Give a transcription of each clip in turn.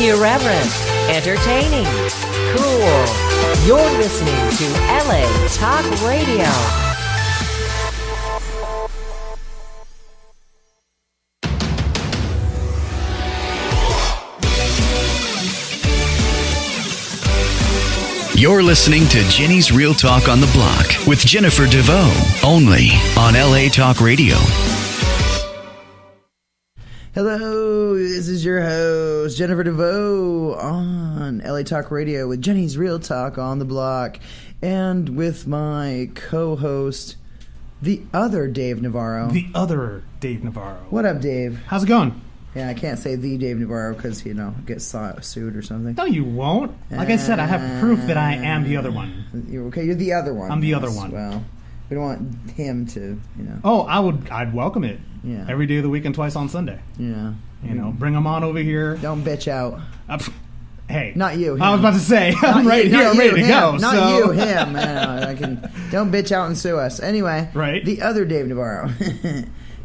Irreverent, entertaining, cool. You're listening to LA Talk Radio. You're listening to Jenny's Real Talk on the Block with Jennifer DeVoe, only on LA Talk Radio. Hello, this is your host, Jennifer DeVoe, on LA Talk Radio with Jenny's Real Talk on the Block, and with my co-host, the other Dave Navarro. The other Dave Navarro. What up, Dave? How's it going? Yeah, I can't say the Dave Navarro because, get sued or something. No, you won't. Like I said, I have proof that I am the other one. You're the other one. I'm the other one. Well, we don't want him to, Oh, I'd welcome it. Yeah. Every day of the week and twice on Sunday. Yeah. Bring him on over here. Don't bitch out. Hey. Not you, him. I was about to say, I'm right here, I'm ready to go. Not you, him. Don't bitch out and sue us. Anyway, right. The other Dave Navarro.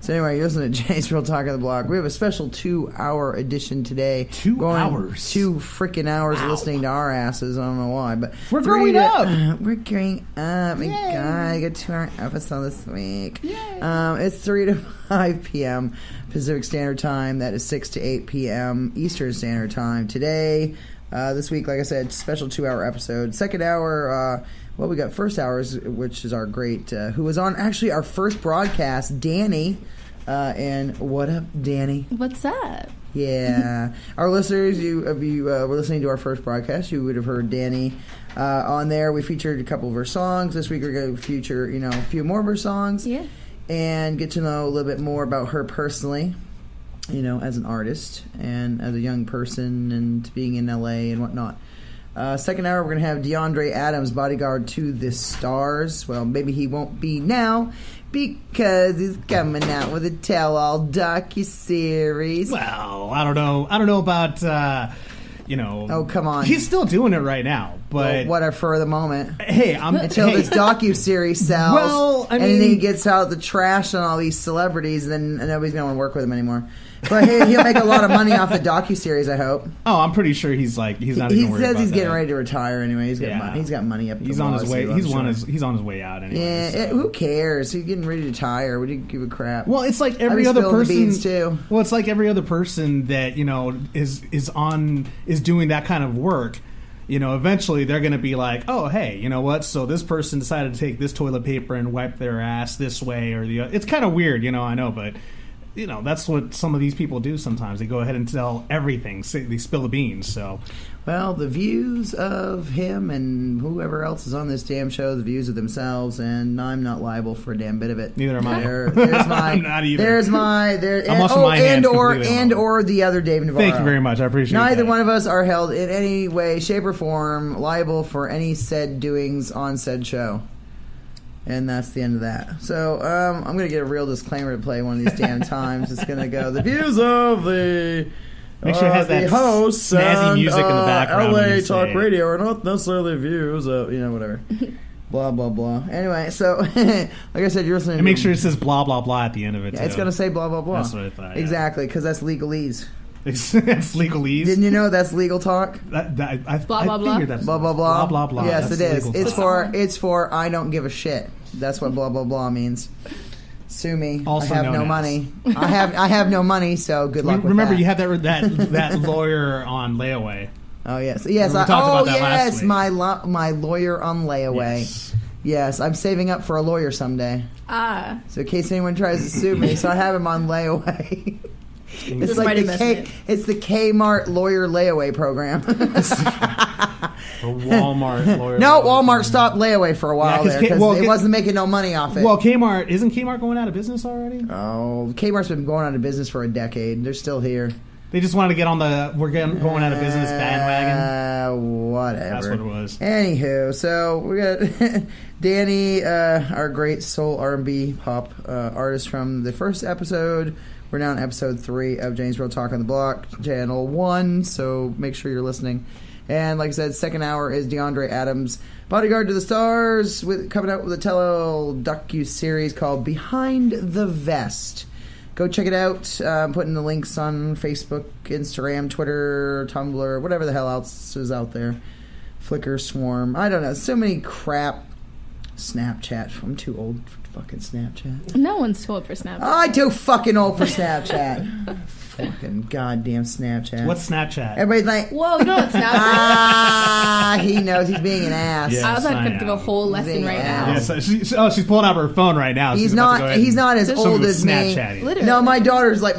So anyway, you're listening to Jenny's Real Talk on the Block. We have a special 2-hour edition today. 2 hours? 2 freaking hours of listening to our asses. I don't know why, but we're growing up. We're growing up. Yay. God, I got 2-hour episode this week. Yay. It's 3 to 5 p.m. Pacific Standard Time. That is 6 to 8 p.m. Eastern Standard Time. Today, this week, like I said, special 2-hour episode. Second hour, we got first hours, which is our great, who was on actually our first broadcast, Daniee. And what up, Daniee? What's up? Yeah. Our listeners, if you were listening to our first broadcast, you would have heard Daniee on there. We featured a couple of her songs. This week we're going to feature, a few more of her songs. Yeah. And get to know a little bit more about her personally, as an artist and as a young person and being in LA and whatnot. Second hour, we're going to have Deandre Adams, Bodyguard to the Stars. Well, maybe he won't be now because he's coming out with a tell-all docuseries. Well, I don't know about, Oh, come on. He's still doing it right now, but... Well, whatever for the moment. Hey, Until this docuseries sells. Well, I mean... And then he gets out the trash on all these celebrities, and then nobody's going to want to work with him anymore. But he'll make a lot of money off the docuseries, I hope. Oh, I'm pretty sure he's not even worried about that. He says he's getting ready to retire anyway. He's got money up. He's on his way. He's on his way out anyway. Yeah, so. Who cares? He's getting ready to retire. We didn't give a crap. Well, it's like every other person. Beans too. Well, it's like every other person that is doing that kind of work. Eventually they're going to be like, oh, hey, you know what? So this person decided to take this toilet paper and wipe their ass this way or the other. It's kind of weird, I know, but. That's what some of these people do sometimes. They go ahead and tell everything. They spill the beans, so... Well, the views of him and whoever else is on this damn show, the views of themselves, and I'm not liable for a damn bit of it. Neither am I. There's my... I'm not either. There's my... I'm washing my hands or the other Dave Navarro. Thank you very much. I appreciate Neither that. one of us are held in any way, shape, or form liable for any said doings on said show. And that's the end of that. So I'm going to get a real disclaimer to play one of these damn times. It's going to go, the views of the... Make sure it has that hosts snazzy music in the background. LA Talk Radio are not necessarily views of, whatever. Blah, blah, blah. Anyway, so, like I said, you're listening and make sure it says blah, blah, blah at the end of it, yeah, too. it's going to say blah, blah, blah. That's what I thought, yeah. Exactly, because that's legalese. That's legalese? Didn't you know that's legal talk? Blah, blah, blah. Blah, blah, blah. Blah, blah, blah. Yes, That's it is. legal It's for I don't give a shit. That's what blah, blah, blah means. Sue me. Also I have no money. I have no money, so good luck with that. Remember, you have that lawyer on layaway. Oh, yes. We talked about that last week. My lawyer on layaway. Yes, I'm saving up for a lawyer someday. So in case anyone tries to sue me, so I have him on layaway. It's like it's the Kmart lawyer layaway program. The Walmart lawyer. No, Walmart stopped layaway for a while there because it wasn't making no money off it. Well, isn't Kmart going out of business already? Oh, Kmart's been going out of business for a decade. They're still here. They just wanted to get on the going out of business bandwagon. Whatever. That's what it was. Anywho, so we got Daniee, our great soul R&B pop artist from the first episode. We're now on episode 3 of Jenny's Real Talk on the Block, channel 1, so make sure you're listening. And like I said, second hour is Deandre Adams, Bodyguard to the Stars, coming out with a tell-all docuseries called Behind the Vest. Go check it out. I'm putting the links on Facebook, Instagram, Twitter, Tumblr, whatever the hell else is out there. Flickr, Swarm. I don't know. So many crap. Snapchat. I'm too old for fucking Snapchat. No one's too old for Snapchat. I'm too fucking old for Snapchat. Fucking goddamn Snapchat. What's Snapchat? Everybody's like, Whoa, you know what Snapchat? he knows he's being an ass. Yeah. I was Yes, going I to give know. a whole lesson right now. Yeah, so she's pulling out her phone right now. He's She's about to go not. ahead He's and not as do old some as me. Snapchatting. Literally. No, my daughter's like,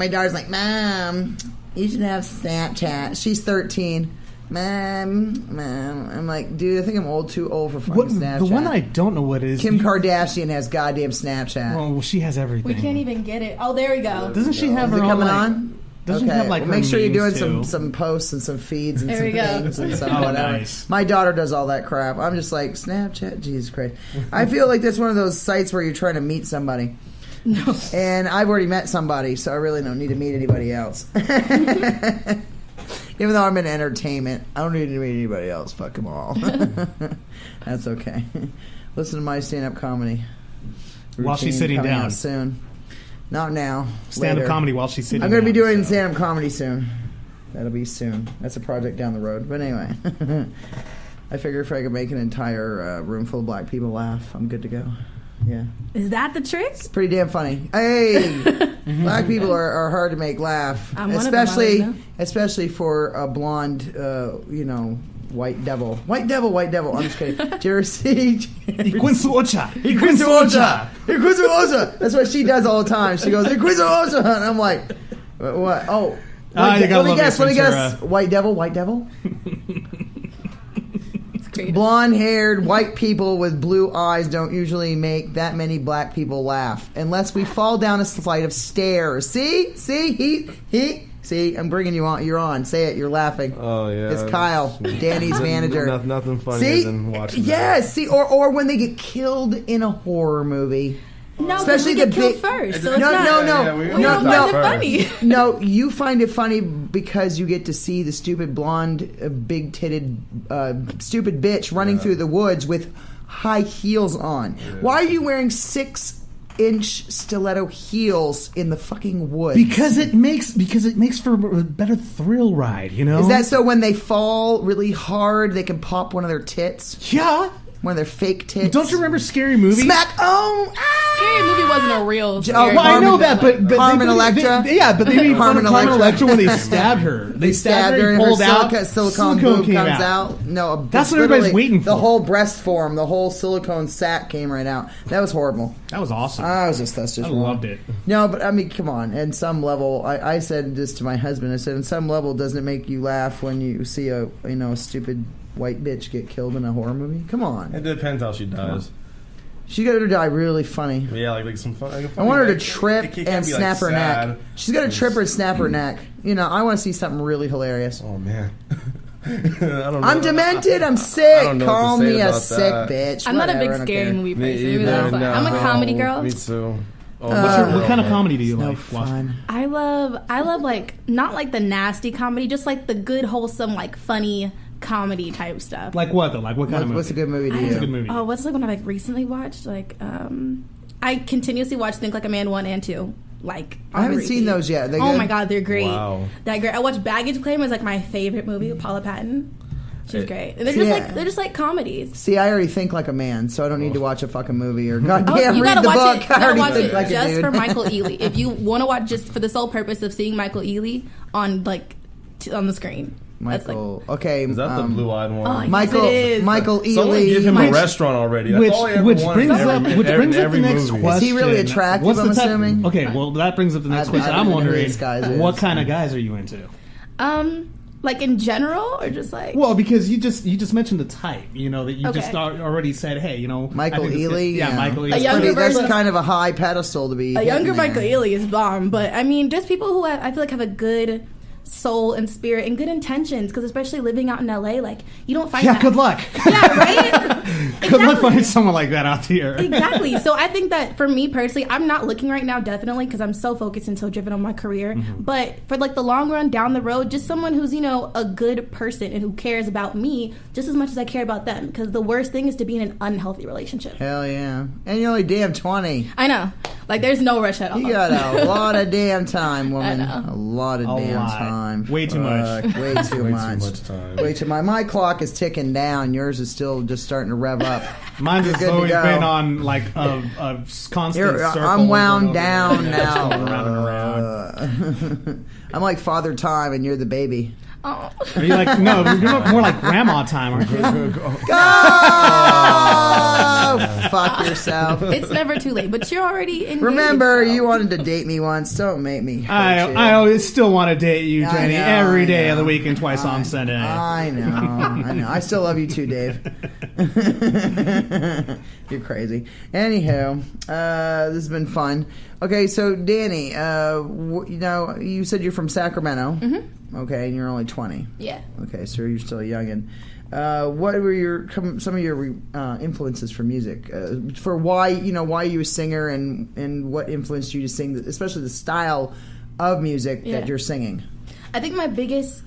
Mom, you should have Snapchat. She's 13. Mom. I'm like, dude, I think I'm too old for fucking Snapchat. The one I don't know what is. Kim Kardashian has goddamn Snapchat. Oh, she has everything. We can't even get it. Oh, there we go. Doesn't she have Is her it own, coming like, on? Doesn't she have, like, well, her make sure you're doing memes, too? some posts and some feeds and There some we go. things and some Oh, whatever. nice. My daughter does all that crap. I'm just like, Snapchat, Jesus Christ. I feel like that's one of those sites where you're trying to meet somebody. No. And I've already met somebody, so I really don't need to meet anybody else. Even though I'm in entertainment, I don't need to meet anybody else. Fuck them all. That's okay. Listen to my stand-up comedy. While she's routine sitting coming down. out soon. Not now. Stand-up later. comedy while she's sitting I'm going to be down, doing so. stand-up comedy soon. That'll be soon. That's a project down the road. But anyway, I figure if I could make an entire room full of black people laugh, I'm good to go. Yeah. Is that the trick? It's pretty damn funny. Hey, black people are hard to make laugh, I'm one of them, I don't know. especially for a blonde, white devil. White devil. I'm just kidding. Did you ever see? Iquinsuocha. Iquinsuocha. That's what she does all the time. She goes Iquinsuocha, and I'm like, what? Oh, You gotta let me love guess. Ace Let me guess. Ventura. White devil. It's great. Blonde-haired white people with blue eyes don't usually make that many black people laugh unless we fall down a flight of stairs. See, see, I'm bringing you on. You're on. Say it. You're laughing. Oh yeah, It's Kyle, Danny's manager. Nothing funnier See, than watching. yeah, that. see, or when they get killed in a horror movie. No, Especially especially we get the killed big- first. So No, it's not, no, Yeah, we We don't no, find it funny. No, you find it funny because you get to see the stupid blonde, big-titted, stupid bitch running through the woods with high heels on. Why are you wearing 6-inch stiletto heels in the fucking woods? Because it makes for a better thrill ride, you know? Is that so when they fall really hard, they can pop one of their tits? Yeah. One of their fake tits? Don't you remember Scary Movie? Smack! Oh! Ah! Scary Movie wasn't a real Oh, scary Well, I Carmen- know that, but Carmen they, Electra? yeah, but they made fun of Carmen Carmen Electra. Electra when they stabbed her. They stabbed her, and pulled her out, silicone boob came comes out. No, That's what everybody's literally waiting for. The whole breast form, the whole silicone sac came right out. That was horrible. That was awesome. That's just I wrong. loved it. No, but I mean, come on. In some level, I said this to my husband. I said, in some level, doesn't it make you laugh when you see a stupid white bitch get killed in a horror movie? Come on. It depends how she dies. She got her to die really funny. Yeah, like some fun. Like I want her to like, trip it can't and be, snap her sad. neck. She's got to trip her and snap her neck. I want to see something really hilarious. Oh man. I don't know. I'm demented. I'm I sick. don't know what to Call say me a about sick that. bitch. I'm not a big Whatever, I don't scary care. movie Me person. Maybe either, that's why. no. I'm a comedy girl. Me too. Oh, What kind of comedy do you No like? fun. I love like not like the nasty comedy, just like the good, wholesome, like funny comedy type stuff. Like what though? Like what kind of movie? What's a good movie to What's a good you? movie? Oh, what's like one I like recently watched? Like, I continuously watch Think Like a Man 1 and 2. Like, I haven't on seen repeat. those yet. Are they Oh good? my god, they're great. Wow. They're great. I watched Baggage Claim. Is like my favorite movie with Paula Patton. She's great. And Yeah. they're just like comedies. See, I already think like a man, so I don't need to watch a fucking movie or goddamn Oh, you read gotta the watch book. it. You I gotta already watch think it like a just dude. for Michael Ealy. If you want to watch just for the sole purpose of seeing Michael Ealy on like on the screen. That's like, Michael. Okay. Is that the blue-eyed one? Oh, Michael. Yes, it is. Michael Someone give him Ealy. a restaurant already. That's all he ever Which wanted brings in up every the next movie. question. Is he really attractive, What's the I'm type- assuming? Okay, well that brings up the next I question. don't I'm know who wondering, this guy is. what kind of guys are you into? like in general or just like Well, because you just mentioned the type, that you Okay. just already said, hey, Michael I think this Ealy. kid- Michael Ealy. A younger That's version- kind of a high pedestal to be. a younger hitting there. Michael Ealy is bomb, but I mean, just people who I feel like have a good soul and spirit and good intentions. Because especially living out in LA, like you don't find Yeah, that. good luck. Yeah, right. Good luck finding someone like that out here. Exactly. So I think that for me personally, I'm not looking right now, definitely, because I'm so focused and so driven on my career. Mm-hmm. But for like the long run, down the road, just someone who's a good person and who cares about me just as much as I care about them. Because the worst thing is to be in an unhealthy relationship. Hell yeah. And you're only damn 20. I know. Like, there's no rush at all. You got a lot of damn time, woman. I know. A lot of damn time. Way too much. Way too much. Time. Way too much. My clock is ticking down. Yours is still just starting to rev up. Mine has good to always go. been on like a constant circle. I'm wound over and down over again. Just now. going round and around. I'm like Father Time, and you're the baby. Oh. Are you like, no, you're more like grandma time, aren't you? Go! Fuck yourself. It's never too late, but you're already engaged. Remember, so. you wanted to date me once. Don't make me hurt you. I always still want to date you, I Jenny, know, every I day of the know. week and twice on Sunday. I know. I still love you too, Dave. You're crazy. Anywho, this has been fun. Okay, so Daniee, you said you're from Sacramento. Mm-hmm. Okay, and you're only 20. Yeah. Okay, so you're still a youngin'. What were some of your influences for music? For why you a singer and what influenced you to sing, especially the style of music that you're singing? I think my biggest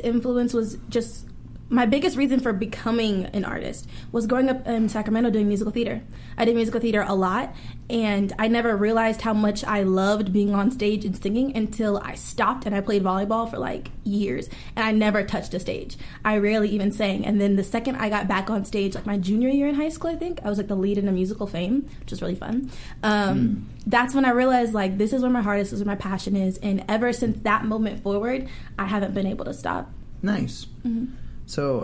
influence was just my biggest reason for becoming an artist was growing up in Sacramento doing musical theater. I did musical theater a lot, and I never realized how much I loved being on stage and singing until I stopped and I played volleyball for like years, and I never touched a stage. I rarely even sang. And then the second I got back on stage, like my junior year in high school, I think, I was like the lead in a musical Fame, which was really fun. That's when I realized, like, this is where my heart is, this is where my passion is, and ever since that moment forward, I haven't been able to stop. Nice. Mm-hmm. So,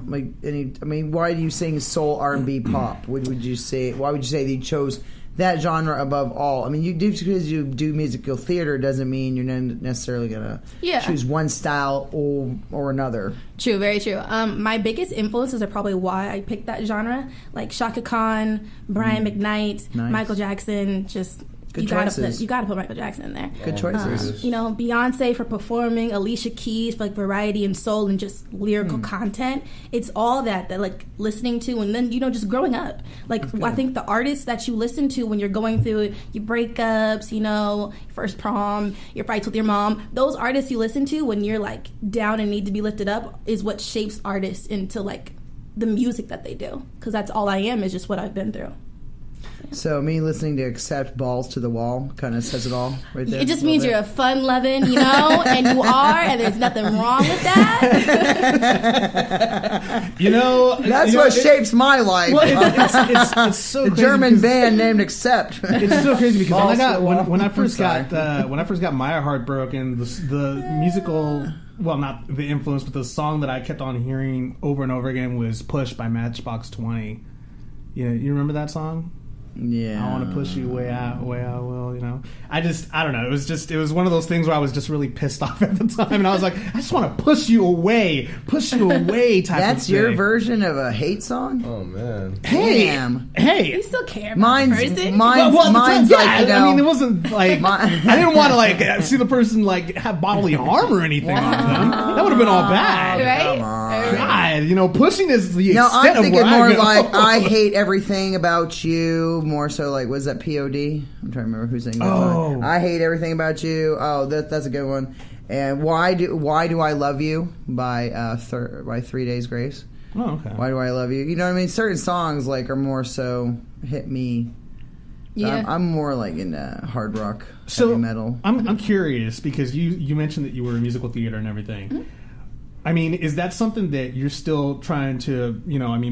why do you sing soul, R&B, pop? Why would you say that you chose that genre above all? I mean, just because you do musical theater doesn't mean you're not necessarily gonna choose one style or another. True, very true. My biggest influences are probably why I picked that genre, like Shaka Khan, Brian McKnight, Nice. Michael Jackson. Just Good you choices. gotta put Michael Jackson in there. Good choices. Beyonce for performing, Alicia Keys for like variety and soul and just lyrical content. It's all that like listening to, and then just growing up. Like I think the artists that you listen to when you're going through your breakups, first prom, your fights with your mom, those artists you listen to when you're like down and need to be lifted up is what shapes artists into like the music that they do. Because that's all I am, is just what I've been through. So me listening to Accept Balls to the Wall kind of says it all right there. It just means you're a fun-loving, and you are, and there's nothing wrong with that. That's what shapes my life. Well, it's so the crazy German because band named Accept. It's so crazy because when I first sorry. got my heart broken, the musical, well, not the influence, but the song that I kept on hearing over and over again was "Push" by Matchbox 20. You remember that song? Yeah. I want to push you way out, I will, I don't know. It was one of those things where I was just really pissed off at the time, and I was like, I just want to push you away type That's of thing. your version of a hate song? Oh man. Hey, You still care about Mine's the person? mine's like, it wasn't like I didn't want to see the person like have bodily harm or anything like them. That would have been all bad. Right? Come on. God, pushing is the No, extent I'm of thinking where more I go. like I hate everything about you. More so like, was that POD? I'm trying to remember who's saying that. Oh. I hate everything about you. Oh, that's a good one. And why do I love you by 3 Days Grace? Oh, okay. Why do I love you? You know what I mean? Certain songs like are more so hit me. Yeah. I'm more like into hard rock, So heavy metal. I'm curious because you mentioned that you were in musical theater and everything. Mm-hmm. I mean, is that something that you're still trying to,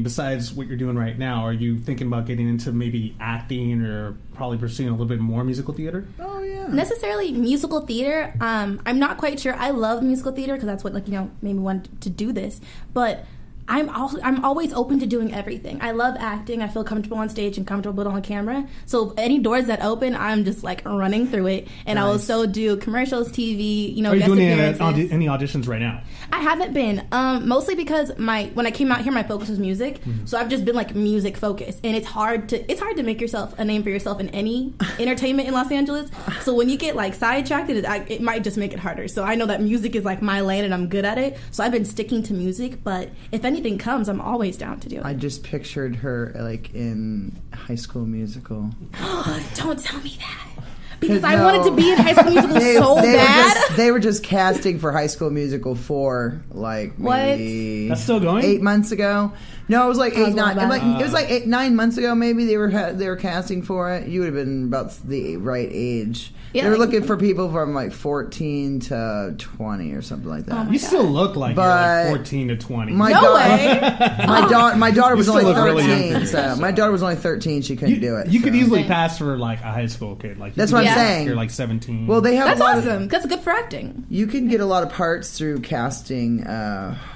besides what you're doing right now, are you thinking about getting into maybe acting or probably pursuing a little bit more musical theater? Oh yeah. Necessarily musical theater. I'm not quite sure. I love musical theater because that's what made me want to do this. But I'm always open to doing everything. I love acting. I feel comfortable on stage and comfortable on camera. So any doors that open, I'm just like running through it. And I will so do commercials, TV, Are you guest doing appearances. any auditions right now? I haven't been, mostly because when I came out here, my focus was music. So I've just been like music focused, and it's hard to make yourself a name for yourself in any entertainment in Los Angeles. So when you get like sidetracked, it might just make it harder. So I know that music is like my lane, and I'm good at it. So I've been sticking to music, but if anything comes, I'm always down to do it. I just pictured her like in High School Musical. Don't tell me that. Because I wanted to be in High School Musical so bad. They were just casting for High School Musical 4, like maybe That's still going? 8 months ago. No, it was like 9 months ago. Maybe they were casting for it. You would have been about the right age. Yeah, they were looking for people from like 14 to 20 or something like that. You still look like you're like 14 to 20. No way. My daughter was only still look really 13. young. So my daughter was only 13. She couldn't do it. You could so. easily pass for like a high school kid. Like That's what I'm saying. You're like 17. Well, they have That's a lot awesome. That's good for acting. You can get a lot of parts through casting.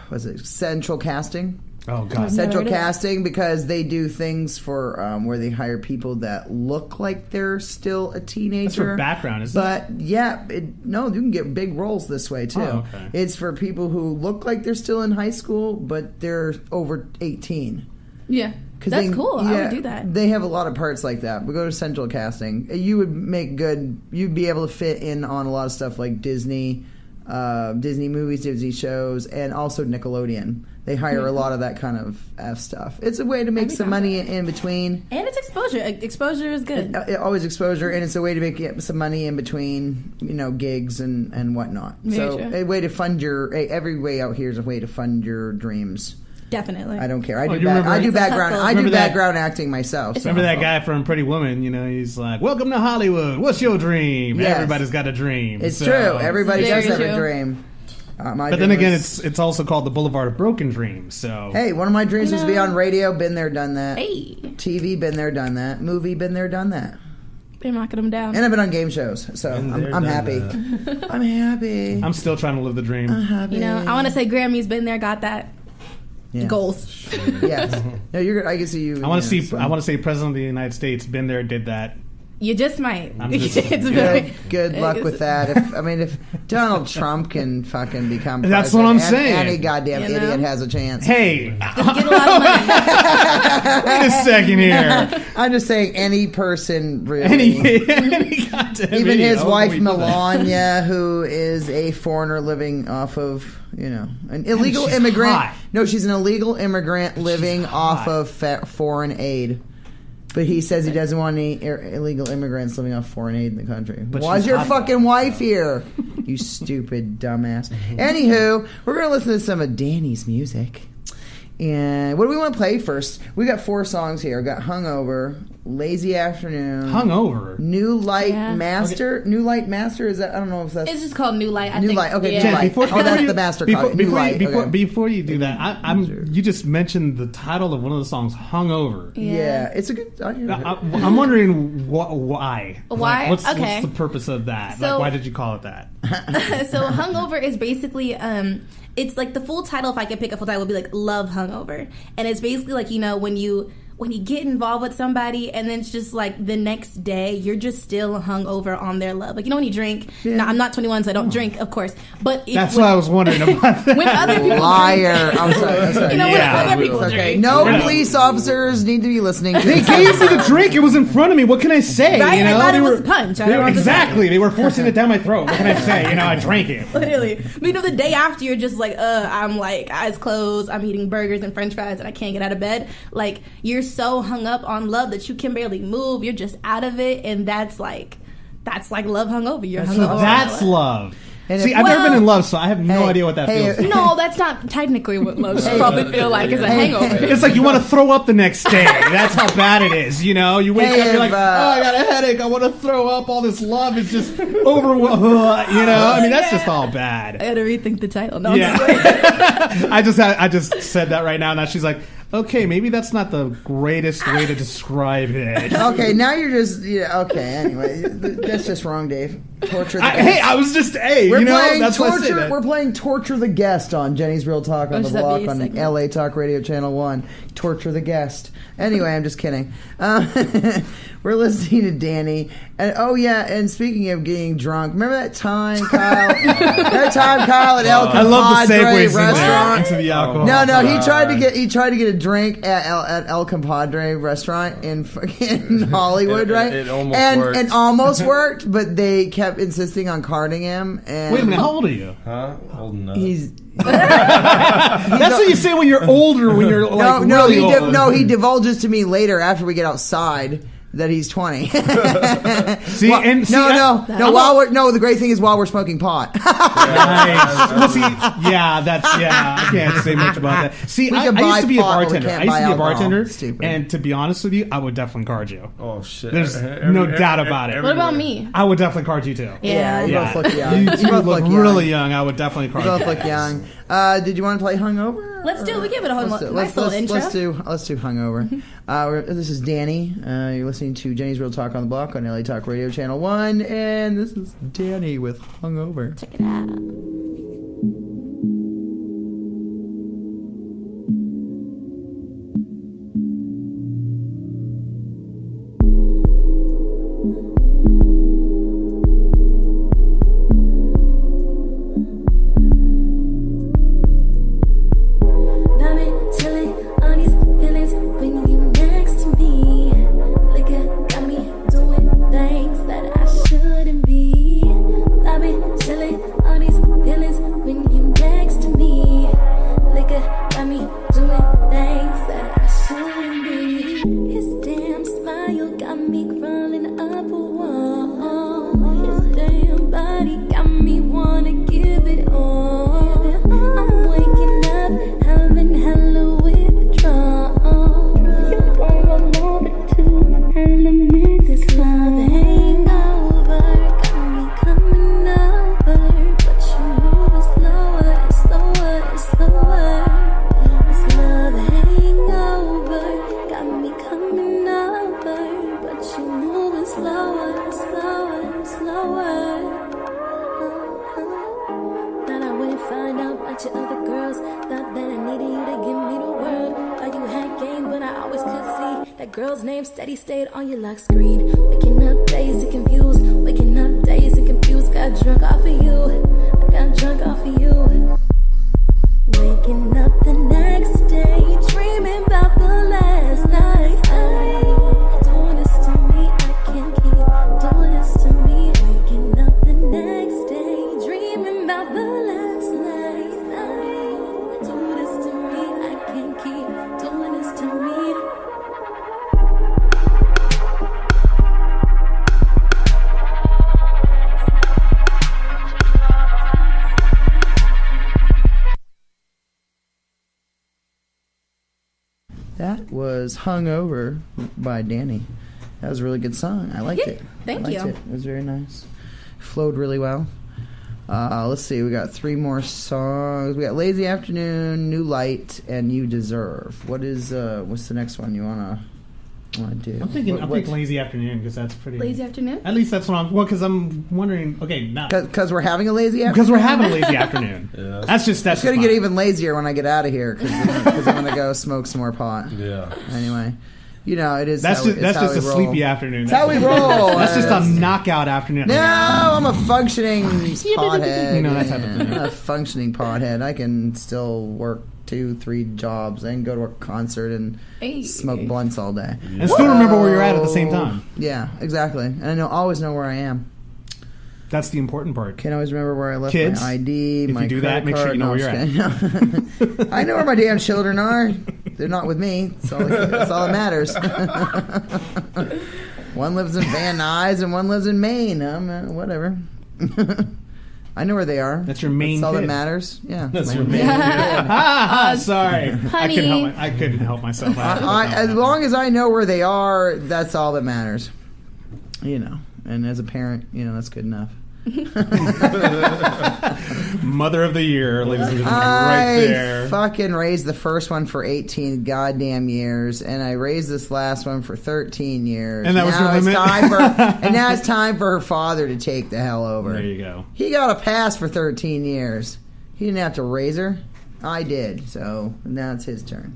Was it Central Casting? Oh god. Central Casting, because they do things for where they hire people that look like they're still a teenager. That's for background, isn't it? But yeah, no, you can get big roles this way too. Oh, okay. It's for people who look like they're still in high school, but they're over 18. Yeah. That's cool. I would do that. They have a lot of parts like that. We go to Central Casting. You would make good. You'd be able to fit in on a lot of stuff like Disney movies, Disney shows, and also Nickelodeon. They hire a lot of that kind of stuff. It's a way to make some money in between. And it's exposure. Exposure is good. Always exposure, and it's a way to make some money in between, gigs and whatnot. So a way to fund every way out here is a way to fund your dreams. Definitely. I don't care. I do It's a background. hustle. I do Remember that- background acting myself. So. Remember that guy from Pretty Woman? He's like, "Welcome to Hollywood. What's your dream?" Yes. Everybody's got a dream. It's So- true. Everybody Very does have a true. dream. But then again, it's also called the Boulevard of Broken Dreams. So Hey, one of my dreams was to be on radio. Been there, done that. Hey. TV, been there, done that. Movie, been there, done that. They're knocking them down. And I've been on game shows, so I'm happy. I'm happy. I'm still trying to live the dream. I'm happy. I want to say Grammy's been there, got that. Yeah. Goals. Yes. No, you're good. I can see you. I want to see. I want to say President of the United States. Been there, did that. You just might. I'm just- It's very, Good luck with that. If Donald Trump can fucking become president, That's what I'm saying. Any goddamn You know? idiot has a chance. Hey, just get a lot of money. wait a second here. I'm just saying, any person really. Any goddamn Even idiot. his wife Believe that. Melania, who is a foreigner living off of, an illegal she's immigrant. hot. No, she's an illegal immigrant living off hot. of foreign aid. But he says he doesn't want any illegal immigrants living off foreign aid in the country. But Why's she's your hot, fucking though. wife here? You stupid dumbass. Anywho, we're going to listen to some of Danny's music. And what do we want to play first? We got 4 songs here. We got Hungover, Lazy Afternoon, Hungover. New Light Yeah. Master. New Light Master, is that? I don't know if that's It's just called New Light. I New think. Light. Okay, Yeah. New Light. Before That's you- the master card. New Light. Okay. Before you do that, you just mentioned the title of one of the songs, "Hungover." Yeah, it's a good. I'm wondering why. Why? What's Okay. the purpose of that? So- why did you call it that? So Hungover is basically it's like the full title, if I could pick a full title, would be like Love Hungover. And it's basically like, when you get involved with somebody and then it's just like the next day you're just still hungover on their love. Like, when you drink. Yeah. Now, I'm not 21, so I don't drink, of course. But That's what I was wondering about. That. when other people Liar. I'm sorry. drink, when Yeah. other people Okay, drink. no Yeah. police officers need to be listening to They this gave me the episode. drink. It was in front of me. What can I say? Right? I thought They it was were- punch. I they don't were- know what to say. exactly. They were forcing it down my throat. What can I say? I drank it. Literally. But the day after, you're just like, I'm like, eyes closed, I'm eating burgers and french fries and I can't get out of bed. Like, you're so hung up on love that you can barely move. You're just out of it. And that's like love hungover. You're So hungover. that's love. And See, if- I've never Well- been in love, so I have no Hey, idea what that hey, feels. No, that's not technically what love should probably feel like, is a hangover. It's like you want to throw up the next day. That's how bad it is. You wake Hey, up, you're like, if, I got a headache. I want to throw up. All this love is just overwhelming. That's just all I bad. gotta rethink the title. No, Yeah. I'm just I just said that right now. Now she's like, okay, maybe that's not the greatest way to describe it. Okay, now you're just okay. Anyway, that's just wrong, Dave. Torture. The guest. Hey, I was just We're playing that's why I say torture. that. We're playing Torture the Guest on Jenny's Real Talk on Oh, the should that block be a on segment? LA Talk Radio Channel 1. Torture the Guest. Anyway, I'm just kidding. We're listening to Daniee, and and speaking of getting drunk, remember that time, Kyle? At El I love the Compadre segues restaurant. into the alcohol. No, he tried to get a drink at El Compadre restaurant in fucking Hollywood, right? It almost worked. And almost worked, but they kept insisting on carding him. And Wait a minute, how old are you? Huh? Holding up. he's That's what you say when you're older. When you're like really old. no, he divulges to me later after we get outside that he's 20. See, the great thing is while we're smoking pot. Nice. Well, see, I can't say much about that. See, I used to be a bartender. And to be honest with you, I would definitely card you. Oh shit! There's no doubt about it. What about me? I would definitely card you too. Yeah. You both look young. You two look really young. I would definitely card you. You both look young. Did you want to play Hungover? Let's do it. We give it a nice little intro. Let's do Hungover. This is Daniee. You're listening to Jenny's Real Talk on the Block on LA Talk Radio Channel 1, and this is Daniee with Hungover. Check it out. That was Hungover by Daniee. That was a really good song. I liked it. Thank you. It was very nice. Flowed really well. Let's see. We got 3 more songs. We got Lazy Afternoon, New Light, and You Deserve. What's the next one you wanna do? I'm thinking Lazy Afternoon because that's pretty. Lazy Afternoon. At least that's what I'm. Well, because I'm wondering. Okay, not because we're having a lazy afternoon. Because we're having a lazy afternoon. Yeah. That's it's gonna get even lazier when I get out of here because I'm gonna go smoke some more pot. Yeah. Anyway. You know, it is. That's just a sleepy afternoon. That's how we roll. That's just a knockout afternoon. No, I'm a functioning pothead. You know, that type of thing. I'm a functioning pothead. I can still work 2-3 jobs and go to a concert and smoke blunts all day. Yeah. And still remember where you're at the same time. Yeah, exactly. And I always know where I am. That's the important part. Can't always remember where I left Kids, my ID, if my you do that, make sure you know where you're at. I know where my damn children are. They're not with me. That's all that matters. One lives in Van Nuys and one lives in Maine. Whatever. I know where they are. That's your main. That's all kid. that matters. Yeah, that's your main. Sorry, honey. I couldn't help myself. As long as I know where they are, that's all that matters. You know, and as a parent, that's good enough. Mother of the year, ladies and gentlemen, right there. I fucking raised the first one for 18 goddamn years, and I raised this last one for 13 years. And that was your limit? And now it's time for her father to take the hell over. There you go. He got a pass for 13 years. He didn't have to raise her. I did. So now it's his turn.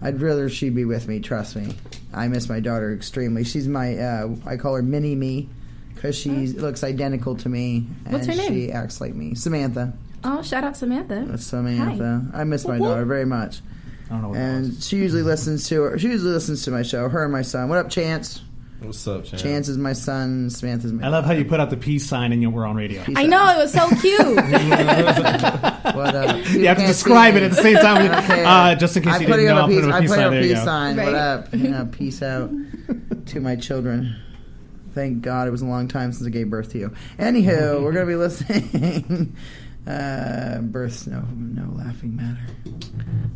I'd rather she be with me, trust me. I miss my daughter extremely. She's my, I call her Mini-Me. Because she looks identical to me. What's her name? She acts like me. Samantha. Oh, shout out Samantha. That's Samantha. Hi. I miss my daughter very much. I don't know what and she usually listens to my show. Her and my son. What up, Chance? What's up, Chance? Chance is my son. Samantha's my I love how you put out the peace sign and we're on radio. I know, it was so cute. What up? You have to describe it at the same time. Just in case you didn't know, I'll put a peace sign. I put There a you peace go. sign. Right. What up? Yeah, peace out. to my children. Thank God it was a long time since I gave birth to you. Anywho, we're going to be listening. Births, no laughing matter.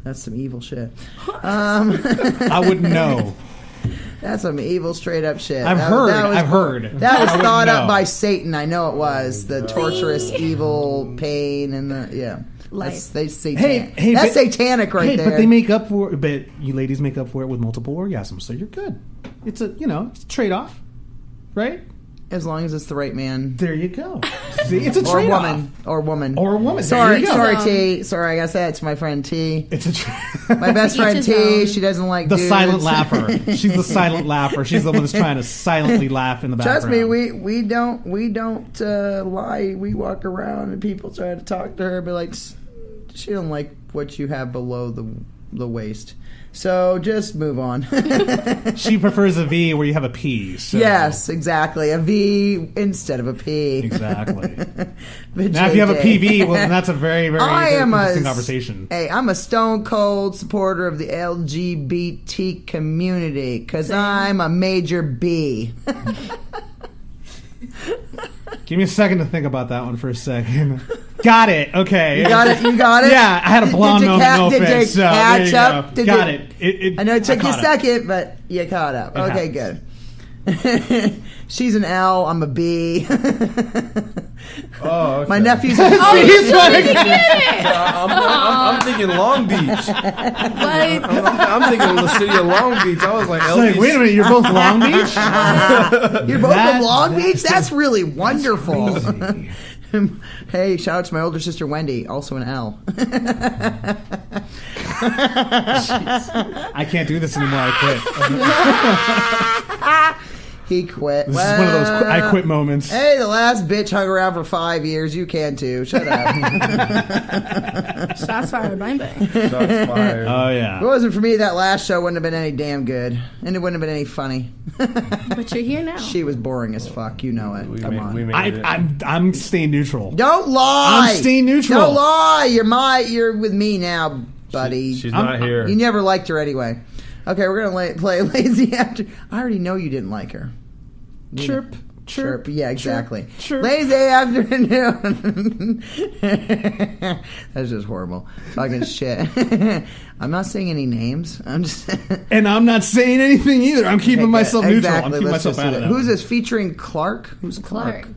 That's some evil shit. I wouldn't know. That's some evil, straight up shit. I've heard. That was thought know. up by Satan. I know it was. The torturous, evil pain, and That's satanic right there. But they make up for it. But you ladies make up for it with multiple orgasms, so you're good. It's a it's a trade-off, right? As long as it's the right man. There you go. See, it's a trade-off. Or woman. Sorry, T. Sorry, I gotta say that to my friend T. It's my best friend T. She doesn't like the dudes. silent laugher. She's the silent laugher. She's the one that's trying to silently laugh in the background. Trust me, we don't lie. We walk around and people try to talk to her, but like she don't like what you have below the waist. So just move on. She prefers a V where you have a P. So. Yes, exactly. A V instead of a P. Exactly. Now, if you have a PV, well, then that's a very, very interesting conversation. Hey, I'm a stone cold supporter of the LGBT community because I'm a major B. Give me a second to think about that one for a second. Got it. Okay. You got it? Yeah, I had a blonde moment. No offense. So, there you go. Got it. I know it took you a second, but you caught up. Okay, good. She's an L. I'm a B. Oh, okay. My nephew's a C. I'm thinking Long Beach. I'm thinking the city of Long Beach. I was like, wait a minute, you're both Long Beach? You're both from Long Beach? That's really wonderful. Hey, shout out to my older sister Wendy, also an L. I can't do this anymore. I quit. He quit. This is one of those I quit moments. Hey, the last bitch hung around for 5 years. You can too. Shut up. Shots fired. Bang, bang. Shots fired. Oh, yeah. If it wasn't for me, that last show wouldn't have been any damn good. And it wouldn't have been any funny. But you're here now. She was boring as fuck. You know it. Come on. I'm staying neutral. Don't lie. I'm staying neutral. Don't lie. You're with me now, buddy. She's not here. You never liked her anyway. Okay, we're going to play Lazy After... I already know you didn't like her. Chirp. Yeah, exactly. Chirp. Lazy afternoon. That's just horrible. Talking shit. I'm not saying any names. I'm just. And I'm not saying anything either. I'm keeping myself neutral. Exactly. I'm keeping myself out of that. Who's this featuring Clark? Who's Clark?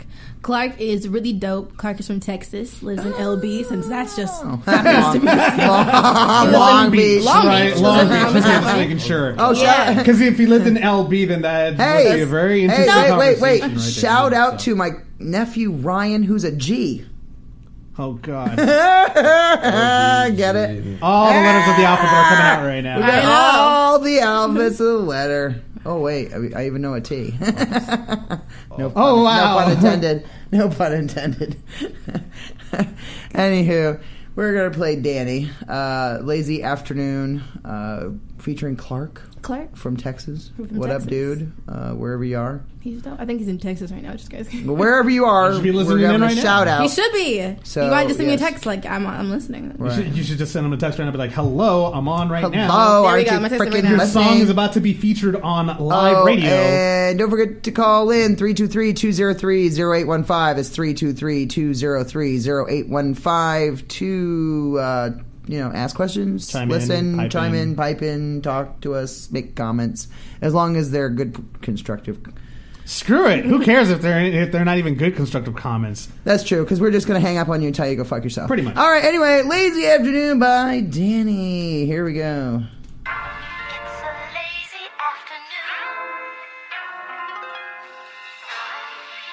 Clark is really dope. Clark is from Texas, lives in LB, since that's just Long Beach. Right, Long Beach. Just making sure. Oh, yeah. Because if he lived in LB, then that would be a very interesting conversation. Wait. Shout out to my nephew Ryan, who's a G. Oh, God. Get it? All the letters of the alphabet are coming out right now. We got all the alphabets of the letter. Oh, wait. I even know a T. No pun intended. No pun intended. Anywho, we're going to play Daniee. Lazy Afternoon, featuring Clark from Texas. What up, dude? Wherever you are. He's dope. I think he's in Texas right now, just guys. But wherever you are, be listening we're in giving right a shout out. He should be. So, you might just send me a text like, I'm listening. Right. You should just send him a text right now and be like, hello, I'm on right now. Hello, there we go. aren't you freaking Your listening? song is about to be featured on live radio. And don't forget to call in 323-203-0815. It's 323-203-0815 to ask questions, chime in, pipe in, talk to us, make comments, as long as they're good, constructive. Screw it. Who cares if they're not even good constructive comments? That's true, because we're just going to hang up on you and tell you to go fuck yourself. Pretty much. All right, anyway, Lazy Afternoon by Daniee. Here we go. It's a lazy afternoon.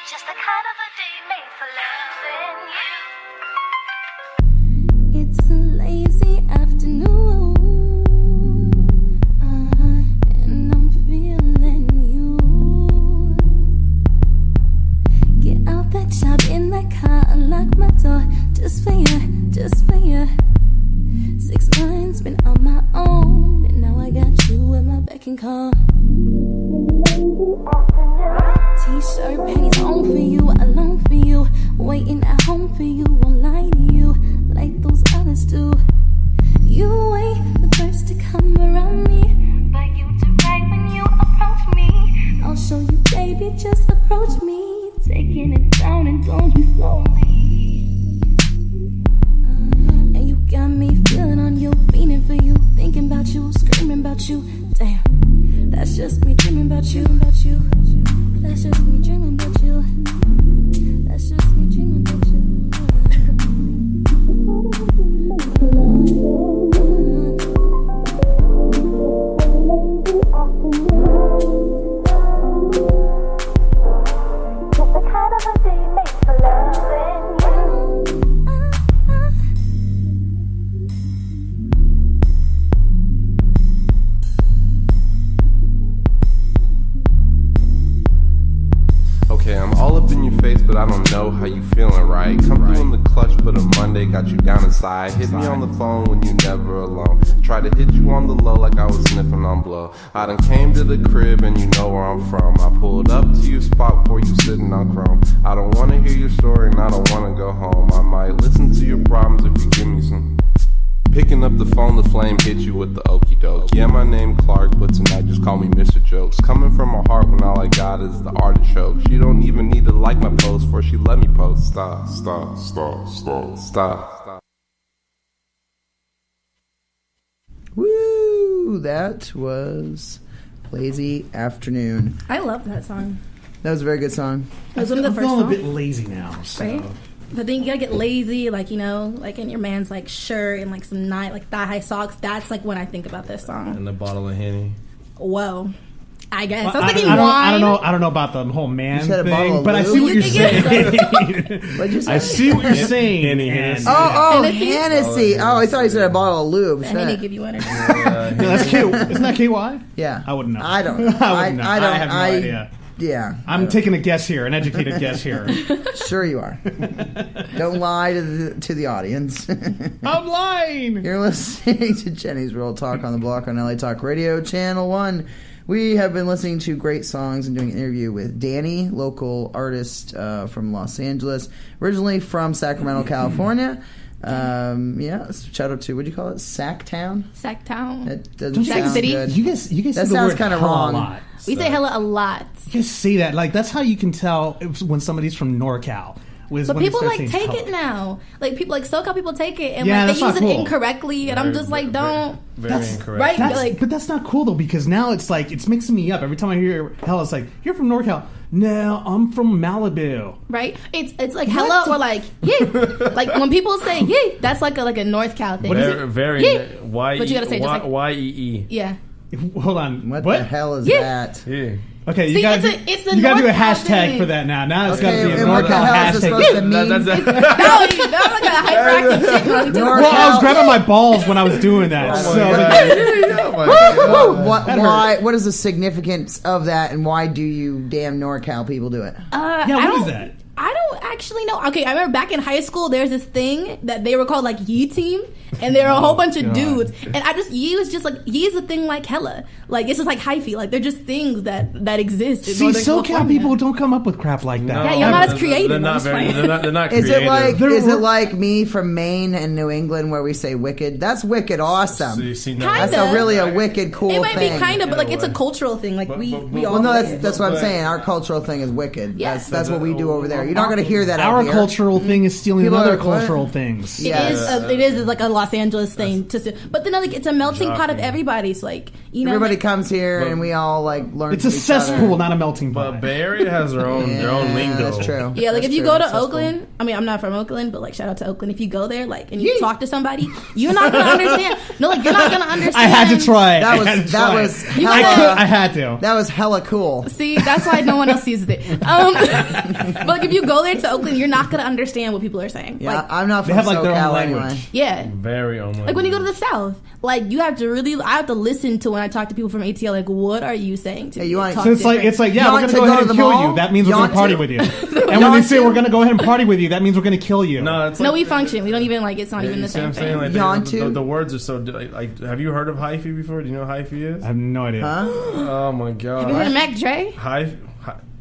Just the kind of a day made for loving you. It's a lazy afternoon, and I'm feeling you. Get out that shop in that car, unlock my door, just for you, just for you. 6 months been on my own, and now I got you at my beck and call. T-shirt, panties on for you, alone for you, waiting at home for you, won't lie to you like those others do. You ain't the first to come around me, But you to right when you approach me. face, but I don't know how you feeling right. Come through in the clutch, but a Monday got you down inside. Hit me on the phone when you never alone. Try to hit you on the low like I was sniffing on blow. I done came to the crib and you know where I'm from. I pulled up to your spot before you sitting on chrome. I don't wanna hear your story and I don't wanna go home. I might listen to your problems if you give me some. Picking up the phone, the flame hit you with the okie doke. Yeah, my name Clark, but tonight just call me Mr. Jokes. Coming from my heart when all I got is the artichoke. She don't even need to like my post before she let me post. Stop. Woo! That was Lazy Afternoon. I love that song. That was a very good song. It was one of the I'm first feeling a songs. bit lazy now. So. Right? But then you gotta get lazy, like, you know, like in your man's like shirt and like some thigh-high socks. That's like when I think about this song. And a bottle of Henny. Whoa. I guess. Well, I was thinking I wine. don't know about the whole man said a bottle thing, of but I lube? see what you're You saying. What'd you say? I see what you're saying. Hennessy. Oh, Hennessy? Hennessy. Oh, I thought you said a bottle of lube. And then they Shit. give you energy. Yeah, that's K. Isn't that KY? Yeah. I wouldn't know. I don't know. I wouldn't know. I have no idea. Yeah. I'm taking a guess here, an educated guess here. Sure you are. Don't lie to the audience. I'm lying. You're listening to Jenny's Real Talk on the Block on LA Talk Radio, Channel 1. We have been listening to great songs and doing an interview with Daniee, local artist from Los Angeles, originally from Sacramento, California. Yeah, shout out to, what do you call it? Sacktown? Sacktown. That doesn't Don't you sound guys, City? good. you guys That say the sounds word kinda hella wrong. a lot. We say hella a lot. You guys say that. Like, that's how you can tell when somebody's from NorCal. But people like take it now. Like people like SoCal people take it and Yeah, like they that's use not it cool. incorrectly and I'm just like don't Very incorrect. right That's, like but that's not cool though, because now it's like it's mixing me up every time I hear hell. It's like, you're from NorCal. No, I'm from Malibu. right. It's like hella or like yeah. Like when people say yeah, that's like a North Cal thing. Very Yeah. Y But you gotta say just like Y-E-E. yeah. Hold on. What the hell is Yeah. that? Yeah. Okay, you See, gotta it's a you gotta do a NorCal hashtag thing. for that now. Now it's Okay, gotta be a and what the NorCal hell is it supposed to hashtag. mean? No, I'm like a hyperactive chick. When I'm just, North- Well, I was grabbing my balls when I was doing that. Oh, so my like, Why? What is the significance of that, and why do you damn NorCal people do it? I yeah, what don't- is that? I don't actually know. Okay, I remember back in high school, there's this thing that they were called like Yee Team, and there were a whole bunch of God. dudes. And I just Yee was just like Yee is a thing like hella. Like it's just like hyphy. Like they're just things that exist. In See, Northern SoCal California. people don't come up with crap like that. Yeah, you're not as creative. They're I'm not just very. playing. They're not Is creative. it like me from Maine and New England where we say wicked? That's wicked awesome. See, no, Kinda. That's really a wicked cool It might thing. be kind of, but like In a it's a way. cultural thing. Like But- we all. Well, no, say it. that's what I'm But- saying. Our cultural thing is wicked. Yes. That's what we do over there. You're not going to hear that out Our here. cultural thing is stealing People other are- what? cultural things. Yeah. It is like a Los Angeles thing but then like it's a melting pot of Jockey. everybody's like you know Everybody like, comes here But- and we all like learn. It's a from each cesspool, other. not a melting pot. But Bay Area has their own lingo. That's true. Yeah, like That's if you true. go to That's cool. Oakland, I mean, I'm not from Oakland, but like shout out to Oakland. If you go there, like, and you talk to somebody, you're not gonna understand. No, like you're not gonna understand. I had to try it. That was I had to that try was it. You hella, gotta- I had to. that was hella cool. See, that's why no one else sees it. But like if you go there to Oakland, you're not gonna understand what people are saying. Yeah, Like, I'm not They from have like their own SoCal language. anyway. yeah. Very own. Like when you go to the South, like you have to I have to listen to when I talk to people from ATL. Like, what are you saying to Hey, me? you want- Talk So it's like different. yeah, You we're want gonna to go go ahead to and the kill mall? you. That means You we're want gonna party to? with you. And when want they say to? we're gonna go ahead and party with you, that means we're gonna kill you. No, it's No, like, we function. We don't even like. It's not even you the see what same I'm saying? thing. Like Yawn the, to? the words are so like. Have you heard of hyphy before? Do you know what hyphy is? I have no idea. Huh? Oh my god. Have you heard of Mac Dre?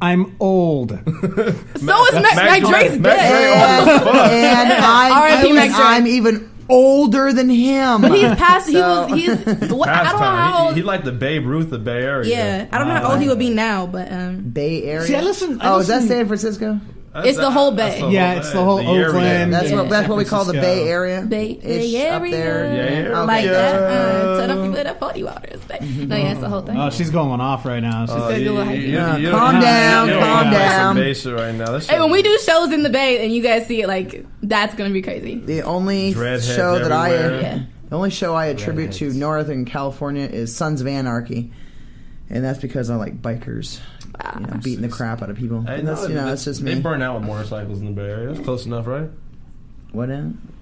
I'm old. So is Mac Dre's Mac dead. Dre old as fuck. And R.I.P. Mac Dre. I'm even older than him. But he's past. He's. I Past don't know how time. old. He like the Babe Ruth of the Bay Area. Yeah, I don't know how old he would be now, but Bay Area. See, I listen. Oh, is that San Francisco? It's the whole Bay. Yeah, it's the whole area. Oakland. That's Yeah. what we call the San Bay Area. Bay Ish up Area. there. Yeah. Like Okay. that. Turn up people that 40 waters. No, yeah, it's the whole thing. Oh, she's going off right now. She's gotta do a hyphy. Calm down, calm down. Right now. That Hey, shit- when we do shows in the Bay and you guys see it, like that's gonna be crazy. The only Dreadheads show that everywhere. Yeah. the only show I attribute to Northern California is Sons of Anarchy, and that's because I like bikers, beating the crap out of people. Hey, And that's, no, that's just me. They burn out with motorcycles in the Bay Area. That's close enough, right? What?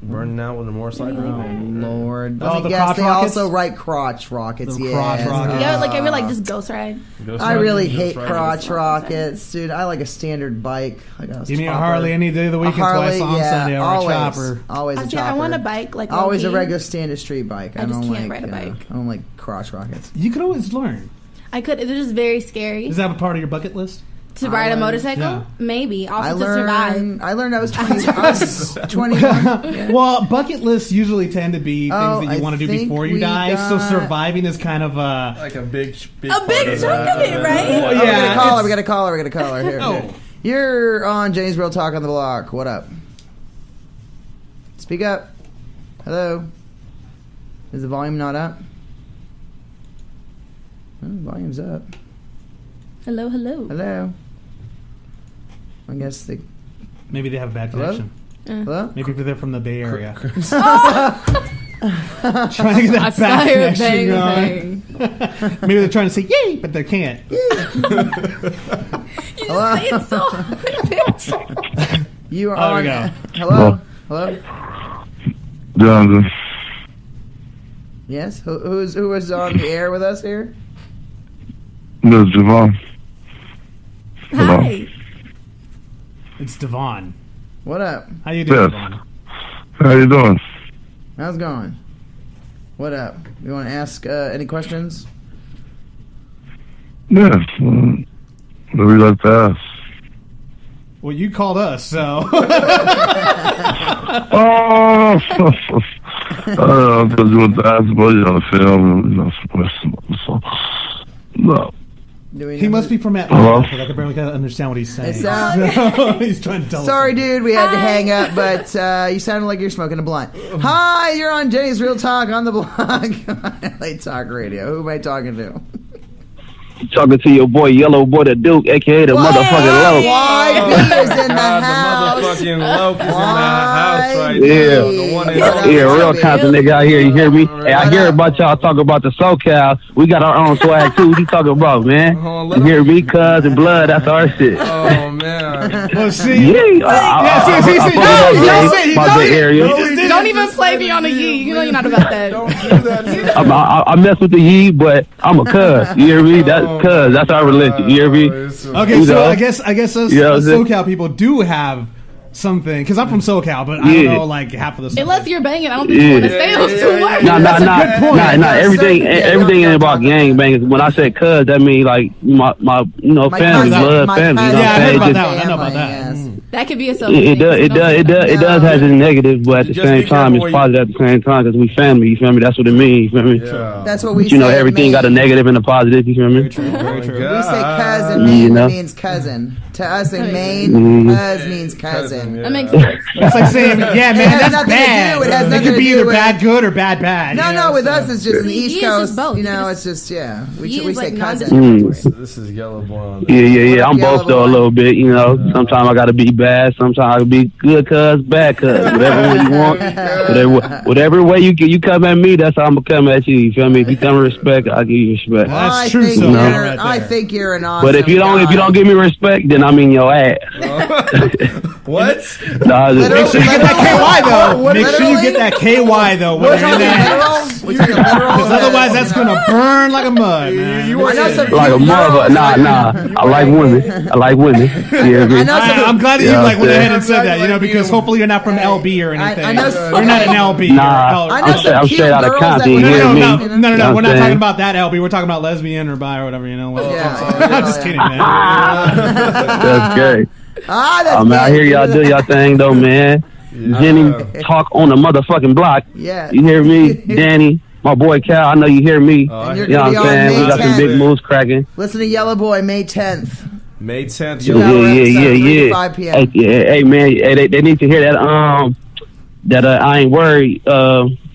Burning out with a motorcycle. Oh Lord! Oh, the yes, crotch they rockets? also write crotch rockets. The crotch rockets. Yeah, like every like just ghost ride. I really hate crotch rockets, dude. I like a standard bike. Like a Give me a chopper. Harley any day of the week and twice on Sunday or always, a chopper. Always a I chopper. want a bike like always a low-key. regular standard street bike. I just don't can't like, ride a bike. I don't like crotch rockets. You could always learn. I could. It's just very scary Is that a part of your bucket list? to ride a learned- motorcycle. Yeah. Maybe also I to survive. learned I was 20. I was 21. Well, bucket lists usually tend to be things Oh, that you I want to do think before you we die. So got- surviving is kind of Like a big A part big of chunk that. of it, right? Well, Oh, we yeah, got a it's- caller. We got a caller. Here. Oh. Here. You're on Jenny's Real Talk on the Block. What up? Speak up. Hello. Is the volume not up? Oh, volume's up. Hello, hello. Hello. I guess they. maybe they have bad Hello? connection. Hello. Maybe if they're from the Bay Area. Oh! Trying to get that bad Fire connection bang going. bang. Maybe they're trying to say yay, but they can't. Hello. Say it so hard, bitch. You are Oh, on. there Hello. Hello. Jonathan. Yes. Who was on the air with us here? This is Javon. Hi. It's Devon. What up? How you doing, Yes. Devon? How you doing? How's it going? What up? You want to ask any questions? Yeah. What do we like to ask? Well, you called us, so. Oh! Because you want to ask about you on the film. You know, some questions. So, no. Do we He know must who- be from Hello? Atlanta. Because I can barely understand what he's saying. It sounds- So, he's trying to tell Sorry, us. dude, we had to Hi. hang up, but you sounded like you're smoking a blunt. Hi, you're on Jenny's Real Talk on the Block. LA Talk Radio. Who am I talking to? Talking to your boy, Yellow Boy the Duke, a.k.a. the motherfucking low. YB is in the house. The motherfucking loaf is in the house right Yeah. now. The one and only. Yeah, real constant nigga out here, you hear me? Hey, I hear about y'all talking about the SoCal. We got our own swag too. What you talking about, man? You hear me? Cuz and blood, that's our shit. Oh, man. Well, see. Yeah, see. No, he my told Bay you. area. Don't even play me on a yee. You know you're not about that. Don't do that. I mess with the yee, but I'm a cuz. You hear me? That's cuz. That's our religion. You hear me? Okay, You so know? I guess us, Yeah, us that's it. SoCal people do have something because I'm from SoCal, but I don't Yeah. know like half of the stuff. Unless you're banging, I don't think you want to say those two words. Nah. Everything ain't about gangbangers. When I say cuz, that means like my family, cousin, blood, my family. You know cousin. what Yeah, I I'm heard saying? about It that just- one. I know about that. Yes. That could be a It does have its negative, but at the Just same be time, careful it's what positive at the same time because we family. You feel me? That's what it means. You feel me? Yeah. That's what we But say. you know, everything Maine. got a negative and a positive. You feel me? Very true. We say God. cousin, You Maine know? means cousin. To us in Maine, Mhm. cuz means cousin. yeah. That makes sense. It's like saying, yeah, man, has that's nothing to bad. do- it has It nothing could to be do either with- bad good or bad bad. No, you know, with so- us it's just in the See, East he is Coast. just both. You know, He it's just we He say is like cousin. non-discriminatory. This is Yellow Boy on Yeah. I'm Yellow both though a boy. little bit. You know, sometimes I gotta be bad. Sometimes I can be good cuz, bad cuz. Whatever way you want. Whatever way you come at me, that's how I'm gonna come at you. You feel me? If you come with respect, I'll give you respect. Well, that's I true, think so you're, right I there. think you're an awesome But if you don't give me respect, then I'm in your ass. What? Nah, Literally- Make sure you get that KY though. What- Make sure you get that KY though when We're you're in talking there. literal. We're talking literal. Because otherwise that's gonna burn like a mud, man. You I know some like a people- mother. Nah. I like women. Yeah, I know some I'm glad that you Yeah, like went yeah. ahead and said that, you know, Like because you. hopefully you're not from LB or anything. I know You're not an LB. Nah, or I L- know I'm some I'm cute straight out of girls Compton. You that hear would- me? no, You know we're what not I'm talking saying? about that LB. We're talking about lesbian or bi or whatever, you know. Yeah. I'm just kidding, man. That's great. That's I good. hear y'all do y'all thing though, man. Jenny talk on the motherfucking block. Yeah. You hear me, Danny? My boy Cal, I know you hear me. And you're You know gonna what be I'm on saying? We May got some 10th. big moves cracking. Listen to Yellow Boy May 10th. May 10th. Yeah. episode, 3 to Yeah. 5 p.m. Hey man, they need to hear that that I ain't worried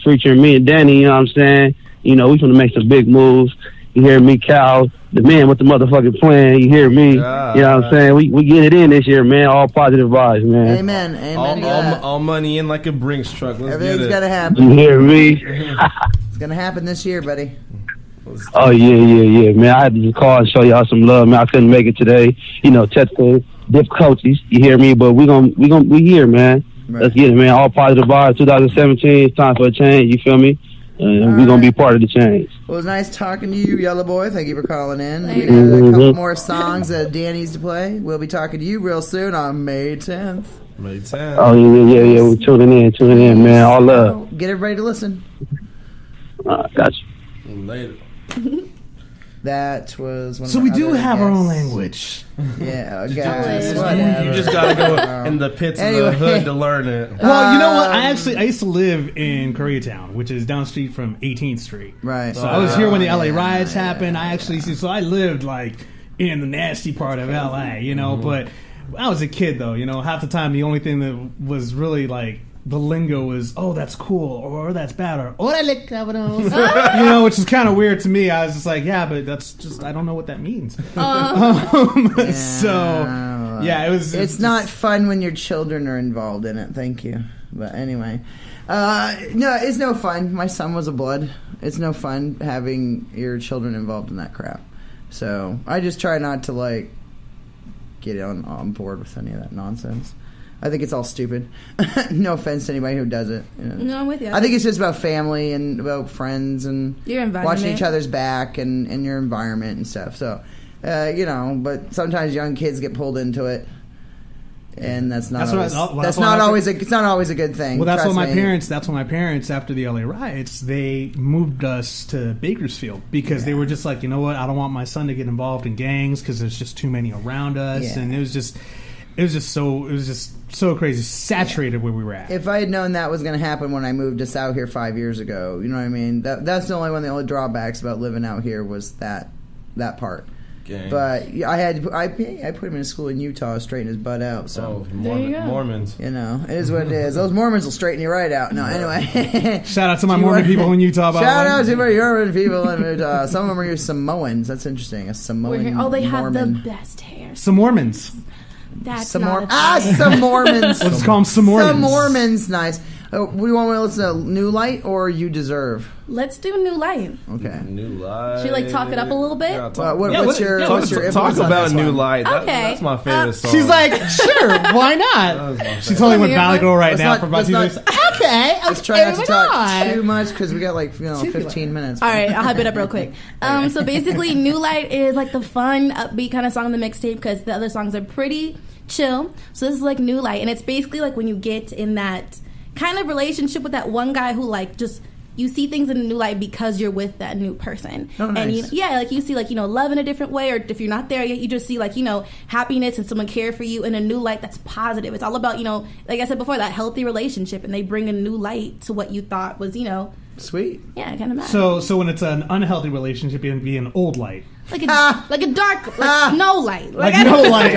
featuring me and Danny, you know what I'm saying? You know, we gonna make some big moves. You hear me, Cal, the man with the motherfucking plan, you hear me? Yeah. You know what I'm saying? We get it in this year, man. All positive vibes, man. Amen. Amen. to that. All money in like a Brinks truck. Let's Everything's get it. gonna You happen. hear me? It's gonna happen this year, buddy. Oh yeah, man. I had to just call and show y'all some love, man. I couldn't make it today. You know, technical difficulties. You hear me? But we here, man. Let's get it, man. All positive vibes. 2017. It's time for a change. You feel me? We're gonna be part of the change. Well, it was nice talking to you, Yellow Boy. Thank you for calling in. We have a couple more songs that Dan needs to play. We'll be talking to you real soon on May 10th. May 10th. Oh yeah. We're tuning in, man. All love. Get everybody to listen. Got you. Later. That was one of So our we do other have our own guests. language. Yeah, You guys. Whatever. just gotta go in the pits of Anyway. the hood to learn it. Well, you know what? I used to live in Koreatown, which is down the street from 18th Street. Right. So I was here when the LA riots happened. So I lived like in the nasty part of LA, you know. But I was a kid though, you know. Half the time, the only thing that was really like the lingo was, oh, that's cool, or that's bad, or orale cabrones. You know, which is kind of weird to me. I was just like, yeah, but that's just, I don't know what that means. So, yeah, it was. It's not fun when your children are involved in it. Thank you. But anyway, no, it's no fun. My son was a blood. It's no fun having your children involved in that crap. So I just try not to like get on board with any of that nonsense. I think it's all stupid. No offense to anybody who does it. You know. No, I'm with you. I think it's just about family and about friends and Your environment. watching each other's back and your environment and stuff. So, you know, but sometimes young kids get pulled into it, and it's not always a good thing. Well, that's Trust what my me. parents. That's what my parents, after the LA riots, they moved us to Bakersfield because they were just like, you know what, I don't want my son to get involved in gangs because there's just too many around us, and it was just so crazy, saturated where we were at. If I had known that was going to happen when I moved us out here 5 years ago, you know what I mean? That's the only one. The only drawbacks about living out here was that part. Gangs. But I put him in school in Utah, straighten his butt out. So Mormons. You know, it is what it is. Those Mormons will straighten you right out. No, anyway. Shout out to my Mormon people in Utah. Shout out to my Mormon people in Utah. Some of them are Samoans. That's interesting. A Samoan. Oh, they have Mormon. the best hair. Some Mormons. That's some not some Mormons. Let's call them some Mormons. Some Mormons, nice. We want to listen to New Light or You Deserve? Let's do New Light. Okay. New Light. Should we like talk it up a little bit? What's your talk influence on about this New one? Light? Okay. That's my favorite song. She's like, sure, why not? She's only with Valley Girl right now for about 2 days. Okay, let's try not to talk too much because we got 15 minutes. All right, I'll hype it up real quick. So basically, New Light is like the fun, upbeat kind of song on the mixtape because the other songs are pretty chill. So this is like New Light, and it's basically like when you get in that kind of relationship with that one guy who like just you see things in a new light because you're with that new person. Oh, nice. And you see like love in a different way, or if you're not there yet, you just see like happiness and someone care for you in a new light that's positive. It's all about like I said before, that healthy relationship, and they bring a new light to what you thought was sweet. Yeah, kind of mad. So when it's an unhealthy relationship, it would be an old light. Like a dark, no light. Like no light.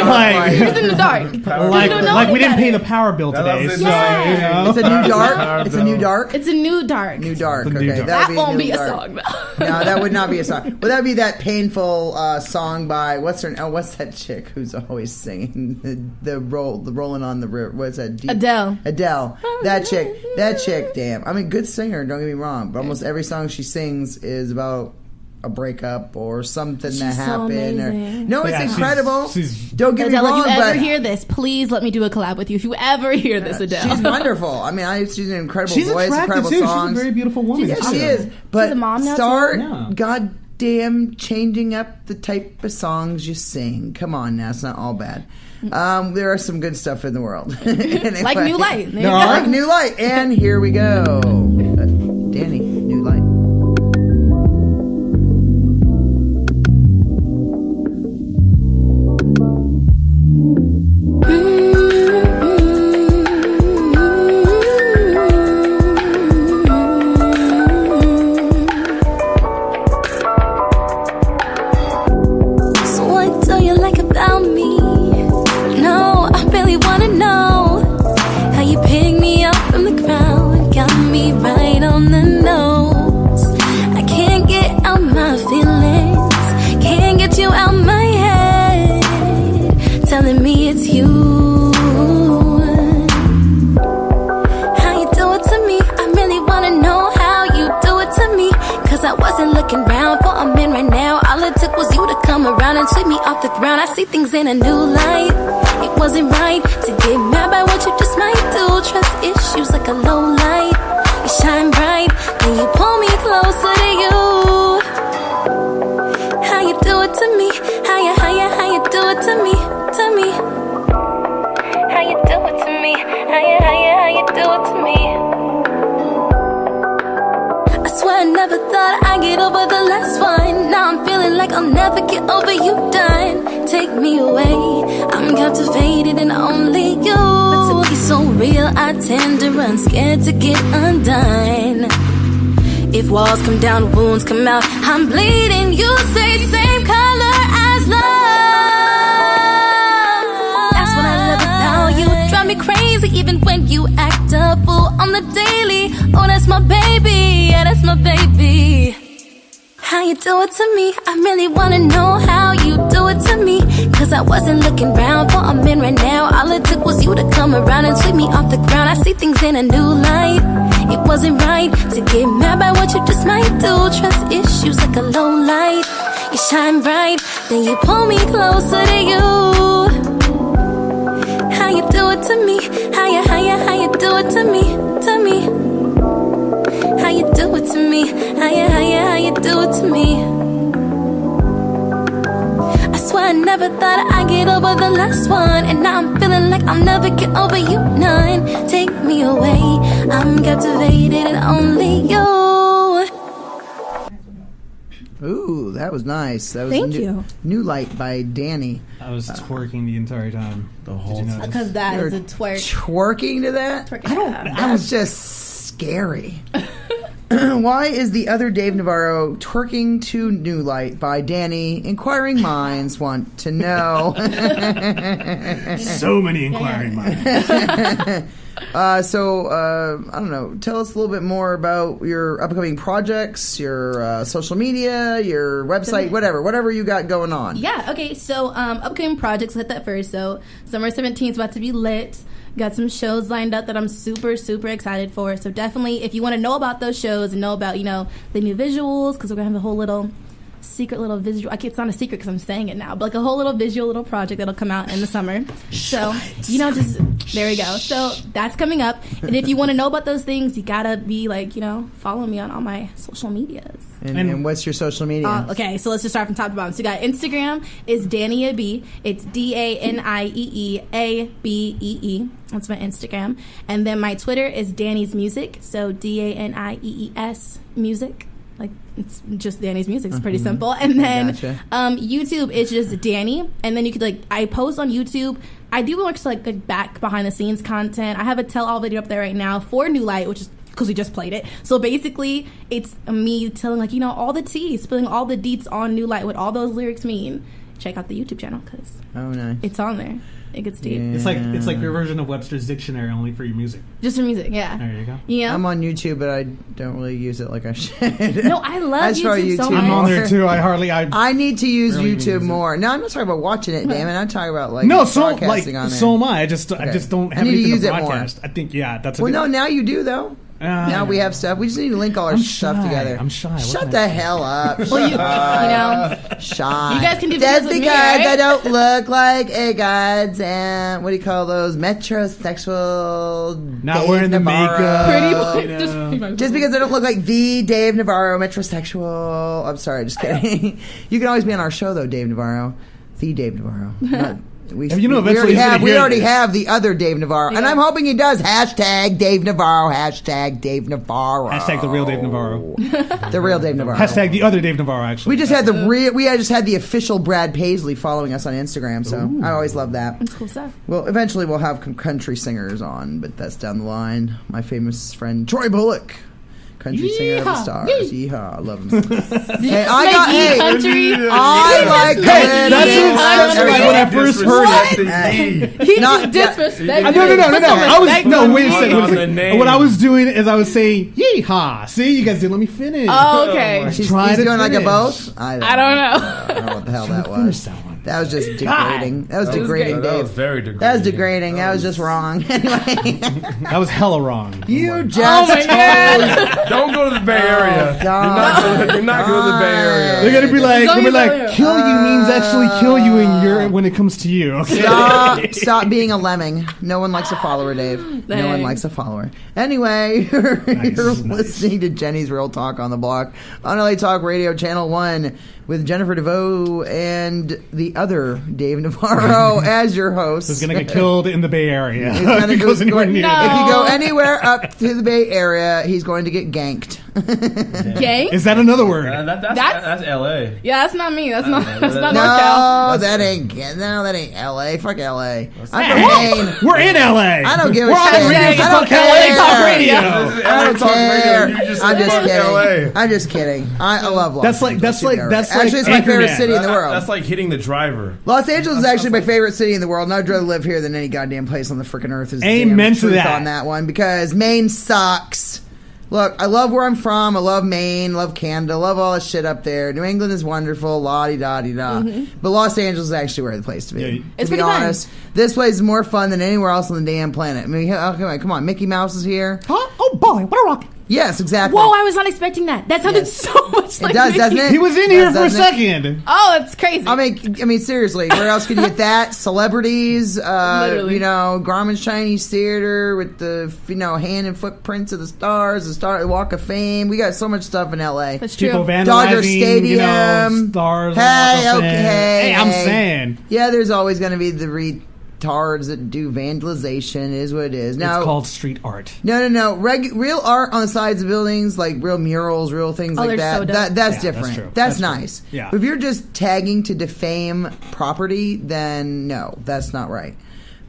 It's in the dark. Like we didn't pay the power bill today. It's a new dark. It's a new dark. It's a new dark. New dark. New Okay, dark. That would won't New be a Dark. song, though. No, that would not be a song. Well, that would be that painful song by what's that chick who's always singing the rolling on the river? What's that? Adele. That chick. Damn. I mean, good singer. Don't get me wrong, but almost every song she sings is about a breakup or something that happened. It's incredible. Don't get Adele, me wrong, if you ever but hear this, please let me do a collab with you. If you ever hear this, Adele. she's wonderful. I mean, she's an incredible voice, attractive incredible too. songs. She's a very beautiful woman. Yeah, she is. But she's a mom now, start too? goddamn changing up the type of songs you sing. Come on now, it's not all bad. There are some good stuff in the world. Anyway, like New Light. Like New Light. And here we go. Daniee, New Light. In a new light, it wasn't right to get mad by what you just might do. Trust issues like a low light. You shine bright, then you pull me closer to you. How you do it to me? How you do it to me? To me. How you do it to me? How you do it to me? I swear I never thought I'd get over the last one. Now I'm feeling like I'll never get over you, done. Take me away, I'm captivated and only you. But to be so real, I tend to run, scared to get undone. If walls come down, wounds come out, I'm bleeding. You say same color as love. That's what I love about you. Drive me crazy even when you act a fool on the daily. Oh, that's my baby, yeah, that's my baby. How you do it to me? I really wanna know how you do it to me. Cause I wasn't looking round for a man right now. All it took was you to come around and sweep me off the ground. I see things in a new light. It wasn't right to get mad by what you just might do. Trust issues like a low light. You shine bright, then you pull me closer to you. How you do it to me? How you do it to me? To me. How you do it to me? How you do it to me? I swear I never thought I'd get over the last one. And now I'm feeling like I'll never get over you, none. Take me away, I'm captivated and only you. Ooh, that was nice. That was Thank you. New Light by Daniee. I was twerking the entire time. The whole Did you notice? Because that You're is a twerk. Twerking to that? That's just scary. Why is the other Dave Navarro twerking to New Light by Daniee? Inquiring minds want to know. So many inquiring minds. I don't know. Tell us a little bit more about your upcoming projects, your social media, your website, whatever you got going on. Yeah, okay, so upcoming projects, hit that first. So Summer 17 is about to be lit. Got some shows lined up that I'm super, super excited for. So definitely, if you want to know about those shows and know about, the new visuals, because we're going to have a whole little secret little visual. It's not a secret because I'm saying it now, but like a whole little visual little project that'll come out in the summer. So, there we go. So that's coming up. And if you want to know about those things, you got to be follow me on all my social medias. And what's your social media? Okay, so let's just start from top to bottom. So you got Instagram is Daniee. It's DANIEEABEE. That's my Instagram. And then my Twitter is Danie's Music. So DANIEES Music. Like, it's just Danie's Music. It's pretty simple. And then YouTube is just Daniee. And then you could, I post on YouTube. I do work back behind the scenes content. I have a tell-all video up there right now for New Light, which is because we just played it. So basically, it's me telling, all the tea, spilling all the deets on New Light, what all those lyrics mean. Check out the YouTube channel, because it's on there. It gets deep. Yeah. It's like your version of Webster's Dictionary, only for your music. Just for music, yeah. There you go. Yeah. I'm on YouTube, but I don't really use it like I should. No, I love YouTube so much. I'm on there too. I need to use YouTube more. No, I'm not talking about watching it, damn it. I'm talking about broadcasting on there. So am I. I just don't have anything to use broadcast. It more. I think that's. No, now you do though. Now we have stuff. We just need to link all our stuff together. I'm shy. Shut the hell up. Shy. You guys can do just because me, right? I don't look like a goddamn, what do you call those, metrosexual not Dave wearing Navarro. The makeup. Just because I don't look like the Dave Navarro metrosexual. I'm sorry, just kidding. You can always be on our show though, Dave Navarro. The Dave Navarro. We already have the other Dave Navarro, and I'm hoping he does hashtag Dave Navarro, hashtag Dave Navarro, hashtag the real Dave Navarro, the real Dave Navarro, hashtag the other Dave Navarro. Actually, we just had the official Brad Paisley following us on Instagram, so I always love that. That's cool stuff. Well, eventually we'll have country singers on, but that's down the line. My famous friend Troy Bullock. Country singer of the stars. Yeehaw. I love him. Hey, I like that's when I first heard it. He just disrespected. No, wait a second. What I was doing is I was saying yeehaw. See, you guys didn't let me finish. Oh, okay. He's doing like a both? I don't know. I don't know what the hell that was. That one. That was just degrading. That was degrading, Dave. That was very degrading. That was degrading. That was just wrong. Anyway. That was hella wrong. You just Don't go to the Bay Area. God. You're not going to the Bay Area. They're gonna be like, kill you means actually kill you when it comes to you. Okay? Stop being a lemming. No one likes a follower, Dave. No one likes a follower. Anyway, you're listening to Jenny's Real Talk on the Block on LA Talk Radio Channel 1 with Jennifer DeVoe and the other Dave Navarro as your host. Who's going to get killed in the Bay Area. If he goes anywhere near. If you go anywhere up to the Bay Area, he's going to get ganked. Ganked? Is that another word? That's L.A. Yeah, that's not me. That's not NorCal. No, that ain't L.A. Fuck L.A. I'm from Maine. We're in L.A. I don't give a We're on shit. the radio. I don't LA Talk care. Radio. I don't care. You just I'm just kidding. LA. I'm just kidding. I love Los That's Angeles. like Actually, it's my favorite Anchorman. city in the world. That's like hitting the driver. Los Angeles is actually my favorite city in the world, and I'd rather live here than any goddamn place on the freaking earth. Is Amen damn to truth that. on that one, because Maine sucks. Look, I love where I'm from. I love Maine, love Canada, love all this shit up there. New England is wonderful, la-di-da-di-da. But Los Angeles is actually where the place to be. Yeah, it's to be pretty fun. honest, this place is more fun than anywhere else on the damn planet. I mean, come on, Mickey Mouse is here. Huh? Oh boy, what a rock. Yes, exactly. Whoa, I was not expecting that. That sounded so much like It does, Mickey. doesn't it? He was in It here does, for a doesn't it? second. Oh, it's crazy. I mean, seriously, where else could you get that? Celebrities, Literally. Grauman's Chinese Theater with the, hand and footprints of the stars, the Walk of Fame. We got so much stuff in LA. That's true. People vandalizing, Dodger Stadium. stars. Hey, on the okay. Hey, I'm saying. Yeah, there's always going to be the retards that do vandalization. It is what it is. Now, It's called street art. No. Real art on the sides of buildings, like real murals, real things like they're that. so dope. That's Yeah, different. that's true. That's That's true. nice. Yeah. But if you're just tagging to defame property, then no, that's not right.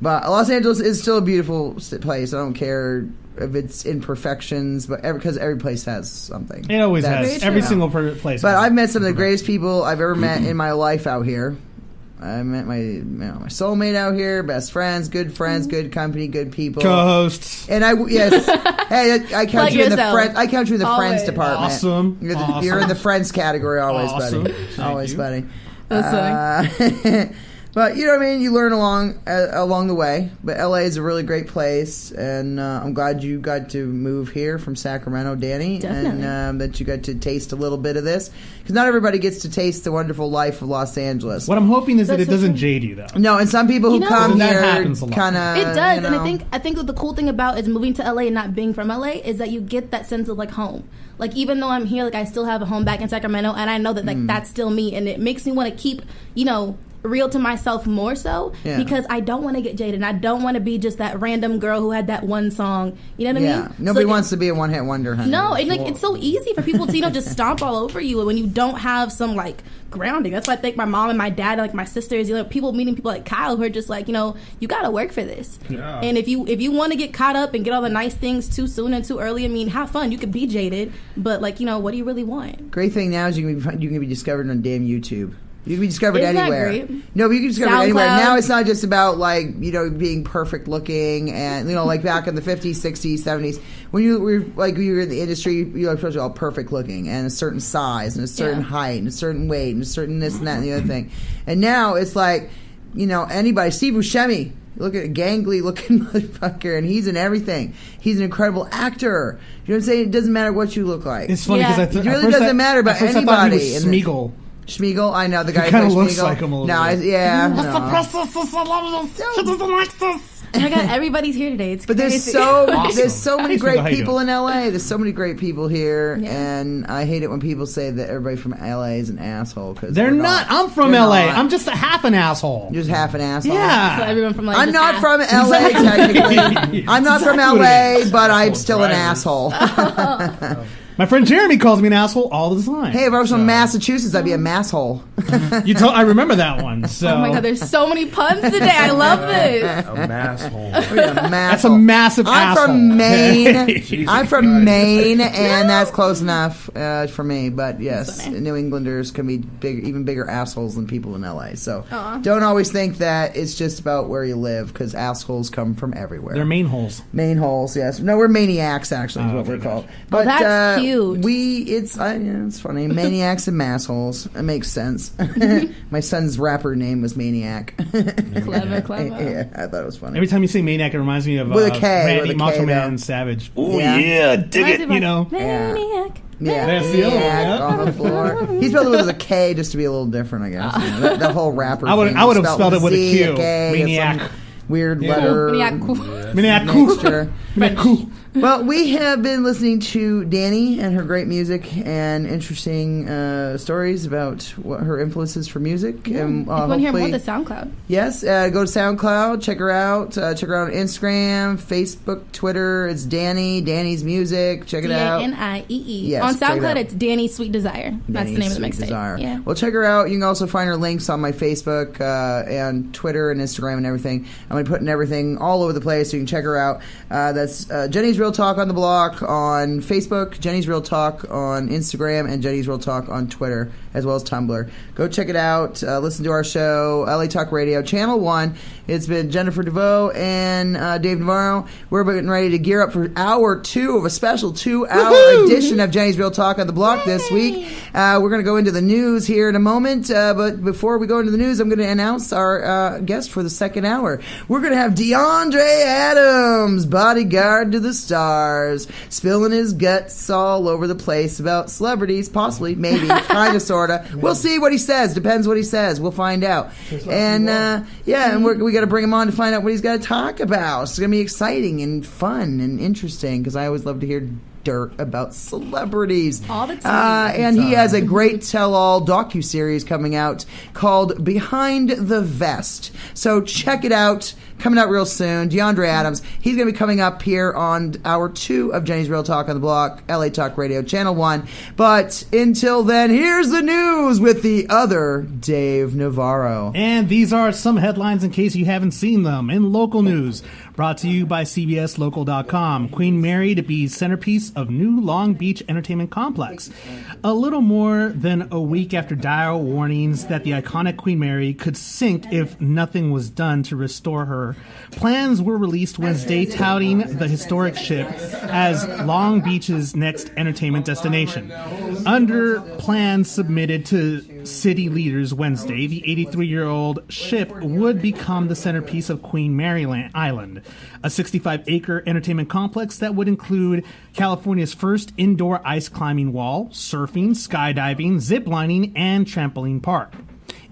But Los Angeles is still a beautiful place. I don't care if it's imperfections, but because every place has something. It always That's- has. Every single place. But has I've met some of the greatest people I've ever met in my life out here. I met my soulmate out here, best friends, good company, good people, co-hosts. And I count Plug you in the yourself. friend. I count you in the friends Always. department. Awesome. You're in the friends category always, Awesome. buddy. Thank Always, you. buddy. That's funny. But you know what I mean. You learn along the way. But LA is a really great place, and I'm glad you got to move here from Sacramento, Daniee, Definitely. and that you got to taste a little bit of this, because not everybody gets to taste the wonderful life of Los Angeles. What I'm hoping is that That's it doesn't so jade you, though. No, and some people who come that here happens a lot. kind of It does, and I think that the cool thing about is moving to LA and not being from LA is that you get that sense of like home. Like even though I'm here, like I still have a home back in Sacramento, and I know that like that's still me, and it makes me want to keep real to myself more so because I don't want to get jaded. And I don't want to be just that random girl who had that one song. You know what I mean? Nobody So, wants to be a one-hit wonder. Honey. No, and it's so easy for people to just stomp all over you when you don't have some like grounding. That's why I think my mom and my dad and like my sisters, people meeting people like Kyle who are just like, you got to work for this. Yeah. And if you want to get caught up and get all the nice things too soon and too early, I mean, have fun. You could be jaded, but like what do you really want? Great thing now is you can be discovered on damn YouTube. You can be discovered Isn't that anywhere. great? No, but you can be discovered SoundCloud. anywhere. Now it's not just about being perfect looking and like back in the 50s, 60s, 70s when you were in the industry, you were supposed to be all perfect looking and a certain size and a certain height and a certain weight and a certain this and that and the other thing. And now it's like anybody. Steve Buscemi. Look at a gangly looking motherfucker, and he's in everything. He's an incredible actor. You know what I'm saying? It doesn't matter what you look like. It's funny because it really doesn't matter about anybody. I thought he was Smeagol. Schmiegel, I know the guy He who kind of plays looks Schmiegel. like him a little bit. Oh my God, everybody's here today. It's But crazy. there's so many great How you people doing? in LA. There's so many great people here, and I hate it when people say that everybody from LA is an asshole because They're not. I'm from They're LA. not. I'm just a half an asshole. You're just half an asshole. Yeah. So everyone from like I'm just not half- from LA technically. I'm not from Exactly what it LA, is. but I'm Asshole still an drivers. asshole. My friend Jeremy calls me an asshole all the time. Hey, if I was from Massachusetts, I'd be a masshole. I remember that one. So Oh my God, there's so many puns today. I love this. A masshole. that's a massive I'm asshole. from Maine. Jesus I'm from Christ. Maine, and that's close enough for me. But yes, funny. New Englanders can be even bigger assholes than people in LA. So Aw. don't always think that it's just about where you live, because assholes come from everywhere. They're main holes. Main holes, yes. No, we're maniacs, actually, is what we're called. But that's cute. It's funny. Maniacs and massholes. It makes sense. My son's rapper name was Maniac. Clever. Yeah, I thought it was funny. Every time you say Maniac, it reminds me of With a K, Randy with a Macho K, Man though. Savage. Oh, yeah, dig it. You know. Maniac. Yeah, That's the other one, Maniac yeah. on the floor. He spelled it with a K just to be a little different, I guess. You know, that whole rapper. I would thing, have just spelled it with a Z, Q. K, Maniac. some weird letter. Maniac. Mixture. Maniac. Well, we have been listening to Daniee and her great music and interesting stories about what her influences for music. Yeah. And If you want to hear more, hopefully, the SoundCloud. yes, go to SoundCloud, check her out. Check her out on Instagram, Facebook, Twitter. It's Daniee, Danny's music. Check it out. Daniee. Yes, On check it SoundCloud, out. it's Danny's Sweet Desire. That's the name of the Sweet mixtape. Desire. Yeah. Well, check her out. You can also find her links on my Facebook and Twitter and Instagram and everything. I'm going to put everything all over the place so you can check her out. That's Jenny's Real Talk on the Block on Facebook, Jenny's Real Talk on Instagram, and Jenny's Real Talk on Twitter, as well as Tumblr. Go check it out. Listen to our show, LA Talk Radio, Channel 1. It's been Jennifer DeVoe and Dave Navarro. We're getting ready to gear up for hour 2 of a special 2-hour edition of Jenny's Real Talk on the Block this week. We're going to go into the news here in a moment, but before we go into the news, I'm going to announce our guest for the second hour. We're going to have Deandre Adams, Bodyguard to the stars, spilling his guts all over the place about celebrities, possibly, maybe, kind of, sort of. We'll see what he says. Depends what he says. We'll find out. And, and we got to bring him on to find out what he's got to talk about. It's going to be exciting and fun and interesting because I always love to hear dirt about celebrities. All the time. And he has a great tell-all docuseries coming out called Behind the Vest. So check it out. Coming out real soon. Deandre Adams. He's going to be coming up here on hour 2 of Jenny's Real Talk on the Block, LA Talk Radio, Channel 1. But until then, here's the news with the other Dave Navarro. And these are some headlines in case you haven't seen them. In local news, brought to you by CBSLocal.com. Queen Mary to be centerpiece of new Long Beach entertainment complex. A little more than a week after dire warnings that the iconic Queen Mary could sink if nothing was done to restore her, plans were released Wednesday touting the historic ship as Long Beach's next entertainment destination. Under plans submitted to city leaders Wednesday, the 83-year-old ship would become the centerpiece of Queen Mary Island, a 65-acre entertainment complex that would include California's first indoor ice climbing wall, surfing, skydiving, zip lining, and trampoline park.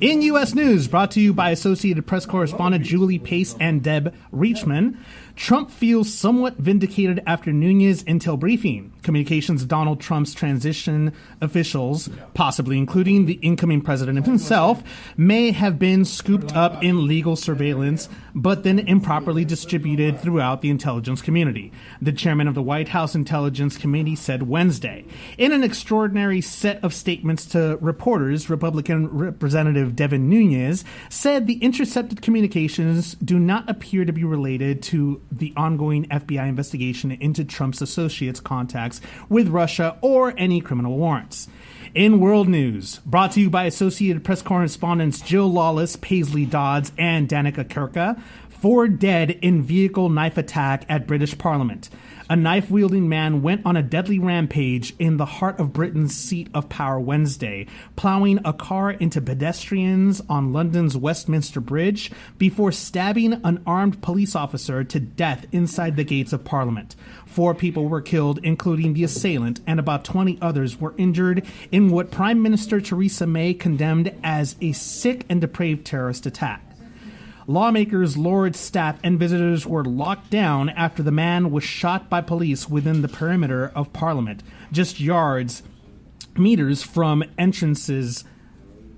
In U.S. news, brought to you by Associated Press correspondent Julie Pace and Deb Reachman, Trump feels somewhat vindicated after Nunez intel briefing. Communications of Donald Trump's transition officials, possibly including the incoming president himself, may have been scooped up in legal surveillance, but then improperly distributed throughout the intelligence community, the chairman of the White House Intelligence Committee said Wednesday. In an extraordinary set of statements to reporters, Republican Representative Devin Nunes said the intercepted communications do not appear to be related to the ongoing FBI investigation into Trump's associates' contacts with Russia or any criminal warrants. In world news, brought to you by Associated Press correspondents Jill Lawless, Paisley Dodds, and Danica Kirka, 4 dead in vehicle knife attack at British Parliament. A knife-wielding man went on a deadly rampage in the heart of Britain's seat of power Wednesday, plowing a car into pedestrians on London's Westminster Bridge before stabbing an armed police officer to death inside the gates of Parliament. 4 people were killed, including the assailant, and about 20 others were injured in what Prime Minister Theresa May condemned as a sick and depraved terrorist attack. Lawmakers, lords, staff, and visitors were locked down after the man was shot by police within the perimeter of Parliament, just meters from entrances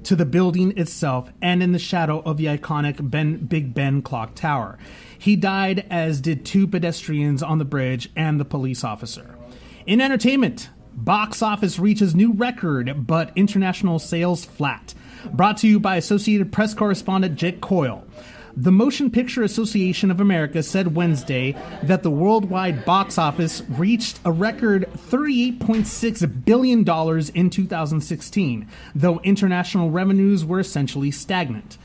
to the building itself and in the shadow of the iconic Big Ben clock tower. He died, as did 2 pedestrians on the bridge and the police officer. In entertainment, box office reaches new record, but international sales flat. Brought to you by Associated Press correspondent Jake Coyle. The Motion Picture Association of America said Wednesday that the worldwide box office reached a record $38.6 billion in 2016, though international revenues were essentially stagnant.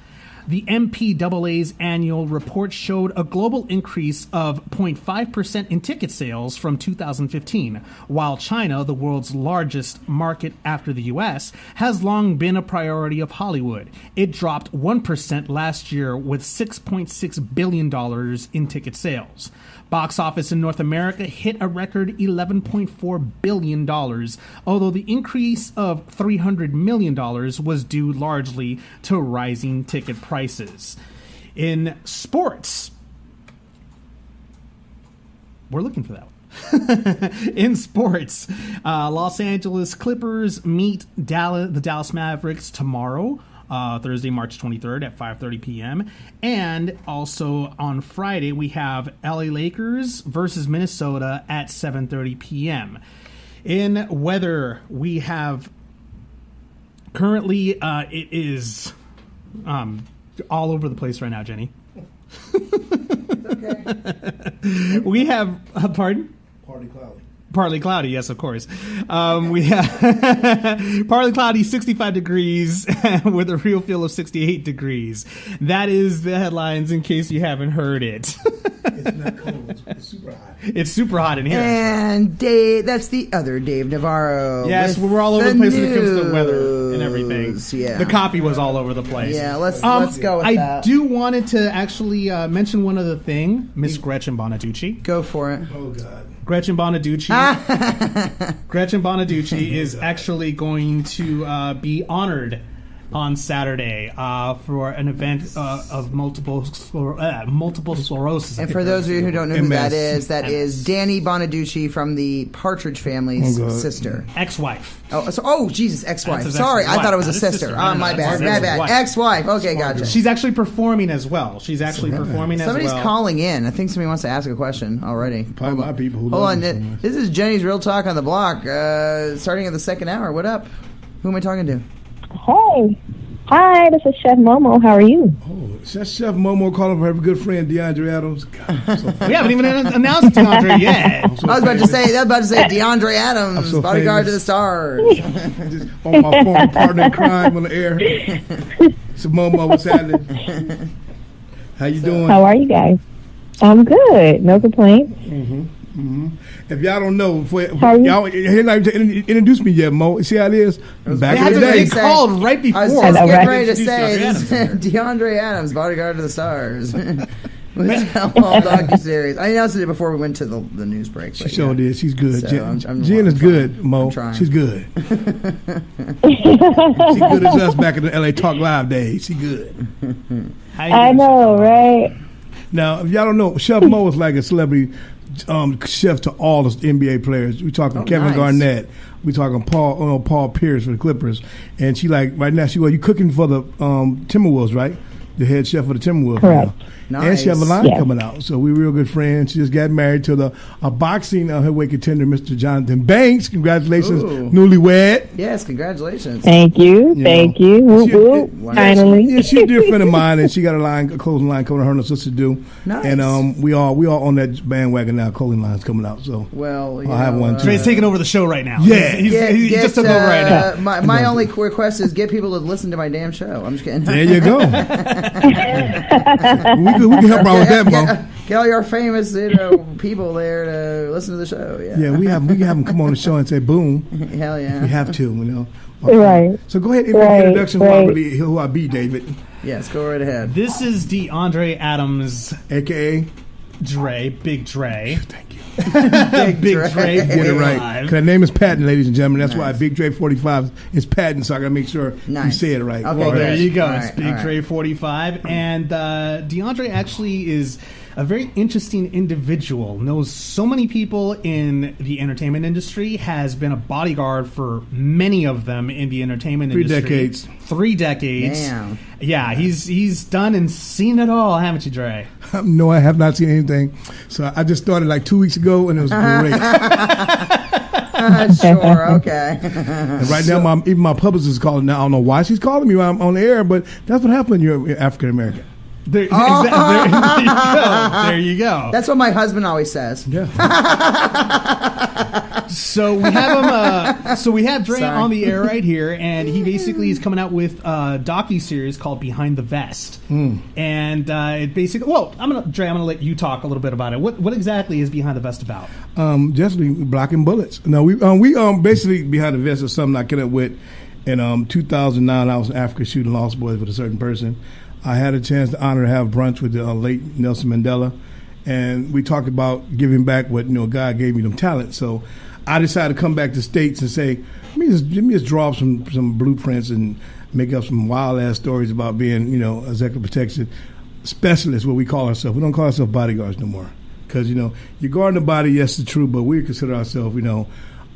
The MPAA's annual report showed a global increase of 0.5% in ticket sales from 2015, while China, the world's largest market after the U.S., has long been a priority of Hollywood. It dropped 1% last year with $6.6 billion in ticket sales. Box office in North America hit a record $11.4 billion, although the increase of $300 million was due largely to rising ticket prices. In sports, we're looking for that one. In sports, Los Angeles Clippers meet the Dallas Mavericks tomorrow, Thursday, March 23rd at 5:30 p.m. And also on Friday, we have LA Lakers versus Minnesota at 7:30 p.m. In weather, we have currently, it is all over the place right now, Jenny. Okay. We have, pardon? Partly cloudy. Partly cloudy, yes, of course. We have partly cloudy, 65 degrees, with a real feel of 68 degrees. That is the headlines in case you haven't heard it. It's not cold. It's super hot. It's super hot in here. And Dave, that's the other Dave Navarro. Yes, with we're all over the place when it comes to news. weather and everything. Yeah. The copy was all over the place. Yeah, let's go with I that. do wanted to actually mention one other thing. Miss Gretchen Bonaducci. Go for it. Oh, God. Gretchen Bonaducci. Gretchen Bonaducci is actually going to be honored on Saturday for an event of multiple sclerosis. And for those of you who don't know who MS. that is Daniee Bonaducci from the Partridge Family's sister. Ex-wife. Jesus, ex-wife. That's his Sorry, ex-wife. I thought it was a Not his sister. sister. Oh, No, my no, bad. it's My his bad. wife. Ex-wife. Okay, gotcha. She's actually performing as well. She's actually performing Somebody's as well. calling in. I think somebody wants to ask a question already. Probably my people who Hold love on. me so much. This is Jenny's Real Talk on the Block, starting at the second hour. What up? Who am I talking to? Hey. Hi, this is Chef Momo. How are you? Oh, that's Chef Momo calling for her good friend Deandre Adams. God, I'm so We haven't even announced DeAndre yet. I was about to say Deandre Adams, so Bodyguard famous. to the Stars. Just on my former partner in crime on the air. So Momo, what's happening? How you doing? How are you guys? I'm good. No complaints. If y'all don't know, How are you? y'all introduce me yet, Mo. See how it is? Back in the They day. called right before. I was I just know, getting right? ready to Introduce say Deandre this Adams. Deandre Adams, Bodyguard to the Stars. With all Docuseries. I announced it before we went to the news break. She but sure did. She's good. So I'm Jen is trying. good, Mo. I'm trying. She's good. She's good as us back in the LA Talk Live days. She good. I know, right? Now, if y'all don't know, Chef Mo is like a celebrity chef to all the NBA players. We talking Kevin nice. Garnett. We talking Paul Pierce for the Clippers. And she like right now you cooking for the Timberwolves, right? The head chef of the Timberwolves. Correct. Now. Nice. And she have a line Yes. coming out. So we're real good friends. She just got married to a boxing heavyweight contender, Mr. Jonathan Banks. Congratulations, Ooh. newlywed. Yes, congratulations. Thank you. You Thank know. you. Whoop, She- whoop. Wow. Finally. Yeah, she's a dear friend of mine, and she got a clothing line coming. Her and her sister do, Nice. and we all on that bandwagon now. Clothing line's coming out, so Well, I'll have one, too. Dre's taking over the show right now. Yeah. He just took over right now. My only request is get people to listen to my damn show. I'm just kidding. there you go. we can help out with that, Mo. Get all your famous people there to listen to the show. Yeah, Yeah, we can have them come on the show and say boom. Hell yeah. We have to, you know. Right. So go ahead and make Right, an introduction right. who I be, David, Yes, go right ahead. This is DeAndre Adams, aka. Big Dre. Thank you. Big Dre. Dre. Get it right. 45. Because her name is Patton, ladies and gentlemen. That's why Nice. Big Dre 45 is Patton, so I got to make sure you Nice. say it right. Okay, Well, there good. you go. All It's right, Big all right. Dre 45. And DeAndre actually is a very interesting individual. Knows so many people in the entertainment industry. Has been a bodyguard for many of them in the entertainment 3 industry. decades. 3 decades. Damn. Yeah, he's done and seen it all, haven't you, Dre? No, I have not seen anything. So I just started like 2 weeks ago, and it was great. Sure, okay. And right now, even my publicist is calling now. I don't know why she's calling me while I'm on the air, but that's what happened when you're African American. There, Oh. there you go. There you go. That's what my husband always says. Yeah. So we have him. So we have Dre Sorry. on the air right here, and he basically is coming out with a docuseries called Behind the Vest. And it basically, well, Dre, I'm gonna let you talk a little bit about it. What exactly is Behind the Vest about? Just blocking bullets. No, we basically Behind the Vest is something I came up with in 2009. I was in Africa shooting Lost Boys with a certain person. I had a chance to honor to have brunch with the late Nelson Mandela, and we talked about giving back what God gave me them talent. So I decided to come back to the States and say, let me just draw up some blueprints and make up some wild ass stories about being executive protection specialists. What we call ourselves. We don't call ourselves bodyguards no more because you're guarding the body. Yes, it's true, but we consider ourselves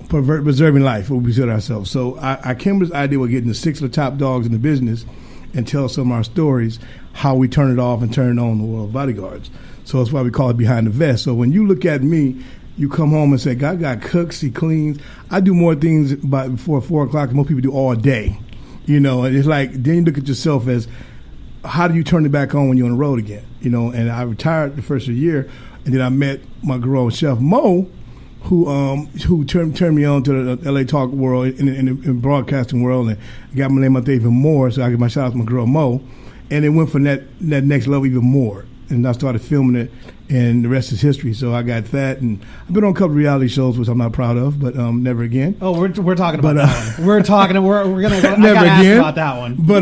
preserving life. What we consider ourselves. So I came with this idea of getting the 6 of the top dogs in the business and tell some of our stories, how we turn it off and turn it on in the world of bodyguards. So that's why we call it Behind the Vest. So when you look at me, you come home and say, God got cooks, he cleans. I do more things before 4 o'clock than most people do all day. And it's like, then you look at yourself as, how do you turn it back on when you're on the road again? And I retired the first of the year, and then I met my girl, Chef Mo, who turned me on to the LA Talk world, in the broadcasting world, and got my name out there even more. So I give my shout out to my girl Mo, and it went from that next level even more. And I started filming it, and the rest is history. So I got that, and I've been on a couple of reality shows, which I'm not proud of, but never again. Oh, we're talking about that one. We're gonna go, never I gotta again. ask about that one. But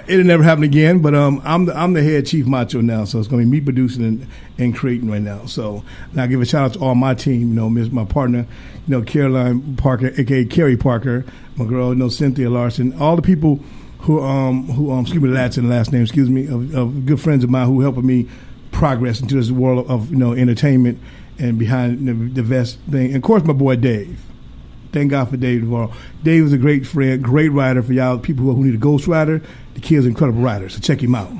it'll never happen again. But I'm the head chief macho now, so it's gonna be me producing and creating right now. So and I give a shout out to all my team. My partner, Caroline Parker, aka Carrie Parker, my girl, Cynthia Larson, all the people who excuse me, that's in the last name, excuse me, of good friends of mine who helping me progress into this world of entertainment and Behind the Vest thing. And of course, my boy Dave. Thank God for Dave Navarro. Dave is a great friend, great writer for y'all people who need a ghostwriter. The kid's an incredible writer, so check him out.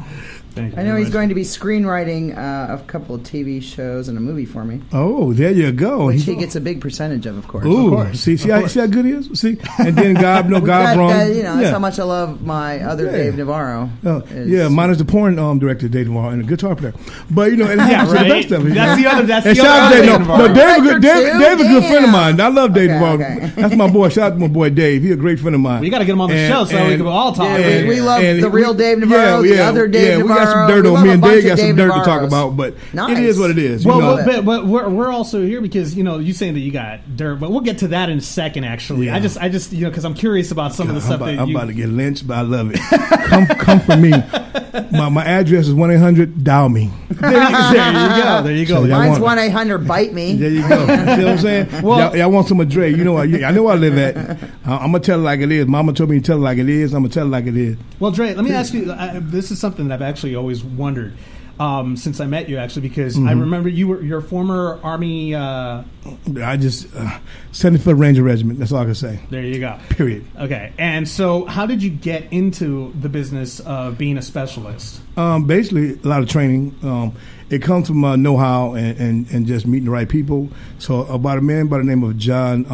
I know he's going to be screenwriting a couple of TV shows and a movie for me. Oh, there you go. Which he gets a big percentage of course. Ooh, of course. See how good he is? See? And then God brought that's how much I love my other Dave Navarro. Mine is the porn director, Dave Navarro, and a guitar player. But, and the best of it. That's the other Dave Navarro. Dave is a good friend of mine. I love Dave Navarro. Okay. That's my boy. Shout out to my boy Dave. He's a great friend of mine. We got to get him on the show so we can all talk. We love the real Dave Navarro, the other Dave Navarro. We got some dirt on me and Dave got some dirt to talk about, but it is what it is. Well, but we're also here because you saying that you got dirt, but we'll get to that in a second. Actually, yeah. I just because I'm curious about some of the stuff I'm about to get lynched, but I love it. Come for me. My address is 1-800-DOW-ME. There you go. So mine's 1-800-BITE ME. There you go. See what I'm saying? Well, y'all want some of Dre? I know where I live at. I'm gonna tell it like it is. Mama told me to tell it like it is. I'm gonna tell it like it is. Well, Dre, let me ask you. This is something that I've actually always wondered since I met you, actually, because I remember you're a former Army. I just 75th Ranger Regiment. That's all I can say. There you go. Period. Okay, and so how did you get into the business of being a specialist? Basically, a lot of training. It comes from know-how and just meeting the right people. So about a man by the name of John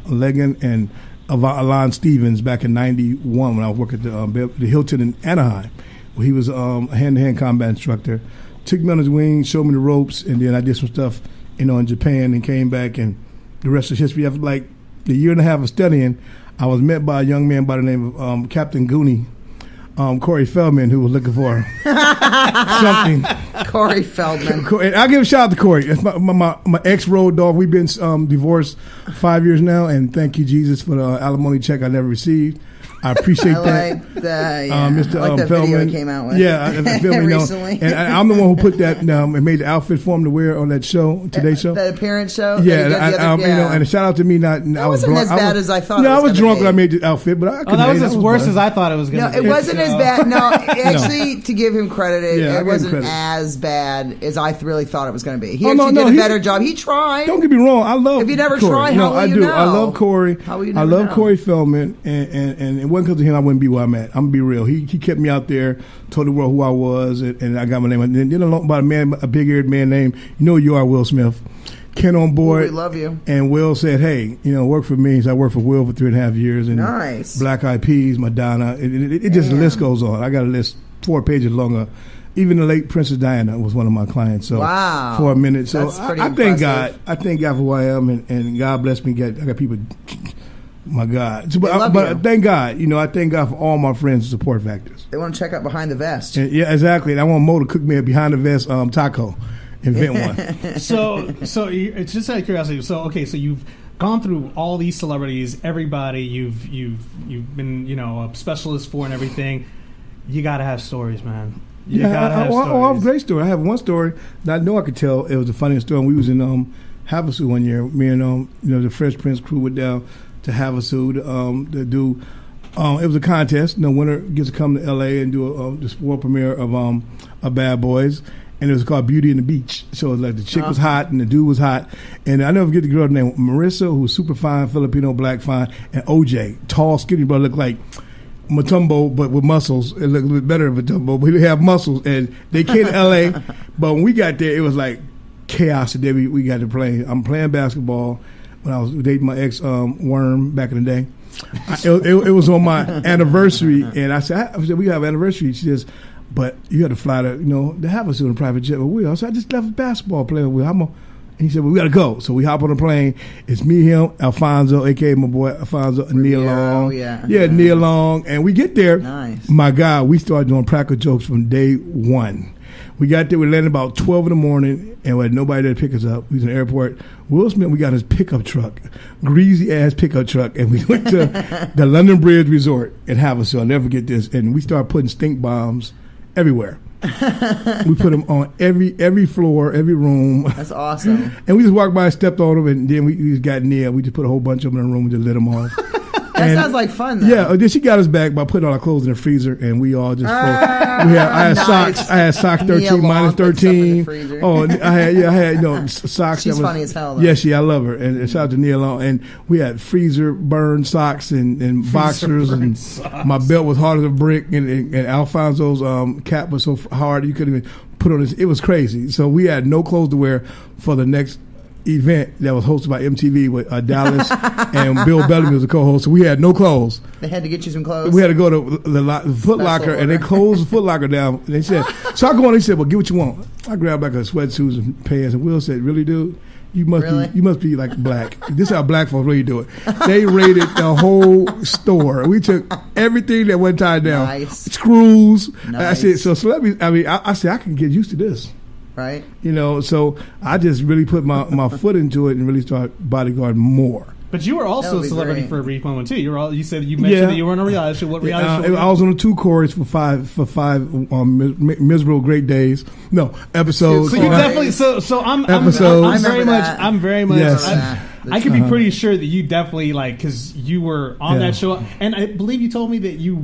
Legan and Alon Stevens back in '91 when I worked at the Hilton in Anaheim. Well, he was a hand-to-hand combat instructor. Took me on his wing, showed me the ropes, and then I did some stuff, in Japan, and came back, and the rest is history. After like a year and a half of studying, I was met by a young man by the name of Captain Goonie, Corey Feldman, who was looking for something. Corey Feldman. I'll give a shout out to Corey. That's my ex-road dog. We've been divorced 5 years now, and thank you, Jesus, for the alimony check I never received. I appreciate that. Like that, yeah. Mr. I like that Feldman. video he came out with. Yeah, Feldman, recently. And I'm the one who put that and made the outfit for him to wear on that show, Today's show. That appearance show. Yeah, and a shout out to me. I was wasn't drunk. as bad as I thought. No, it was I was drunk be. when I made the outfit, but I couldn't. That was as worse as I thought it was going to be. No, it wasn't as bad. No, actually, to give him credit, it wasn't credit. as bad as I really thought it was going to be. He actually did a better job. He tried. Don't get me wrong. I love. If you never Corey. try, how will you know? I love Corey. How will you I love know? Corey Feldman, and it wasn't because of him I wouldn't be where I'm at. I'm gonna be real. He kept me out there, told the world who I was, and I got my name. And then about a big-eared man named, you are Will Smith. Ken on board. We love you. And Will said, hey, work for me. So I worked for Will for 3.5 years. And nice. Black Eyed Peas, Madonna. It just, the list goes on. I got a list 4 pages long even the late Princess Diana was one of my clients. So wow. For a minute. So That's pretty I thank God. impressive. I thank God for who I am, and God bless me. I got people. My God. So, They love but you. thank God. I thank God for all my friends and support factors. They want to check out Behind the Vest. And, yeah, exactly. And I want Mo to cook me a behind the vest taco. Invent one. So it's just out of curiosity. So you've gone through all these celebrities, everybody you've been a specialist for and everything. You gotta have stories, man. You gotta have stories. I have a great story. I have one story that I know I could tell. It was the funniest story. We was in Havasu one year. Me and the Fresh Prince crew went down to Havasu to do. It was a contest. The winner gets to come to L.A. and do the world premiere of Bad Boys. And it was called Beauty and the Beach. So it was like the chick was hot and the dude was hot. And I never forget the girl's name, Marissa, who was super fine, Filipino, black fine, and OJ, tall, skinny brother, looked like Matumbo, but with muscles. It looked a bit better than Matumbo, but he had muscles. And they came to L.A., but when we got there, it was like chaos. The day we got to play. I'm playing basketball when I was dating my ex, Worm, back in the day. It was on my anniversary, and I said, we have an anniversary. She says, but you had to fly to Havasu in a private jet with Will. So I just left basketball playing with Will. And he said, well, we got to go. So we hop on the plane. It's me, him, Alfonso, a.k.a. my boy Alfonso, and Neil Long. Yeah, Neil Long. And we get there. Nice. My God, we started doing practical jokes from day one. We got there. We landed about 12 in the morning, and we had nobody there to pick us up. We was in the airport. Will Smith, we got his pickup truck, greasy-ass pickup truck, and we went to the London Bridge Resort in Havasu. I'll never forget this. And we started putting stink bombs everywhere. We put them on every floor, every room. That's awesome. And we just walked by and stepped on them, and then we just got near. We just put a whole bunch of them in the room and just lit them off. That sounds like fun, though. Yeah, then she got us back by putting all our clothes in the freezer, and we all just I had nice. socks. I had socks 13 minus 13. Oh, I had socks. She's funny as hell, though. Yes, I love her. And shout out to Neil Long. And we had freezer burned socks and boxers, and socks. My belt was hard as a brick, and Alfonso's cap was so hard you couldn't even put on this. It was crazy. So we had no clothes to wear for the next event that was hosted by MTV with Dallas and Bill Bellamy was the co-host. So we had no clothes. They had to get you some clothes. We had to go to the Foot Locker, and they closed the Foot Locker down. And they said, so I go on. They said, well, get what you want. I grabbed like a sweatsuit and pants, and Will said, really, dude? You must be like black. This is how black folks really do it. They raided the whole store. We took everything that went tied down. Nice. Screws. Nice. I said, so celebrities, I said, I can get used to this. Right. So I just really put my foot into it and really started Bodyguard more. But you were also a celebrity for a brief moment too. You said you mentioned that you were on a reality show. What reality show? I was on the 2 chorus for five miserable great days. No episodes. So you definitely. So I'm very much. Yes. I could be pretty sure that you definitely because you were on that show, and I believe you told me that you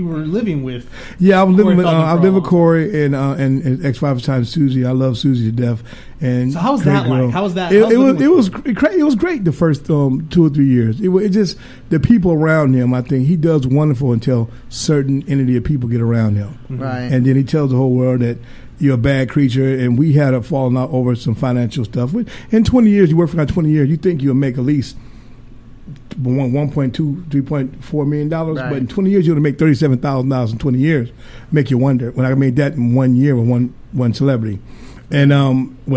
were living with. Yeah, I was living with. I lived with Corey and ex-wife times Susie. I love Susie to death. And so how's that like? How was that? It was great. It was great the first 2 or 3 years. It just the people around him. I think he does wonderful until certain entity of people get around him. Right. And then he tells the whole world that you're a bad creature, and we had a falling out over some financial stuff. In 20 years, you work for 20 years, you think you'll make at least $1.2, $3.4 million, right. But in 20 years, you're going to make $37,000 in 20 years. Make you wonder. When I made that in 1 year with one celebrity. And, I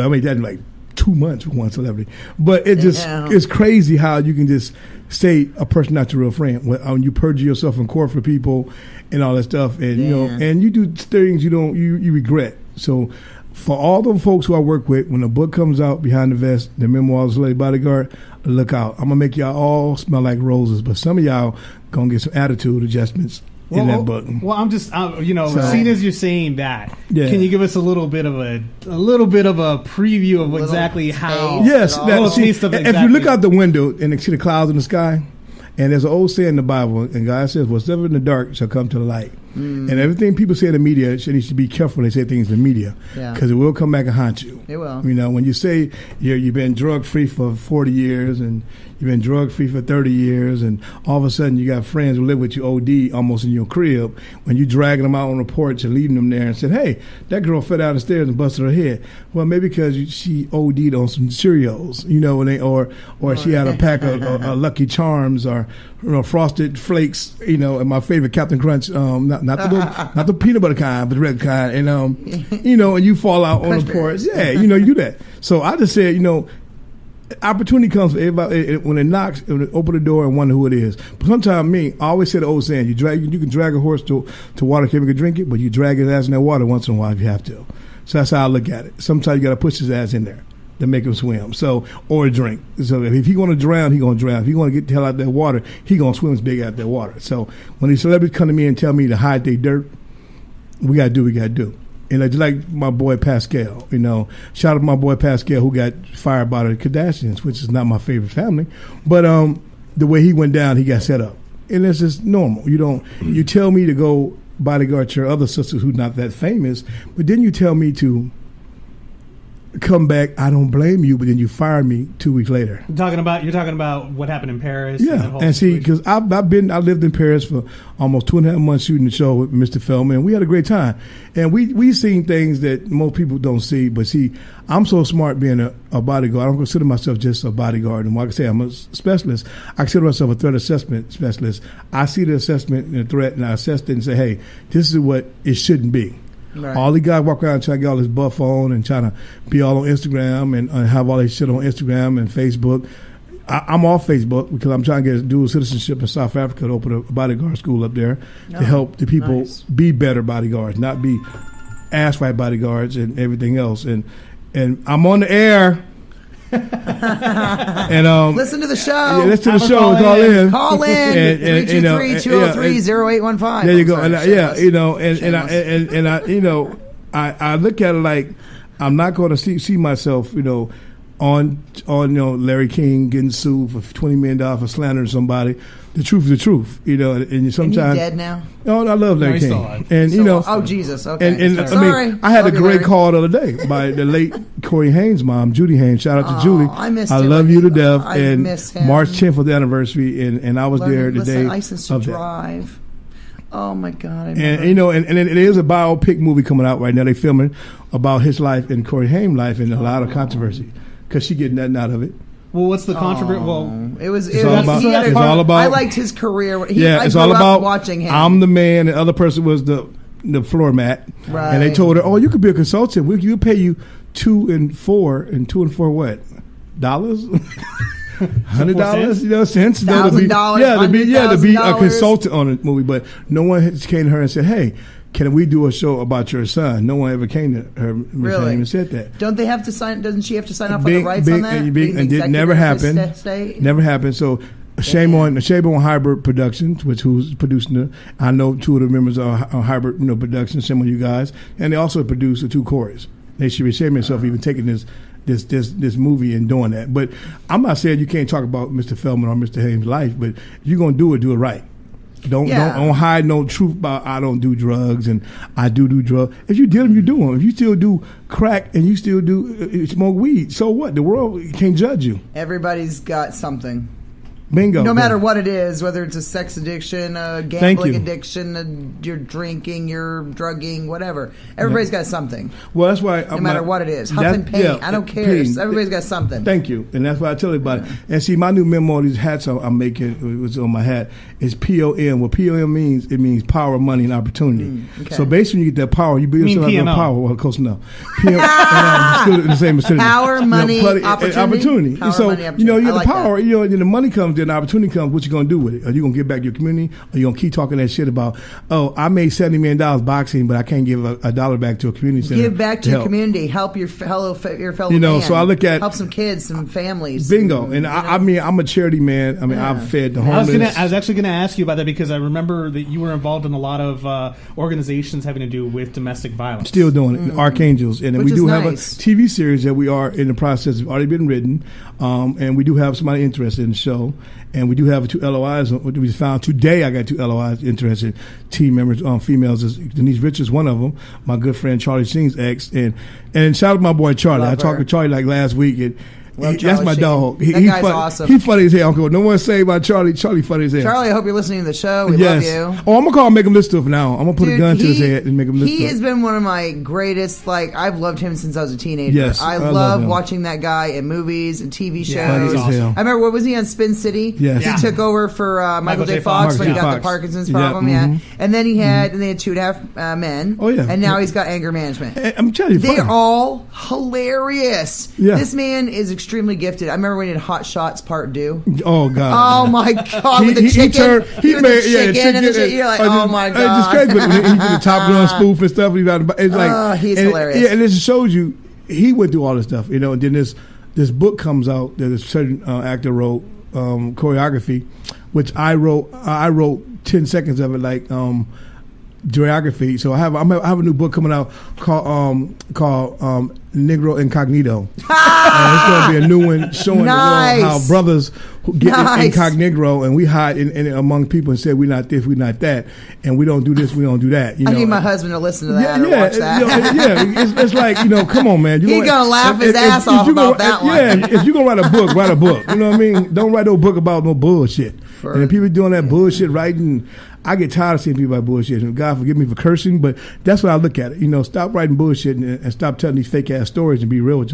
made that in like 2 months with one celebrity. But it's crazy how you can just say a person not your real friend when you perjure yourself in court for people and all that stuff, and and you do things you regret. So for all the folks who I work with, when the book comes out, Behind the Vest, the memoirs of Lady Bodyguard, look out. I'm gonna make y'all all smell like roses, but some of y'all gonna get some attitude adjustments in that book. Well, I'm just seeing as you're saying that, can you give us a little bit of a preview of exactly how? Yes, if you look out the window and see the clouds in the sky, and there's an old saying in the Bible, and God says, "Whatever in the dark shall come to the light." And everything people say in the media, you should be careful when they say things in the media, because it will come back and haunt you. It will. When you say you've been drug free for 40 years and you've been drug free for 30 years, and all of a sudden you got friends who live with you OD almost in your crib, when you dragging them out on the porch and leaving them there and said, "Hey, that girl fell down the stairs and busted her head." Well, maybe because she OD'd on some Cheerios, or she had a pack of Lucky Charms or Frosted Flakes, and my favorite Captain Crunch, not the peanut butter kind, but the red kind, and and you fall out on the porch. Yeah, you do that. So I just said, opportunity comes for everybody when it knocks, when it open the door and wonder who it is. But sometimes I always say the old saying: you can drag a horse to water, can't make it drink it, but you drag his ass in that water once in a while if you have to. So that's how I look at it. Sometimes you got to push his ass in there to make him swim. So, or drink. So if he going to drown, he going to drown. If he going to get the hell out of that water, he going to swim as big out that water. So when these celebrities come to me and tell me to hide their dirt, we got to do what we got to do. And just like my boy Pascal, shout out to my boy Pascal who got fired by the Kardashians, which is not my favorite family. But the way he went down, he got set up. And it's just normal. You tell me to go bodyguard your other sisters who's not that famous, but then you tell me to come back, I don't blame you, but then you fire me 2 weeks later. You're talking about what happened in Paris. Yeah, and see, because I lived in Paris for almost 2.5 months shooting the show with Mr. Feldman, and we had a great time. And we seen things that most people don't see, but see, I'm so smart being a bodyguard. I don't consider myself just a bodyguard. And like I say, I'm a specialist. I consider myself a threat assessment specialist. I see the assessment and the threat, and I assess it and say, hey, this is what it shouldn't be. Right. All the guys walk around trying to get all this buff on and trying to be all on Instagram and have all this shit on Instagram and Facebook. I'm off Facebook because I'm trying to get dual citizenship in South Africa to open a bodyguard school up there to help the people be better bodyguards, not be ass fight bodyguards and everything else. And I'm on the air. And listen to the show. Yeah, listen to the show. Call in. 323-203-0815. There you go. I look at it like I'm not going to see myself, on Larry King getting sued for $20 million for slandering somebody. The truth is the truth, and sometimes. And he's dead now? No, I love Larry King. And oh Jesus, okay. And sorry. I had a great call the other day by the late Corey Haynes' mom, Judy Haynes. Shout out to Judy. I missed I him. love you to death. I miss him. March 10th was the anniversary, and I was there the day license to of drive. Oh my God! And it is a biopic movie coming out right now. They're filming about his life and Corey Haim's life, and a lot of controversy because she getting nothing out of it. Well, what's the controversy? Well, it's all about. I liked his career. It's all about watching him. I'm the man, and the other person was the floor mat, right. And they told her, "Oh, you could be a consultant. We'll pay you $2 and $4 what? Dollars." $100, cents. $1,000, to be a consultant on a movie, but no one came to her and said, "Hey, can we do a show about your son?" No one ever came to her and said that. Don't they have to sign? Doesn't she have to sign off on the rights on that? And it never happened. Never happened. So shame on Hybrid Productions, who's producing it. I know 2 of the members are Hybrid Productions. Shame on you guys, and they also produce the 2 Corys. They should be shaming themselves even taking this movie and doing that. But I'm not saying you can't talk about Mr. Feldman or Mr. Haim's life, but if you're gonna do it right. Don't hide no truth about I don't do drugs and I do drugs. If you did them, you do them. If you still do crack and you still do smoke weed, so what? The world can't judge you. Everybody's got something. Bingo. No matter what it is, whether it's a sex addiction, a gambling addiction, you're drinking, you're drugging, whatever. Everybody's got something. Well, that's why. No matter what it is. Huff and pain. I don't care. Everybody's got something. Thank you. And that's why I tell everybody. And see, my new memo, these hats I'm making, it was on my hat, is POM. What POM means, it means power, money, and opportunity. Okay. So basically, when you get that power, you build yourself up power. Well, close enough. Still in the same vicinity. Power, money, opportunity. Power, so, money, opportunity. You get the power, then the money comes, then the opportunity comes. What you going to do with it? Are you going to give back your community? Or you going to keep talking that shit about, I made $70 million boxing, but I can't give a dollar back to a community center? Give back to your community. Help your fellow man. So I look at... Help some kids, some families. Bingo. And I'm a charity man. I mean, I've fed the homeless. I was actually going to ask you about that because I remember that you were involved in a lot of organizations having to do with domestic violence. Still doing it. Archangels. And we do have a TV series that we are in the process of already been written. And we do have somebody interested in the show. And we do have 2 LOIs. We found today. I got 2 LOIs interested team members, females. Denise Richards, one of them. My good friend Charlie Sheen's ex, and shout out to my boy Charlie. I talked to Charlie like last week, and Love That's Charlie my Sheen. dog. That guy's funny. awesome. He funny as hell. Uncle. No one say about Charlie. Charlie funny as hell. Charlie, I hope you're listening to the show. We love you. Oh, I'm gonna call him, make him listen to it for now. I'm gonna put a gun to his head and make him listen to it. He has been one of my greatest. Like, I've loved him since I was a teenager. Yes, I love love him. watching that guy in movies and TV shows. Funny as hell. I remember, what was he on Spin City? Yes. He took over for Michael J. Fox when he got the Parkinson's problem. Yeah, and then he had, and they had 2.5 Men. Oh yeah, and now he's got anger management. I'm telling you, they're all hilarious. Yeah. This man is extremely gifted. I remember when he did Hot Shots Part 2. Oh God. Oh my God, with the chicken. You're like, oh my God. It's crazy when he did the Top Gun spoof and stuff. It's like, he's and hilarious. Yeah, and it just shows you he went through all this stuff, and then this book comes out that a certain actor wrote, choreography, which I wrote 10 seconds of it, like choreography. So I have a new book coming out called Negro Incognito. It's going to be a new one showing the world how brothers get incognito and we hide in among people and say we're not this, we're not that, and we don't do this, we don't do that. I need my husband to listen to that or watch that. It's like, come on, man. He's gonna laugh his ass off about that one. Yeah, if you're gonna write a book. You know what I mean? Don't write no book about no bullshit. And if people doing that bullshit writing, I get tired of seeing people about bullshit. And God forgive me for cursing, but that's what I look at it. Stop writing bullshit and stop telling these fake ass stories and be real with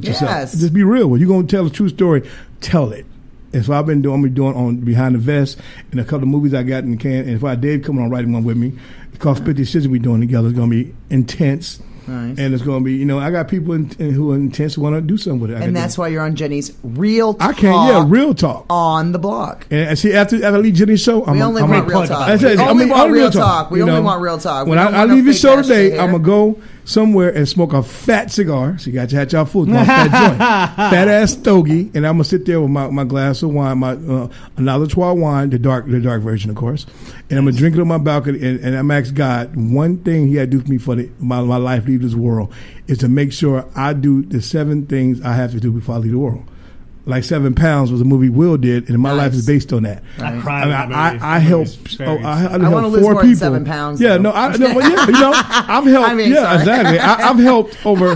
yourself. Just be real. When you're gonna tell a true story, tell it. And so I'm doing on Behind the Vest and a couple of movies I got in the can. And if I Dave coming on writing one with me, it's called 50 Shits we doing together. It's gonna be intense. Nice. And it's going to be, I got people who are intense who want to do something with it. And that's why you're on Jenny's Real Talk. Real Talk. On the block. And see, after I leave Jenny's show, we only want real talk. We only want real talk. We only want real talk. When I leave your show today, I'm going to go somewhere and smoke a fat cigar. So you got to have y'all food. My fat joint. Fat ass stogie. And I'm going to sit there with my glass of wine, my another 12 wine, the dark version, of course. And I'm going to drink it on my balcony. And I'm asking God, one thing he had to do for me for my life leave this world is to make sure I do the 7 things I have to do before I leave the world. Like 7 Pounds was a movie Will did, and my life is based on that. I cried. I helped. I want to lose 4 more people. than 7 pounds. Yeah, no, I've helped. Exactly. I've helped over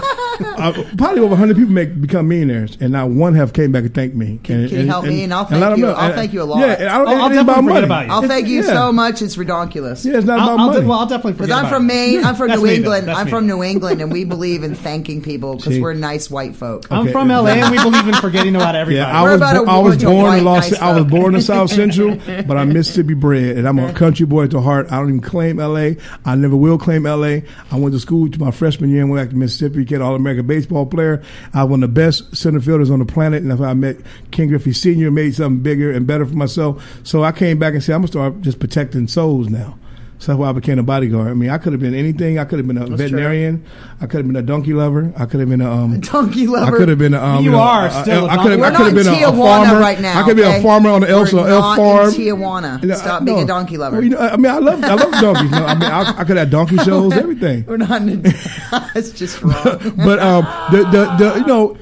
probably over 100 people become millionaires, and not one have came back and thanked me. Can you help me? And I'll thank you. I'll thank you a lot. Yeah, I'll definitely forget about you. I'll thank you so much. It's redonkulous. Yeah, it's not about money. I'll definitely forget. Because I'm from Maine. I'm from New England. I'm from New England, and we believe in thanking people because we're nice white folk. I'm from LA, and we believe in forgetting about everybody. Yeah, I was born in South Central, but I'm Mississippi bred, and I'm a country boy to heart. I don't even claim L.A. I never will claim L.A. I went to school to my freshman year and went back to Mississippi, became an All-American baseball player. I was one of the best center fielders on the planet, and that's why I met Ken Griffey Sr., made something bigger and better for myself. So I came back and said, I'm going to start just protecting souls now. So that's why I became a bodyguard. I mean, I could have been anything. I could have been a veterinarian. I could have been a donkey lover. I could have been a donkey lover. I could have been a you are still. I could have been a farmer right now. I could be a farmer on the elf farm. In Tijuana. Stop being a donkey lover. I mean, I love donkeys. I mean, I could have donkey shows, everything. We're not. It's just wrong. But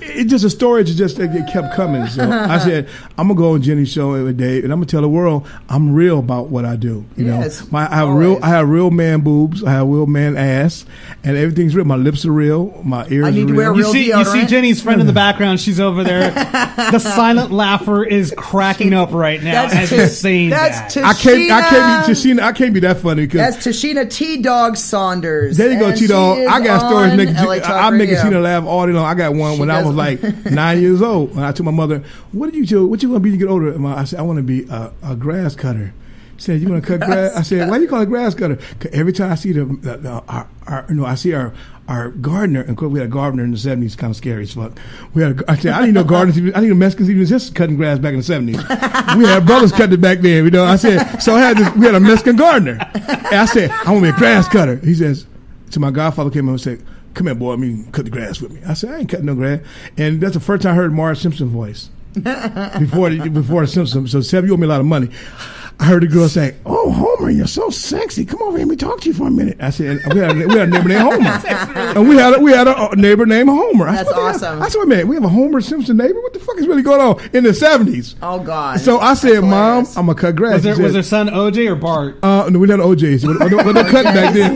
it's just a story. It kept coming. So I said, I'm gonna go on Jenny's show every day, and I'm gonna tell the world I'm real about what I do. I have real man boobs. I have real man ass, and everything's real. My lips are real. My ears are real. You see Jenny's friend in the background. She's over there. The silent laugher is cracking up right now as he's saying that. I can't be that funny. That's Tashina T-Dog Saunders. There you go, T-Dog. I got stories making Tashina laugh all day long. I got one when I was like 9 years old. And I told my mother, what you want to be to get older? I said, I want to be a grass cutter. She said, you want to cut grass? I said, why do you call it grass cutter? Cause every time I see I see our gardener, and we had a gardener in the 70s, kind of scary as fuck. I said, I didn't know gardeners, I didn't know Mexicans even just cutting grass back in the 70s. We had brothers cutting it back then, I said, so we had a Mexican gardener. And I said, I want to be a grass cutter. He says, so my godfather came up and said, come here, boy, cut the grass with me. I said, I ain't cutting no grass. And that's the first time I heard Marge Simpson's voice. Before the Simpsons. So Seb, you owe me a lot of money. I heard the girl say, "Oh, Homer, you're so sexy. Come over here and let me talk to you for a minute." I said, "We had a neighbor named Homer, and we had a neighbor named Homer." That's awesome. I said, "Man, we have a Homer Simpson neighbor. What the fuck is really going on in the '70s?" Oh God! So I said, "Mom, I'm gonna cut grass." Was their son OJ or Bart? No, we not OJs. We're no cutting back then.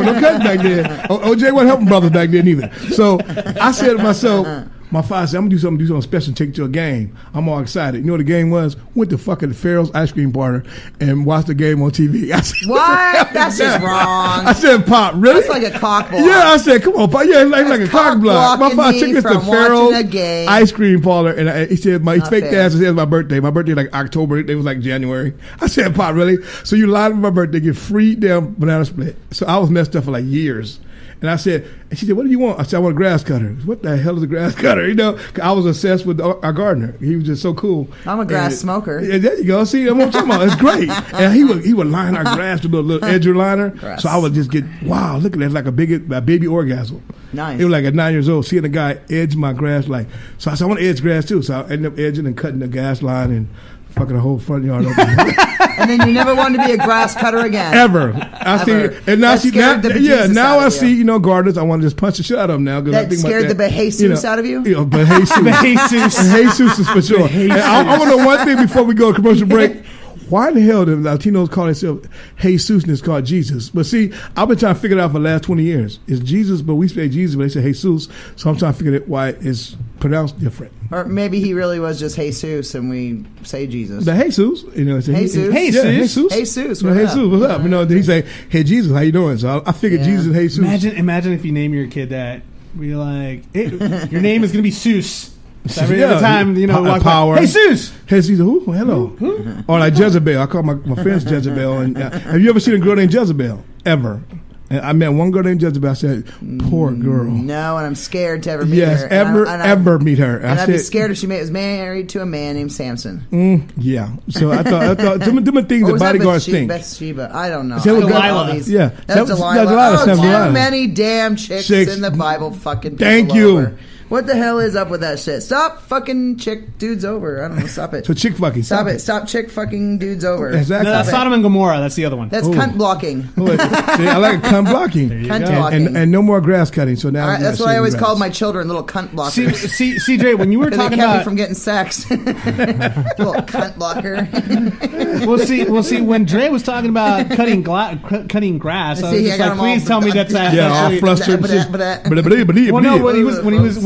OJ wasn't helping brothers back then either. So I said to myself, My father said, I'm gonna do something special and take you to a game. I'm all excited. You know what the game was? Went to fucking Farrell's ice cream parlor and watched the game on TV. I said, What? That's just wrong. I said, Pop, really? That's like a cock block. Yeah, I said, come on, Pop. Yeah, it's like a cock block. My father took us to Farrell's ice cream parlor, and he said, his fake dad said it was my birthday. My birthday like October. It was like January. I said, Pop, really? So you lied on my birthday, get free damn banana split. So I was messed up for like years. And I said, and she said, what do you want? I said, I want a grass cutter. What the hell is a grass cutter? You know, 'cause I was obsessed with our gardener. He was just so cool. I'm a grass smoker. Yeah, there you go. See, I'm talking about. It's great. And he would line our grass with a little edger liner. Grass. So I would just get, wow, look at that. It's like a baby orgasm. Nice. It was like at 9 years old, seeing a guy edge my grass. So I said, I want to edge grass too. So I ended up edging and cutting the gas line and fucking the whole front yard up. And then you never wanted to be a grass cutter again. Ever. I see, and now now I see, gardeners. I want to just punch the shit out of them now. That scared the bejesus out of you? Bejesus is for sure. And I want to know one thing before we go to commercial break. Why in the hell do Latinos call themselves Jesus and it's called Jesus? But see, I've been trying to figure it out for the last 20 years. It's Jesus, but we say Jesus, but they say Jesus. So I'm trying to figure out why it's pronounced different. Or maybe he really was just Jesus and we say Jesus. The Jesus. Jesus. Jesus, what's up? Then he say, hey, Jesus, how you doing? So I figured Jesus and Jesus. Imagine if you name your kid that. Be like, hey, your name is going to be Seuss. So every time, walk power. By, hey, Seuss! Hey, Seuss, who? Hello. Who? Or like Jezebel. I call my friends Jezebel. And have you ever seen a girl named Jezebel? Ever? And I met one girl named Jezebel. I said, poor girl. No, and I'm scared to ever meet her. Yes, ever meet her. And I'd be scared if she was married to a man named Samson. Yeah. So I thought different things that bodyguards think. Bathsheba. I don't know. Delilah. Yeah. That's Delilah. Too many damn chicks in the Bible fucking Thank you. Over. What the hell is up with that shit? Stop fucking chick dudes over. I don't know. Stop it. So chick fucking. Stop it. Stop chick fucking dudes over. Exactly. No, that's Sodom and Gomorrah. That's the other one. That's cunt blocking. See, I like cunt blocking. Cunt blocking. And no more grass cutting. So now that's what I always called my children, little cunt blockers. See, CJ, when you were talking they kept about me from getting sex, little cunt blocker. Well, see, when Dre was talking about cutting grass, I was just like, please tell me that's all flustered. Well, no, when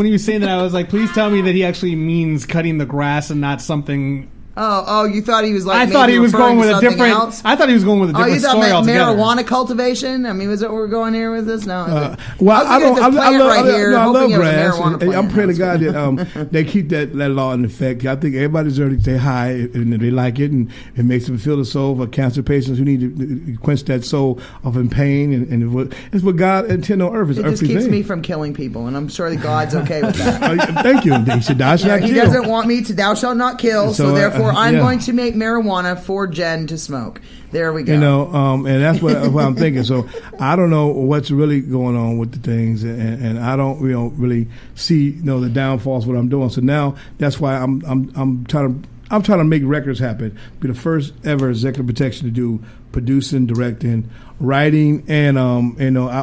he was saying that, I was like, please tell me that he actually means cutting the grass and not something. Oh, you thought he was like? I thought he was going with a different. I thought he was going with a different story altogether. Marijuana cultivation. I mean, was that where we're going here with this? No. I love grass. I'm praying to God that that they keep that law in effect. I think everybody deserves to say hi and they like it, and it makes them feel the soul for cancer patients who need to quench that soul of in pain. And it's what God intended on earth. It just keeps me from killing people, and I'm sure that God's okay with that. Thank you. He said, "Thou shalt not kill." He doesn't want me to. Thou shalt not kill. So therefore. I'm going to make marijuana for Jen to smoke. There we go. And that's what I'm thinking. So I don't know what's really going on with the things, and I don't really see the downfalls of what I'm doing. So now that's why I'm trying to make records happen. Be the first ever executive protection to do producing, directing, writing, and I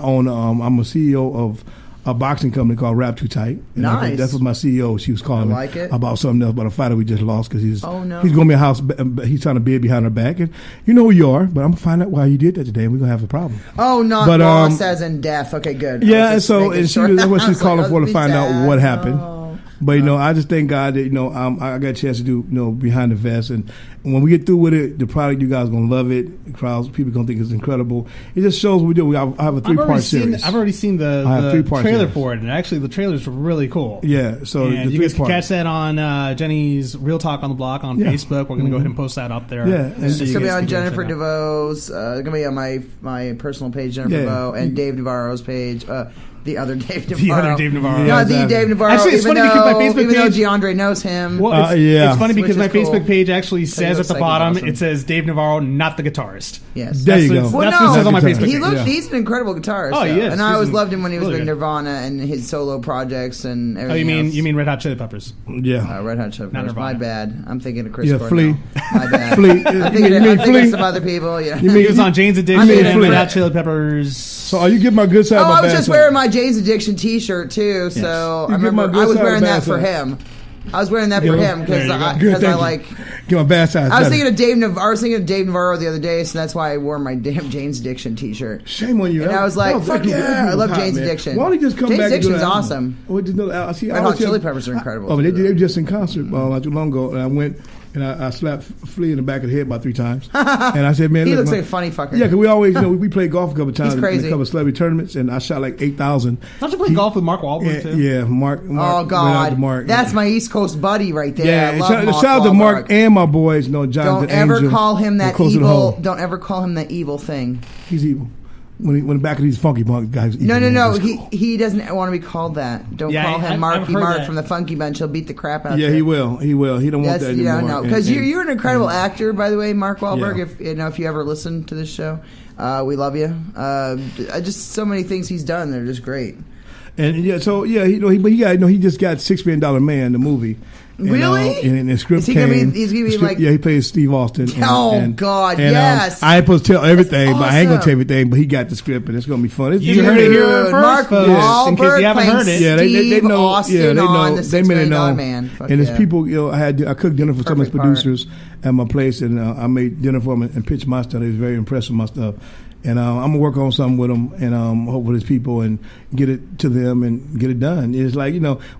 own. I'm a CEO of a boxing company called Rap Too Tight. And nice. That's what my CEO, she was calling me about something else, about a fighter we just lost because he's going to be a house. He's trying to bid behind her back. And you know who you are, but I'm going to find out why you did that today, and we're going to have a problem. Oh, not lost as in death. Okay, good. Yeah, and so that's what she's calling for to find out what happened. But I just thank God that I got a chance to do behind the vest, and when we get through with it, the product you guys are gonna love it. Crowds, people gonna think it's incredible. It just shows what we do. I have a 3-part series. I've already seen the trailer for it, and actually the trailer's really cool. Yeah, so you guys can catch that on Jenny's Real Talk on the Block on Facebook. We're gonna go ahead and post that up there. Yeah, it's gonna be on Jennifer DeVoe's. It's gonna be on my personal page, Jennifer DeVoe, and Dave Navarro's page. The other Dave Navarro. Yeah, the Dave Navarro. Actually, it's funny because my Facebook page. Even though Deandre knows him. Well, it's funny because my Facebook page actually says at the bottom, it says Dave Navarro, not the guitarist. Yes. There you go. Well, that's what it says on my Facebook page. He's an incredible guitarist. Oh, he is. And I always loved him when he was with Nirvana and his solo projects and everything you mean Red Hot Chili Peppers? Yeah. Red Hot Chili Peppers. My bad. I'm thinking of Chris Flea. My bad. Flea. I'm thinking of some other people. Yeah. He was on Jane's Addiction and Red Hot Chili Peppers. So are you getting my good side? I was just wearing my Jane's Addiction T-shirt too. So I remember I was wearing that for him. I was wearing that for him because I like. Get my bad side. I was thinking of Dave Navarro the other day, so that's why I wore my damn Jane's Addiction T-shirt. Shame on you. And I was like, fuck yeah, I love Jane's Addiction. Why don't you just come back? Jane's Addiction's awesome. See, Red Hot Chili Peppers are incredible. Oh, they were just in concert not too long ago, and I went. And I slapped Flea in the back of the head about 3 times. And I said, man, he looks like a funny fucker. Yeah, because we always, we played golf a couple of times. He's crazy. In a couple of celebrity tournaments, and I shot like 8,000. Don't you play golf with Mark Wahlberg, too? Yeah, Mark. Oh, God. Mark. That's my East Coast buddy right there. Yeah, I love shout out to Mark and my boys, Jonathan Don't ever Angel, call him that evil. Don't ever call him that evil thing. He's evil. When back of these funky punk guys. No. He doesn't want to be called that. Don't call him Marky Mark from the Funky Bunch. He'll beat the crap out of you. Yeah, he will. He don't want that anymore. No, because you're an incredible actor, by the way, Mark Wahlberg. Yeah. If you ever listen to this show, we love you. Just so many things he's done. They're just great. And he just got $6 Million Man, the movie. Really? And the script he's gonna be like... Yeah, he plays Steve Austin. God, yes. I ain't supposed to tell everything, but I ain't going to tell everything, but he got the script, and it's going to be fun. You heard it here first, Mark folks, in case you haven't heard it. Yeah, they know. Austin they know. They made it known. Man. And there's people, I cooked dinner for some of his producers at my place, and I made dinner for him and pitched my stuff. He was very impressed with my stuff. And I'm going to work on something with him and hope with his people and get it to them and get it done. It's like,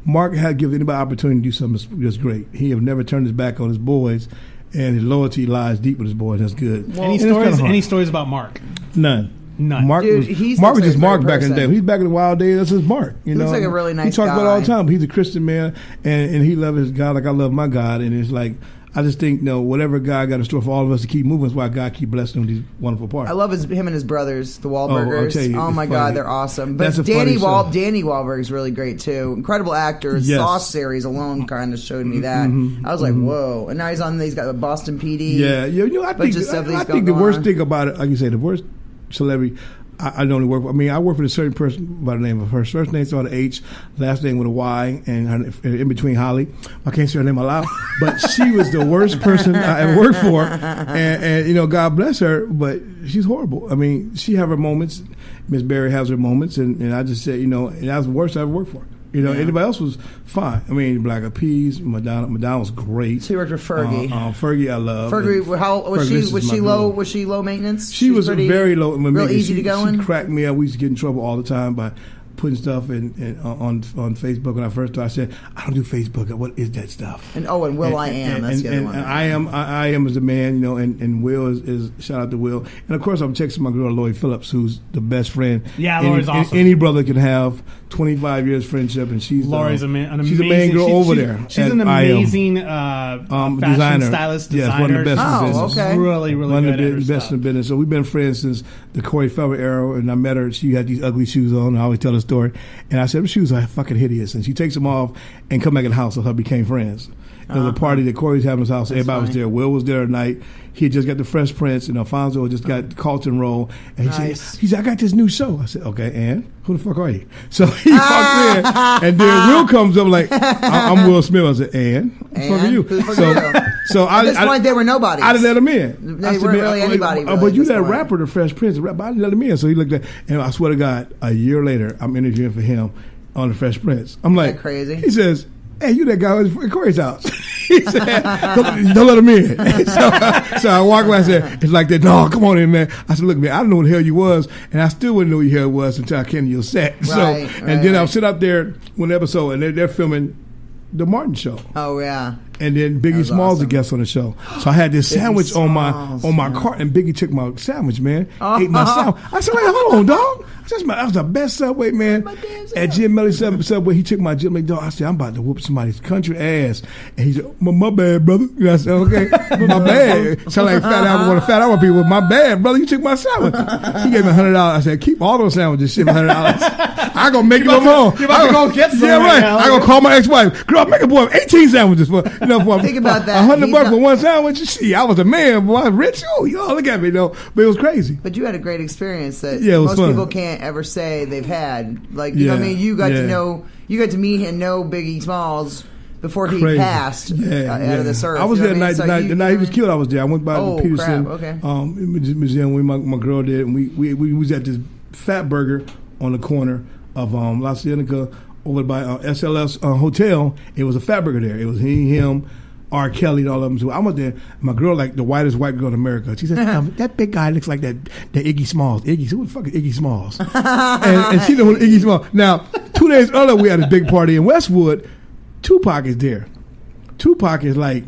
Mark had given anybody opportunity to do something that's great. He have never turned his back on his boys, and his loyalty lies deep with his boys. That's good. Well, any stories about Mark? None. Mark was just Mark back in the day. He's back in the wild days. That's his Mark. Looks like a really nice guy. He talks about it all the time. He's a Christian man, and he loves his God like I love my God. And it's like, I just think, whatever God got in store for all of us to keep moving is why God keep blessing him with these wonderful parts. I love him and his brothers, the Wahlburgers. Oh my God, they're awesome. But Danny Wahlberg is really great, too. Incredible actor. Yes. Sauce series alone kind of showed me that. I was like, whoa. And now he's got the Boston PD. Yeah. I think the worst thing about it, like you say, the worst celebrity... I don't work. I work with a certain person by the name of her first name started H, last name with a Y, and her, in between Holly. I can't say her name aloud, but she was the worst person I ever worked for. And God bless her, but she's horrible. She have her moments. Miss Berry has her moments, and I just said, and that was the worst I ever worked for. Anybody else was fine. Black Eyed Peas, Madonna was great. She worked with Fergie. Fergie, I love. Fergie, how was she? Was she low? Was she low maintenance? She was very low. Real easy to go in. She cracked me up. We used to get in trouble all the time by putting stuff on Facebook. When I first started, I said, I don't do Facebook. What is that stuff? And I Am. That's the other one. I am as a man, and Will is shout out to Will. And of course, I'm texting my girl Lloyd Phillips, who's the best friend. Yeah, Lori's awesome. Any brother can have 25 years friendship, and she's Lori's she's a main girl over there. She's an amazing fashion designer. Stylist. Yes, one of the best in business. Okay. Really, really one good. One of the best in business. So we've been friends since the Corey Feldman era, and I met her. She had these ugly shoes on. I always tell the story, and I said, "Her shoes are fucking hideous," and she takes them off and come back in the house, and her became friends. There was a party that Corey's having his house. Everybody was there. Will was there at night. He had just got the Fresh Prince, and Alfonso just got Carlton Roll. And he said, I got this new show. I said, okay, and who the fuck are you? So he walks in, and then Will comes up like, I'm Will Smith. I said, and who the fuck are you? So at this point, they were nobody. I didn't let him in. They weren't really anybody. But you that rapper, the Fresh Prince, but I didn't let him in. So he looked at, and I swear to God, a year later, I'm interviewing for him on the Fresh Prince. I'm like, crazy. He says, hey, you that guy was at Corey's house. He said, don't let him in. So I walked away and said, it's like that. No, come on in, man. I said, look, man, I don't know who the hell you was, and I still wouldn't know who the hell it was until I came to your set. And then I'll sit up there one episode, and they're filming the Martin Show. Oh, yeah. And then Biggie Smalls a guest on the show. So I had this sandwich on my cart, and Biggie took my sandwich, man. Ate my sandwich. I said, wait, hold on, dog. That was the best Subway, man. At Jim Melly's Subway, he took my Jim Melly dog. I said, I'm about to whoop somebody's country ass. And he said, my bad, brother. And I said, okay, my bad. Sound like Fat Albert, one of Fat Albert people. My bad, brother. You took my sandwich. He gave me $100. I said, keep all those sandwiches. Ship $100. I gonna make it no more. You're about to go get some. Yeah, right. I gonna call my ex-wife. Girl, make a boy 18 sandwiches for think about that. $100 for one sandwich. See, I was a man, boy. I was rich. Oh, look at me, though. But it was crazy. But you had a great experience that most people can't ever say they've had. Like, you know what I mean? You got to meet and know Biggie Smalls before he passed out of this earth. I was there the night he was killed. I was there. I went by the Peterson museum where my girl did, and we was at this Fat Burger on the corner of La Cienega over by SLS Hotel. It was a fabricator there. It was him, R. Kelly, and all of them. So I went there. My girl, like the whitest white girl in America, she said, that big guy looks like that Iggy Smalls. Iggy, who the fuck is Iggy Smalls? and she know who Iggy Smalls. Now, 2 days earlier, we had a big party in Westwood. Tupac is there. Tupac is like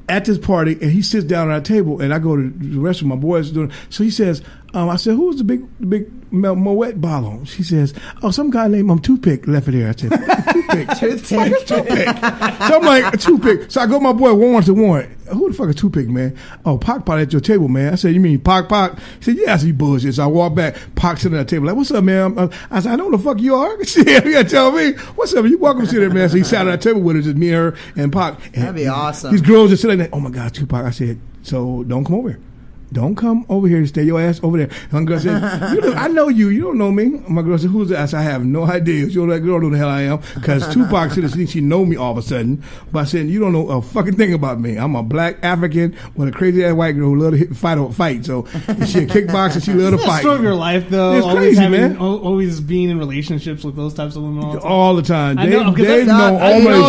at this party, and he sits down at our table, and I go to the restroom. My boys doing. So he says, I said, who's the big Moet bottle? She says, some guy named Toothpick left it here. I said, Toothpick. Toothpick. So I'm like, Toothpick. So I go to my boy, Warren to Warren. Who the fuck is Toothpick, man? Pac at your table, man. I said, you mean Pac? He said, yeah, I see bullshit. So I walk back, Pac sitting at the table, like, what's up, man? I said, I know who the fuck you are. Shit, you gotta tell me. What's up? You welcome to there, man. So he sat at the table with us, just me, her, and Pac. That'd be awesome. These girls just sitting there, oh my God, Tupac. I said, so don't come over here. Don't come over here. Stay your ass over there. My girl said, I know you. You don't know me. My girl said, who's that? I said, I have no idea. She don't, that girl know who the hell I am. Because Tupac said she know me all of a sudden. But I said, you don't know a fucking thing about me. I'm a black African with a crazy ass white girl who love to fight. So she a kickboxer. She love to fight. It's the story of your life, though. It's crazy, man. Always being in relationships with those types of women all the time. I know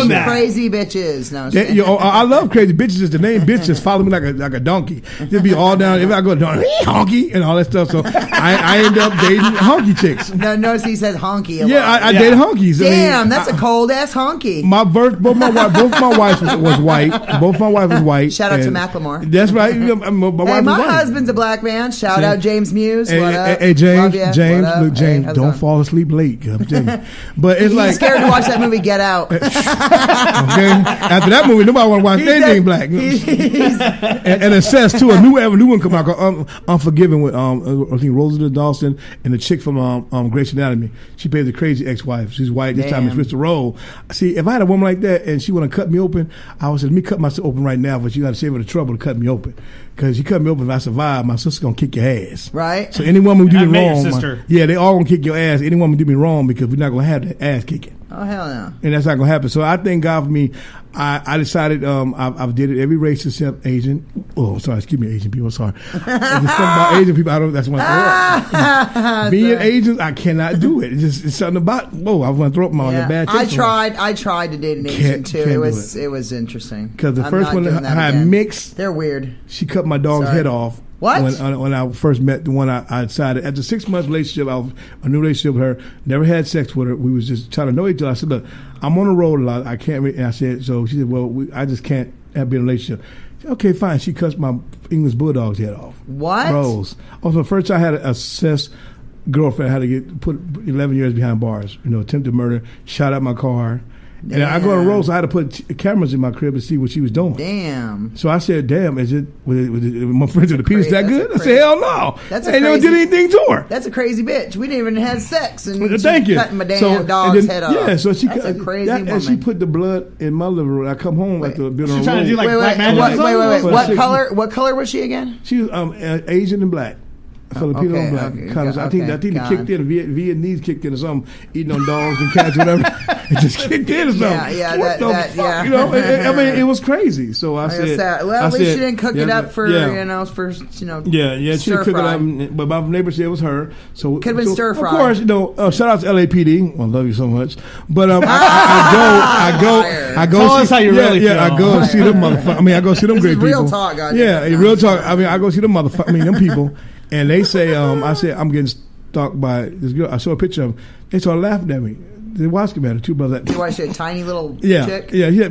that. Crazy bitches. No, I love crazy bitches. The name bitch just follow me like a donkey. Just be all down. If I go down, honky and all that stuff. So I end up dating honky chicks. No, notice he said honky a lot. Yeah, I dated honkies. Damn, that's a cold ass honky. Both my wives was white. Both my wife was white. Shout out to Macklemore. That's right. My husband's a black man. Shout out James Muse. Hey, James. Look, James, hey, don't fall asleep late. I'm telling you. But it's He's scared to watch that movie. Get Out. Okay. After that movie, nobody want to watch anything black. And assess too. A new one come out called Unforgiven with I think Rosalie Dawson and the chick from Grey's Anatomy. She plays the crazy ex-wife. She's white. This time it's switched the role. See, if I had a woman like that and she want to cut me open, I would say, let me cut myself open right now, but you got to save her the trouble to cut me open. Because you cut me open, if I survive, my sister's going to kick your ass. Right. So any woman who do me wrong, sister. they all going to kick your ass. Any woman do me wrong because we're not going to have that ass kicking. Oh, hell no. And that's not going to happen. So I thank God for me. I decided I've did it every race except Asian. Oh, sorry, excuse me, Asian people. Sorry. There's something about Asian people. That's one. Being Asian, I cannot do it. It's something about. Whoa, I was going to throw up my bad. I tried to date an Asian too. It was interesting. Because the first one I had mixed. They're weird. She cut my dog's head off. What? When I first met the one, I decided after 6 months relationship, a new relationship with her. Never had sex with her. We was just trying to know each other. I said, look, I'm on the road a lot. I can't. And I said, so she said, well, I just can't be in a relationship. Said, okay, fine. She cuts my English bulldog's head off. What? Rose. Also, first I had a cis girlfriend. I had to put 11 years behind bars. Attempted murder. Shot out my car. And I go on the road, so I had to put cameras in my crib to see what she was doing. Damn. So I said, damn, was my friends with the penis that good? I said, hell no. I never did anything to her. That's a crazy bitch. We didn't even have sex. And thank you. Cutting my damn dog's head off. Yeah, so That's a crazy woman. And she put the blood in my living room. I come home after being on the road. Trying to do like black magic. Wait. What color was she again? She was Asian and black. Filipino and black. I think it kicked in. Vietnamese kicked in or something, eating on dogs and cats, whatever. It just kicked in or something. Yeah, what the fuck? I mean, it was crazy. So I said, well, at least she didn't cook it up for Yeah, she didn't cook it up. But my neighbor said it was her. So could have been stir fry. Of course, shout out to LAPD. I love you so much. But I go. Tell us how you really feel. I go and see them motherfuckers. I mean, I go see them great people. Real talk, guys. Yeah, real talk. I mean, I go see them motherfuckers. I mean, them people. And they say, I said, I'm getting stalked by this girl. I saw a picture of them. They started laughing at me. They watched me, the two brothers. You watched a tiny little chick? Yeah.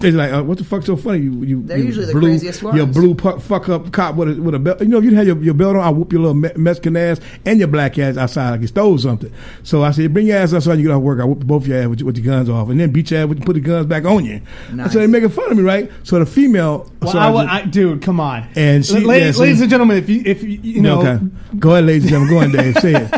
They're like, what the fuck's so funny? They're usually the craziest ones. Your blue fuck up cop with a belt. If you had your belt on, I'll whoop your little Mexican ass and your black ass outside like you stole something. So I said, bring your ass outside, you get off work. I whoop both your ass with your guns off, and then beat your ass put the guns back on you. Nice. I said, they're making fun of me, right? So the female... dude, come on. And she, ladies and gentlemen, if you know... Okay. Go ahead, ladies and gentlemen. Go ahead, Dave. Say it.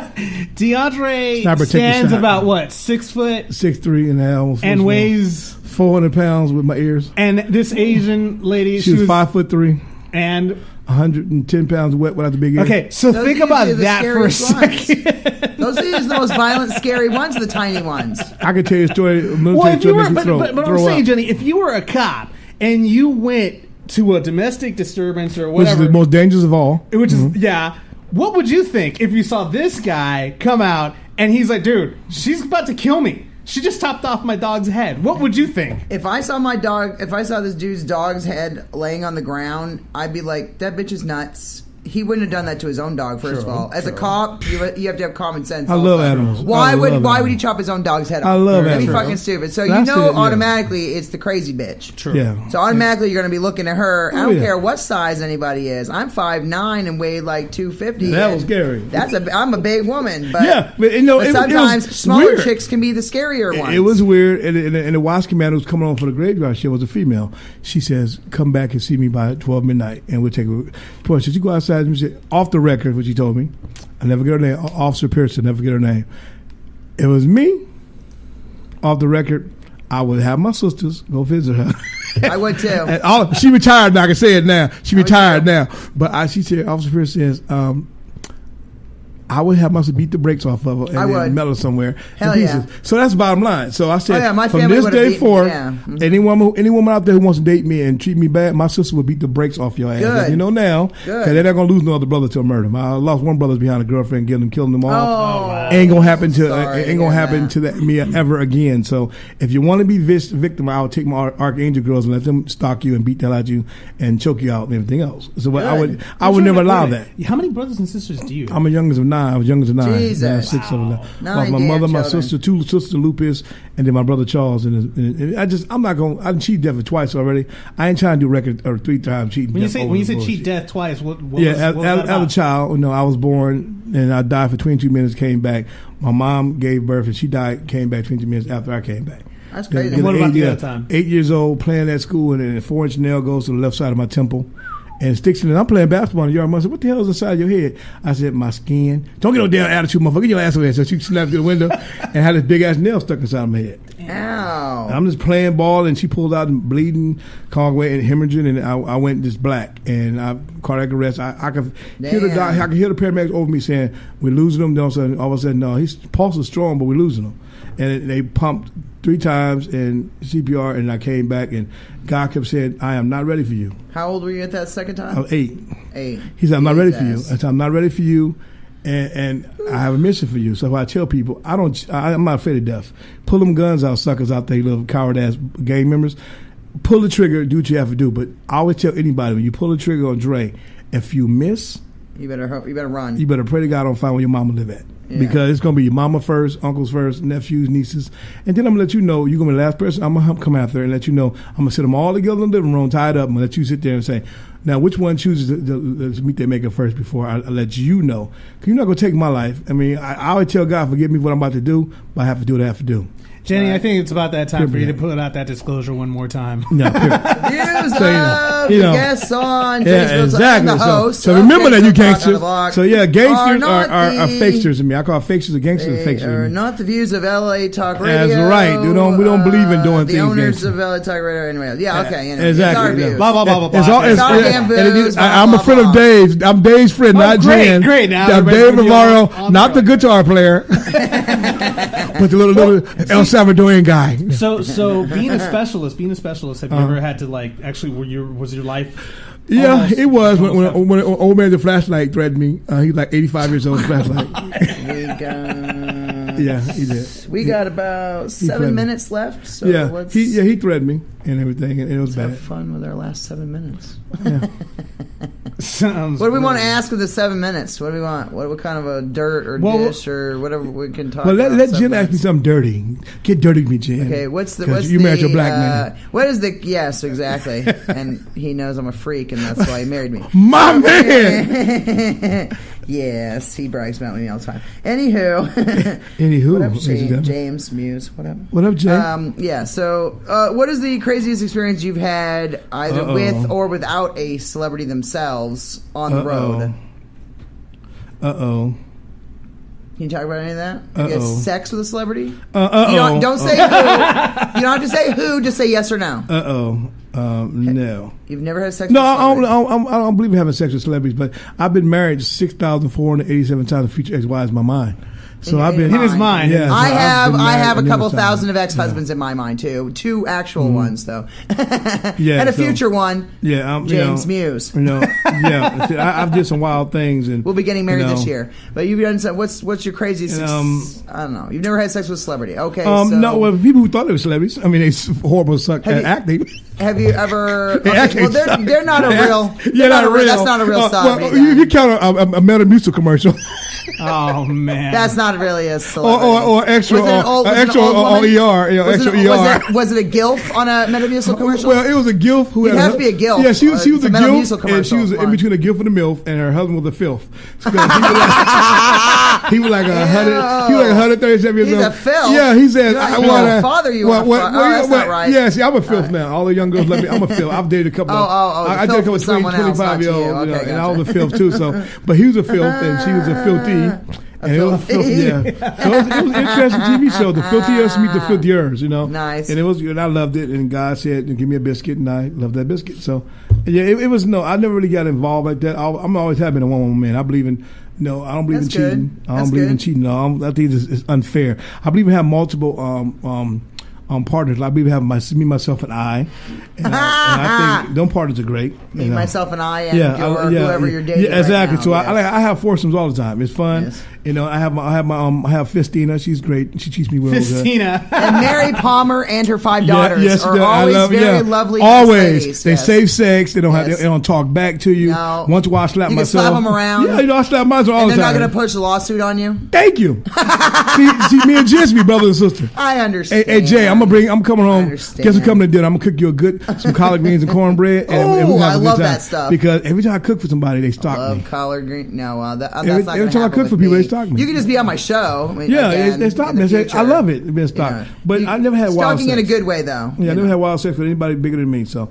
Deandre stands about, what, 6 foot? 6'3" and a half. And weighs... 400 pounds with my ears. And this Asian lady... She was 5'3". And... 110 pounds wet without the big ears. Okay, so think about that for a second. Those are the most violent, scary ones, the tiny ones. I could tell you a story. But I'm saying, Jenny, if you were a cop and you went to a domestic disturbance or whatever... Which is the most dangerous of all. Which is, what would you think if you saw this guy come out and he's like, dude, she's about to kill me? She just chopped off my dog's head. What would you think? If I saw this dude's dog's head laying on the ground, I'd be like, that bitch is nuts. He wouldn't have done that to his own dog, first of all. As a cop, you have to have common sense. I love animals. Why would he chop his own dog's head off? I love That'd animals. be fucking stupid. So That's automatically it's the crazy bitch. True. Yeah. So automatically you're going to be looking at her. I Oh, don't yeah. care what size anybody is. I'm 5'9" and weigh like 250. That and was scary. I'm a big woman, but, Yeah, but you know, but it was sometimes smaller weird. chicks can be the scarier ones. It was weird, and the watch commander was coming on for the graveyard shift was a female. She says, "Come back and see me by 12 midnight, and we'll take a report." She said, "You go outside." And she said, off the record, what she told me, I never get her name. Officer Pearson, never get her name. It was me. Off the record, I would have my sisters go visit her. I would too. And she retired now. I can say it now. She retired now. But she said, Officer Pearson says, I would have myself beat the brakes off of her and then melt her somewhere. Hell yeah. So that's the bottom line. So I said, my from family this would've day beaten- forth, yeah. any woman out there who wants to date me and treat me bad, my sister will beat the brakes off your ass. Good. You know now, Good. because they're not going to lose no other brother to a murder. I lost one brother behind a girlfriend, killing them all. Oh, Ain't gonna happen sorry to me ever again. So if you want to be victim, I would take my Archangel girls and let them stalk you and beat the hell out of you and choke you out and everything else. So I would never allow that. How many brothers and sisters do you? I'm a youngest of 9. I was youngest of 9. Jesus. I have 6 of them. Nine My damn mother, my children. sister, 2 sisters, Lupus, and then my brother Charles. And I'm not going. I cheated death for twice already. I ain't trying to do record or 3 times cheating. When you death say over the cheat bullshit. death twice, what As was that a about? child, I was born and I died for 22 minutes. Came back. My mom gave birth and she died. Came back 22 minutes after I came back. That's crazy. Then What about the other 8 time? 8 years old, playing at school, and then a 4-inch nail goes to the left side of my temple. And sticks in it. I'm playing basketball in the yard. I said, "What the hell is inside your head?" I said, "My skin." Don't get no damn attitude, motherfucker. Get your ass over there. So she snapped through the window and had this big ass nail stuck inside my head. Ow. I'm just playing ball, and she pulled out and bleeding, cardiac and hemorrhaging, and I went just black, and I cardiac arrest. I could hear the doc, I could hear the paramedics over me saying, "We're losing him." Then all of a sudden, no, his pulse is strong, but we're losing him. And they pumped 3 times in CPR, and I came back, and God kept saying, "I am not ready for you." How old were you at that second time? I was 8. 8. He said, "I'm not ready for you." I Jesus. said, "I'm not ready for you, and I have a mission for you." So if I tell people, I'm not afraid of death. Pull them guns out, suckers out there, you little coward ass gang members. Pull the trigger, do what you have to do. But I always tell anybody, when you pull the trigger on Dre, if you miss, You better run. you better pray to God don't find where your mama live at. Yeah. Because it's going to be your mama first, uncles first, nephews, nieces. And then I'm going to let you know, you're going to be the last person I'm going to come after and let you know, I'm going to sit them all together in the living room, tied up, and let you sit there and say, now which one chooses to meet their maker first before I let you know. Because you're not going to take my life. I mean, I always tell God, forgive me for what I'm about to do, but I have to do what I have to do. Jenny, I think it's about that time for you to Yeah. put out that disclosure one more time. No, Views So, of you the know. guests on Yeah, James exactly. and the host. So remember that you gangsters. gangsters. So yeah, gangsters not are the- fakesters to me. I call fakesters gangsters They fakesters to are me. not the views of LA Talk Radio. That's right. We don't believe in doing the things owners gangster. of LA Talk Radio. Anyway, yeah, okay. Anyway, Exactly. It's our Yeah. views. Blah, blah, blah, blah, blah. It's all, It's our yeah, damn and it views, is- blah, I'm blah, a friend blah. of Dave's. I'm Dave's friend, not great, Jen. great. Now I'm everybody's Dave gonna be Navarro, on not the the guitar player, but the little El Salvadorian guy. So being a specialist, have you ever had to actually was your life? Yeah, almost- it was when almost an old man with a flashlight threatened me. He's like 85 years old with a flashlight. Yeah, he did. We got about 7 threatened me. minutes left. So Yeah, let's he threatened me and everything, and it was have bad. fun with our last 7 minutes. Sounds What do we want to brilliant. ask with the 7 minutes? What do we want? What kind of a dirt or Well, dish or whatever we can talk Well, about? let 7 Jen ask me minutes. something dirty. Get dirty with me, Jen. Okay, what's 'Cause you married your black man. What is the yes exactly? And he knows I'm a freak, and that's why he married me. My man. Yes, he brags about me all the time. Anywho, Anywho, what up, ladies and gentlemen? James Muse? What up? What up, Jay? Yeah. So, what is the craziest experience you've had either with or without a celebrity themselves on the road? Uh-oh. Can you talk about any of that? Have you had sex with a celebrity? Uh-oh. Don't say who. You don't have to say who. Just say yes or no. Uh-oh. No. You've never had sex No, with a I celebrity? don't believe in having sex with celebrities, but I've been married 6,487 times. The future ex-wives in my mind. So I've been in his mind. Yeah, so I have a couple numerous times. thousand of ex-husbands in my mind too. 2 actual ones though, Yeah, and a so- future one. Yeah, James Muse. Yeah. See, I've did some wild things, and We'll be getting married you know, this year. But you've done some. What's your craziest? I don't know. You've never had sex with a celebrity. Okay. So no, well, people who thought they were celebrities. I mean, they horrible suck at acting. Have you ever? They Okay, actually well, suck. they're not a real. Yeah, not a real. That's not a real Well, celebrity. you count a Metamucil commercial. Oh man, That's not really a celebrity. or extra, Was it an old- was it an extra old on woman? ER. Yeah, Was extra it, ER. was it a gilf on a Metamucil commercial? Well, it was a gilf who You'd had have to be a gilf. Yeah, she was It's a a Metamucil gilf, and commercial. she was Come in on. between a gilf and a milf, and her husband was a filth. So he was like 100. He was like 137 years He's old. a filth? Yeah, he said, You're not a father, you are a fuck. Oh, that's not right. Yeah, see, I'm a filth now. All the young girls love me. I'm a filth. I've dated a couple. I dated a couple of filth was 25 someone year else, olds, not you. Okay, and I was a gotcha. filth too. So, but he was a filth, and she was a filthy. And it was filthy, yeah. So it was an interesting TV show. The filthiest meet the filthiers, you know. Nice. And and I loved it. And God said, "Give me a biscuit," and I loved that biscuit. So, yeah, it was I never really got involved like that. I'm always have been a one-woman man. I believe in. No, I don't believe That's in cheating. good. I That's don't believe in good. cheating. No, I think it's unfair. I believe in having multiple partners. I believe in having me, myself, and I. And I think them partners are great. Me, you know. myself, and I, and whoever you're dating. Yeah, exactly. Right so now. I have foursomes all the time. It's fun. Yes. You know, I have Fistina. She's great. She treats me well. Fistina. And Mary Palmer and her 5 daughters Yes, are I always love- very yeah. lovely. Always, ladies. they Yes. save sex. They don't Yes. they don't talk back to you. No. Once in a while, I slap You can myself. slap them around. Yeah, you know, I slap myself all And the they're time. not going to push a lawsuit on you. Thank you. see, me and Jess be brother and sister. I understand. Hey, Jay, I'm coming home. understand. Guess who's coming to dinner? I'm gonna cook you some collard greens and cornbread. And Ooh, we have I a good love time. that stuff. Because every time I cook for somebody, they stalk me. Love collard green. No, that's Every- not every gonna time I happen cook with for people, me. they stalk me. You can just be on my show. I mean, Yeah, again, they stop in me. the They say, future. I love it being stalked. Yeah. But I never had wild Stalking in a sex. good way, though. Yeah, I never had wild sex with anybody bigger than me. So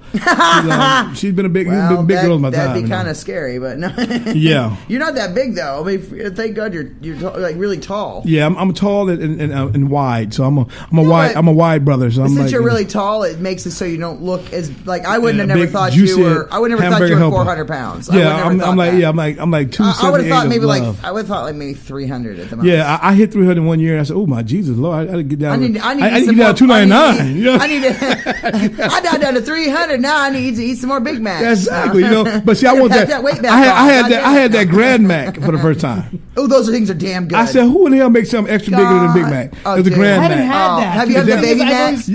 she's been a big, Well, big girl in my time. that'd be you know. kind of scary, but no. Yeah. You're not that big though. I mean, thank God you're like really tall. Yeah, I'm tall and wide, so I'm a what? wide brother. So I'm Since like, you're really tall, it makes it so you don't look as like I wouldn't Yeah, have never big, thought juicy you were. I would never thought you hamburger were helper. 400 pounds. Yeah, I'm I'm 278. I would have thought maybe of love. I would have thought like maybe 300 at the most. Yeah, I hit 300 one year, and I said, "Oh my Jesus, Lord, I got to get down. I need I to need eat to some get more. down to 299. You know? I need to. I got down to 300. Now I need to eat some more Big Macs. Exactly, you know. But see, I want Pack that. weight back I off. had that Grand Mac for the first time. Oh, those things are damn good. I said, "Who in the hell makes something extra bigger than a Big Mac?" Oh, It was a dude. Grand I haven't Mac. had that. Have you had the Because baby I've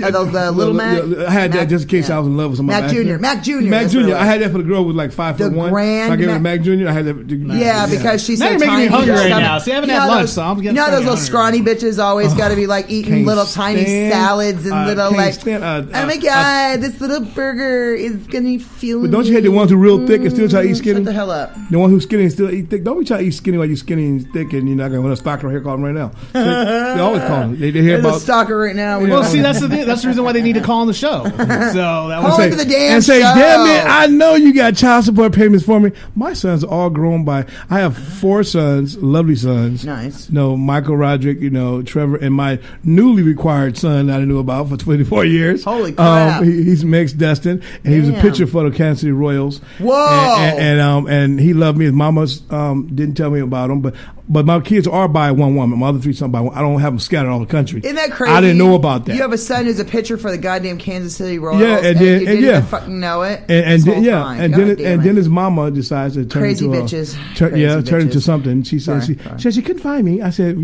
Mac? always- The little Mac? I had that just in case I was in love with somebody. Mac Jr. Mac Jr. Mac that's what it Jr. was. I had that for the girl who was like 5'1". So I gave her the Mac Jr. I had that. Yeah, because she's Now so you're making me tiny. hungry Her right stomach- now. See, I haven't you had know lunch, those- so I'm getting You know started those little hungry. scrawny bitches always got to be like eating Can't little tiny stand- salads and little can't like. stand, oh my god, this little burger is gonna feel. But don't you hate the ones who real thick and still try to eat skinny? Shut the hell up. The one who's skinny and still eat thick. Don't be trying to eat skinny while you're skinny and thick, and you're not going to stock her hair call them right now. So they always call them. They hear There's a about. stalker right now. Well, see, that's the thing. That's the reason why they need to call on the show. So that was Call into the damn and say, show. damn it, I know you got child support payments for me. My sons are all grown by. I have 4 sons, lovely sons. Nice. No, Michael, Roderick, Trevor, and my newly required son that I knew about for 24 years. Holy crap. He's Max Destin, and he was a Damn. pitcher for the Kansas City Royals. Whoa. And he loved me. His mama's didn't tell me about him, but my kids are by one woman. My other 3 sons by one. I don't have them scattered all the country. Isn't that crazy? I didn't know about that. You have a son who's a pitcher for the goddamn Kansas City Royals. Yeah, and you then- didn't yeah. even fucking know it. And this then, whole yeah, time. and God then damn it. his mama decides to turn Crazy into bitches. turn Crazy into bitches. something. She said Sorry. she said she couldn't find me. I said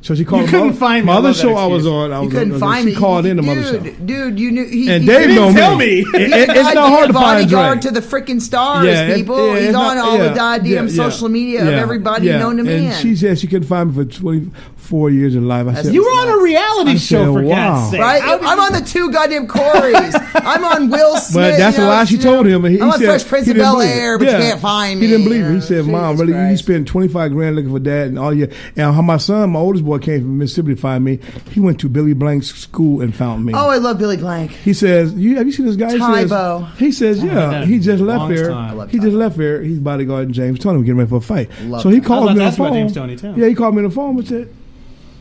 so she called. You couldn't find me. My I other love that show I was excuse. on. I You was couldn't on, find me. She called in the mother show. Dude, you knew. And he Dave didn't know tell me. me. It's not hard to find Bodyguard Dre. to the freaking stars, Yeah, people. He's it's on not- all the yeah, goddamn social media of everybody known to man. And she said she couldn't find me for 24 years in life. I said, you were on a reality I show said, for wow. God's sake. Right? How did I'm you- on the 2 goddamn Corys. I'm on Will Smith. But that's a lie she told him. And he I'm on said, Fresh Prince he of didn't Bel believe it. Air, but you can't find me. He didn't believe it. He You said, know, "Mom, Jesus really, you Christ. spent 25 grand looking for dad and all your." And how my son, my oldest boy, came from Mississippi to find me. He went to Billy Blank's school and found me. Oh, I love Billy Blank. He says, have you seen this guy? Tybo. He says, yeah. that He just left long here. time. He just left here. He's bodyguard and James Tony. We're getting ready for a fight. Love So he Tybo. called I was me on about the to ask about phone. James Tony, too. Yeah, he called me on the phone and said,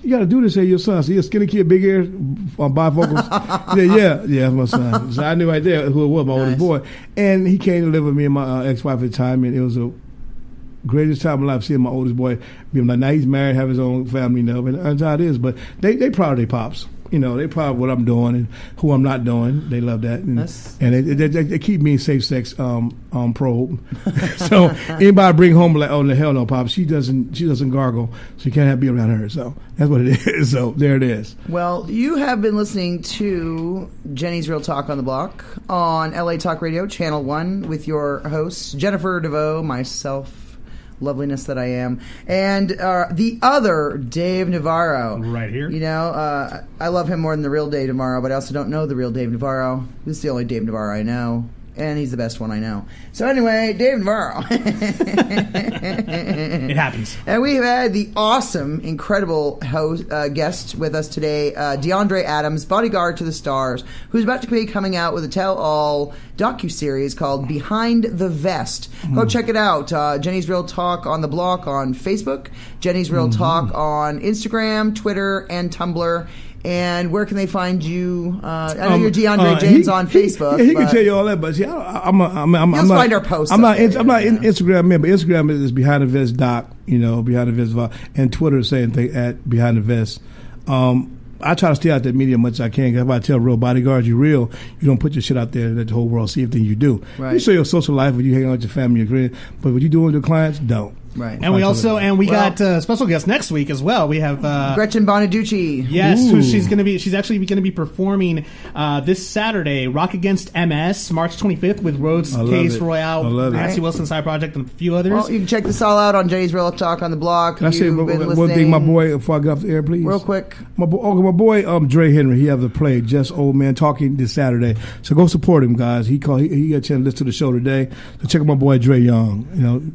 "You got to do this." Say your son. See a skinny kid, big ears, on bifocals. He said, yeah, that's my son. So I knew right there who it was, my oldest boy. And he came to live with me and my ex-wife at the time, and it was greatest time of my life seeing my oldest boy. Now he's married, have his own family, and that's how it is. But they proud of their pops. They proud of what I'm doing and who I'm not doing. They love that, and they keep me in safe sex probe. So anybody bring home like, oh, the hell no, Pop. She doesn't gargle, so you can't be around her. So that's what it is. So there it is. Well, you have been listening to Jenny's Real Talk on the Block on LA Talk Radio, Channel 1, with your hosts, Jennifer DeVoe, myself, loveliness that I am, and the other Dave Navarro. Right here. I love him more than the real Dave Navarro, but I also don't know the real Dave Navarro. This is the only Dave Navarro I know, and he's the best one I know. So anyway, Dave Navarro. It happens. And we've had the awesome, incredible guest with us today, Deandre Adams, Bodyguard to the Stars, who's about to be coming out with a tell-all docuseries called Behind the Vest. Go check it out. Jenny's Real Talk on the Block on Facebook, Jenny's Real Talk on Instagram, Twitter, and Tumblr. And where can they find you? I know you're DeAndre James on Facebook. He can tell you all that, but see, I'm not find our posts. I'm not in Instagram member. Instagram is Behind the Vest Doc. Behind the Vest, and Twitter is same thing at Behind the Vest. I try to stay out that media as much as I can. If I tell real bodyguards you're real, you don't put your shit out there and let the whole world see everything you do. Right. You show your social life when you hang out with your family, your friends, but what you do with your clients, don't. Right. And we got a special guest next week as well. We have Gretchen Bonaducci. Yes, she's actually going to be performing this Saturday, Rock Against MS, March 25th with Rhodes Case Royale, Nancy Wilson Side Project, and a few others. Well, you can check this all out on Jenny's Real Talk on the Block. Can I say one thing, my boy, before I get off the air, please? Real quick. My boy, Dre Henry, he have the play, Just Old Man Talking, this Saturday. So go support him, guys. He got a chance to listen to the show today. So check out my boy, Dre Young.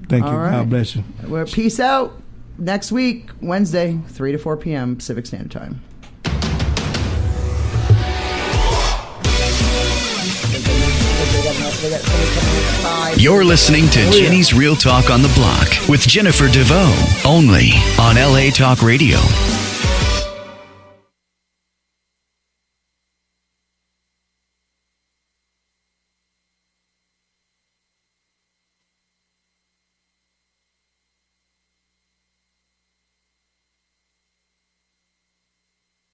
Thank you. Right. God bless you. Well, peace out. Next week, Wednesday, 3 to 4 p.m. Pacific Standard Time. You're listening to Jenny's Real Talk on the Block with Jennifer DeVoe, only on LA Talk Radio.